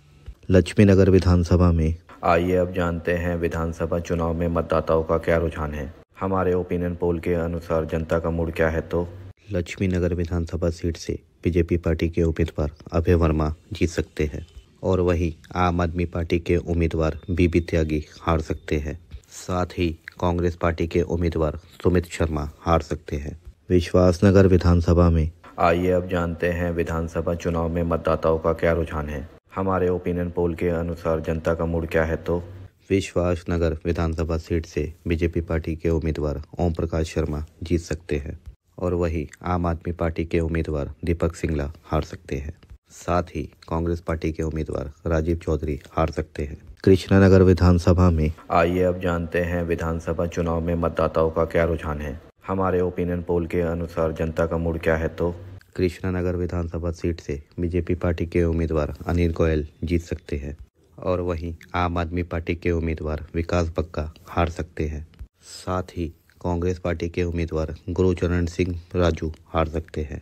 लक्ष्मी नगर विधानसभा में आइए अब जानते हैं विधानसभा चुनाव में मतदाताओं का क्या रुझान है। हमारे ओपिनियन पोल के अनुसार जनता का मूड क्या है तो लक्ष्मी नगर विधानसभा सीट से बीजेपी पार्टी के उम्मीदवार अभय वर्मा जीत सकते हैं और वहीं आम आदमी पार्टी के उम्मीदवार बीबी त्यागी हार सकते हैं। साथ ही कांग्रेस पार्टी के उम्मीदवार सुमित शर्मा हार सकते हैं। विश्वासनगर विधानसभा में आइए अब जानते हैं विधानसभा चुनाव में मतदाताओं का क्या रुझान है। हमारे ओपिनियन पोल के अनुसार जनता का मूड क्या है तो विश्वासनगर विधानसभा सीट से बीजेपी पार्टी के उम्मीदवार ओम प्रकाश शर्मा जीत सकते हैं और वहीं आम आदमी पार्टी के उम्मीदवार दीपक सिंगला हार सकते हैं। साथ ही कांग्रेस पार्टी के उम्मीदवार राजीव चौधरी हार सकते हैं। कृष्णानगर विधानसभा में आइए अब जानते हैं विधानसभा चुनाव में मतदाताओं का क्या रुझान है। हमारे ओपिनियन पोल के अनुसार जनता का मूड क्या है तो कृष्णानगर विधानसभा सीट से बीजेपी पार्टी के उम्मीदवार अनिल गोयल जीत सकते हैं और वहीं आम आदमी पार्टी के उम्मीदवार विकास बक्का हार सकते हैं। साथ ही कांग्रेस पार्टी के उम्मीदवार गुरुचरण सिंह राजू हार सकते हैं।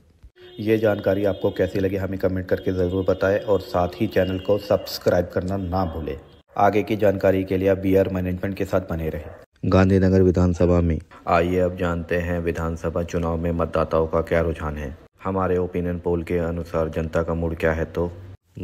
ये जानकारी आपको कैसी लगी हमें कमेंट करके ज़रूर बताएं और साथ ही चैनल को सब्सक्राइब करना ना भूलें। आगे की जानकारी के लिए आप बीआर मैनेजमेंट के साथ बने रहें। गांधीनगर विधानसभा में आइए अब जानते हैं विधानसभा चुनाव में मतदाताओं का क्या रुझान है। हमारे ओपिनियन पोल के अनुसार जनता का मूड क्या है तो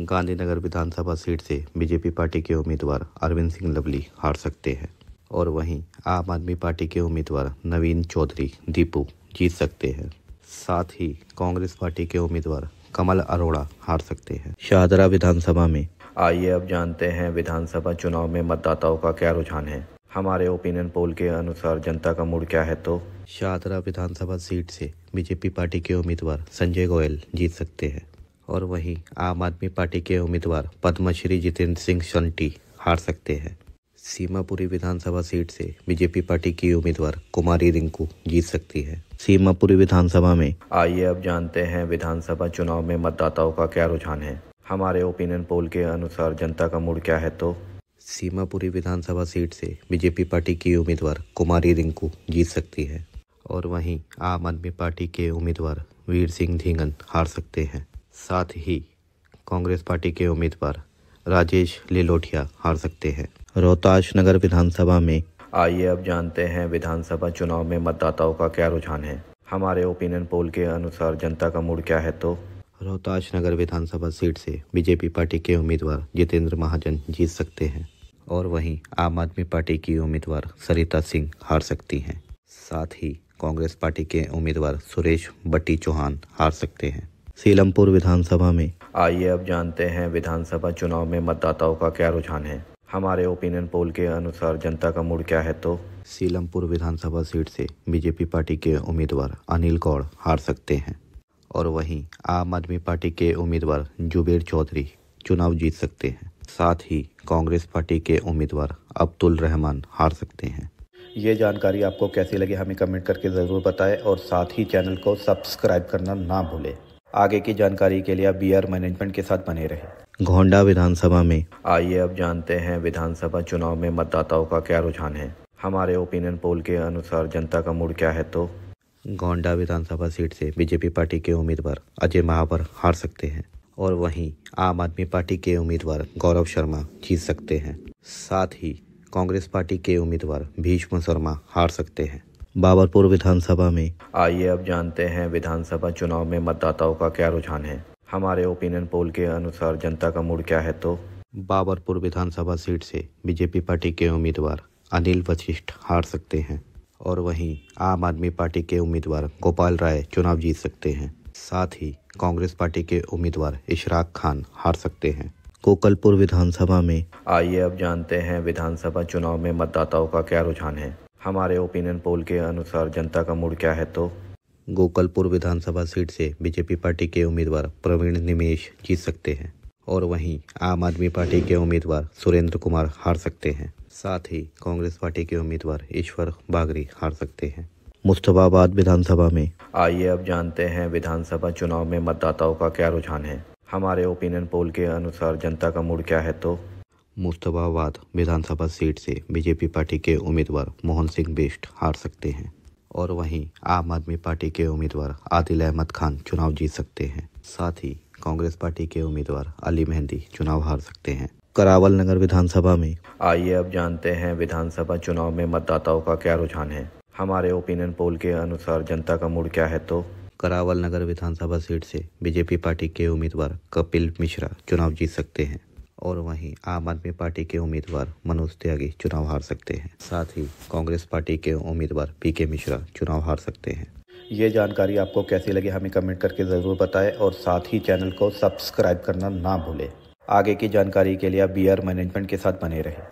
गांधीनगर विधानसभा सीट से बीजेपी पार्टी के उम्मीदवार अरविंद सिंह लवली हार सकते हैं और वहीं आम आदमी पार्टी के उम्मीदवार नवीन चौधरी दीपू जीत सकते हैं। साथ ही कांग्रेस पार्टी के उम्मीदवार कमल अरोड़ा हार सकते हैं। शाहदरा विधानसभा में आइए अब जानते हैं विधानसभा चुनाव में मतदाताओं का क्या रुझान है। हमारे ओपिनियन पोल के अनुसार जनता का मूड क्या है तो शाहदरा विधानसभा सीट से बीजेपी पार्टी के उम्मीदवार संजय गोयल जीत सकते हैं और वहीं आम आदमी पार्टी के उम्मीदवार पद्मश्री जितेंद्र सिंह शंटी हार सकते हैं। सीमापुरी विधानसभा सीट से बीजेपी पार्टी की उम्मीदवार कुमारी रिंकू जीत सकती है। सीमापुरी विधानसभा में आइए अब जानते हैं विधानसभा चुनाव में मतदाताओं का क्या रुझान है। हमारे ओपिनियन पोल के अनुसार जनता का मूड क्या है तो सीमापुरी विधानसभा सीट से बीजेपी पार्टी की उम्मीदवार कुमारी रिंकू जीत सकती है और वहीं आम आदमी पार्टी के उम्मीदवार वीर सिंह धिंगन हार सकते हैं। साथ ही कांग्रेस पार्टी के उम्मीदवार राजेश लिलोटिया हार सकते हैं। रोहतास नगर विधानसभा में आइए अब जानते हैं विधानसभा चुनाव में मतदाताओं का क्या रुझान है। हमारे ओपिनियन पोल के अनुसार जनता का मूड क्या है तो रोहतास नगर विधानसभा सीट से बीजेपी पार्टी के उम्मीदवार जितेंद्र महाजन जीत सकते हैं और वहीं आम आदमी पार्टी की उम्मीदवार सरिता सिंह हार सकती हैं। साथ ही कांग्रेस पार्टी के उम्मीदवार सुरेश बट्टी चौहान हार सकते हैं। सीलमपुर विधानसभा में आइए अब जानते हैं विधानसभा चुनाव में मतदाताओं का क्या रुझान है। हमारे ओपिनियन पोल के अनुसार जनता का मूड क्या है तो सीलमपुर विधानसभा सीट से बीजेपी पार्टी के उम्मीदवार अनिल गौड़ हार सकते हैं और वहीं आम आदमी पार्टी के उम्मीदवार जुबेर चौधरी चुनाव जीत सकते हैं। साथ ही कांग्रेस पार्टी के उम्मीदवार अब्दुल रहमान हार सकते हैं। ये जानकारी आपको कैसी लगी हमें कमेंट करके ज़रूर बताएं और साथ ही चैनल को सब्सक्राइब करना ना भूलें। आगे की जानकारी के लिए आप बीआर मैनेजमेंट के साथ बने रहें। गोंडा विधानसभा में आइए अब जानते हैं विधानसभा चुनाव में मतदाताओं का क्या रुझान है। हमारे ओपिनियन पोल के अनुसार जनता का मूड क्या है तो गोंडा विधानसभा सीट से बीजेपी पार्टी के उम्मीदवार अजय महावर हार सकते हैं और वहीं आम आदमी पार्टी के उम्मीदवार गौरव शर्मा जीत सकते हैं। साथ ही कांग्रेस पार्टी के उम्मीदवार भीष्म शर्मा हार सकते हैं। बाबरपुर विधानसभा में आइए अब जानते हैं विधानसभा चुनाव में मतदाताओं का क्या रुझान है। हमारे ओपिनियन पोल के अनुसार जनता का मूड क्या है तो बाबरपुर विधानसभा सीट से बीजेपी पार्टी के उम्मीदवार अनिल वशिष्ठ हार सकते हैं और वहीं आम आदमी पार्टी के उम्मीदवार गोपाल राय चुनाव जीत सकते हैं। साथ ही कांग्रेस पार्टी के उम्मीदवार इशराक खान हार सकते हैं। कोकलपुर विधानसभा में आइए अब जानते हैं विधानसभा चुनाव में मतदाताओं का क्या रुझान है। हमारे ओपिनियन पोल के अनुसार जनता का मूड क्या है तो गोकलपुर विधानसभा सीट से बीजेपी पार्टी के उम्मीदवार प्रवीण निमेश जीत सकते हैं और वहीं आम आदमी पार्टी के उम्मीदवार सुरेंद्र कुमार हार सकते हैं। साथ ही कांग्रेस पार्टी के उम्मीदवार ईश्वर बागरी हार सकते हैं। मुस्तफाबाद विधानसभा में आइए अब जानते हैं विधानसभा चुनाव में मतदाताओं का क्या रुझान है। हमारे ओपिनियन पोल के अनुसार जनता का मूड क्या है तो मुस्तफाबाद विधानसभा सीट से बीजेपी पार्टी के उम्मीदवार मोहन सिंह बिष्ट हार सकते हैं और वहीं आम आदमी पार्टी के उम्मीदवार आदिल अहमद खान चुनाव जीत सकते हैं। साथ ही कांग्रेस पार्टी के उम्मीदवार अली मेहंदी चुनाव हार सकते हैं। करावल नगर विधानसभा में आइए अब जानते हैं विधानसभा चुनाव में मतदाताओं का क्या रुझान है। हमारे ओपिनियन पोल के अनुसार जनता का मूड क्या है तो करावल नगर विधानसभा सीट से बीजेपी पार्टी के उम्मीदवार कपिल मिश्रा चुनाव जीत सकते हैं और वहीं आम आदमी पार्टी के उम्मीदवार मनोज त्यागी चुनाव हार सकते हैं। साथ ही कांग्रेस पार्टी के उम्मीदवार पीके मिश्रा चुनाव हार सकते हैं। ये जानकारी आपको कैसी लगी हमें कमेंट करके ज़रूर बताएं और साथ ही चैनल को सब्सक्राइब करना ना भूलें। आगे की जानकारी के लिए आप वीआर मैनेजमेंट के साथ बने रहें।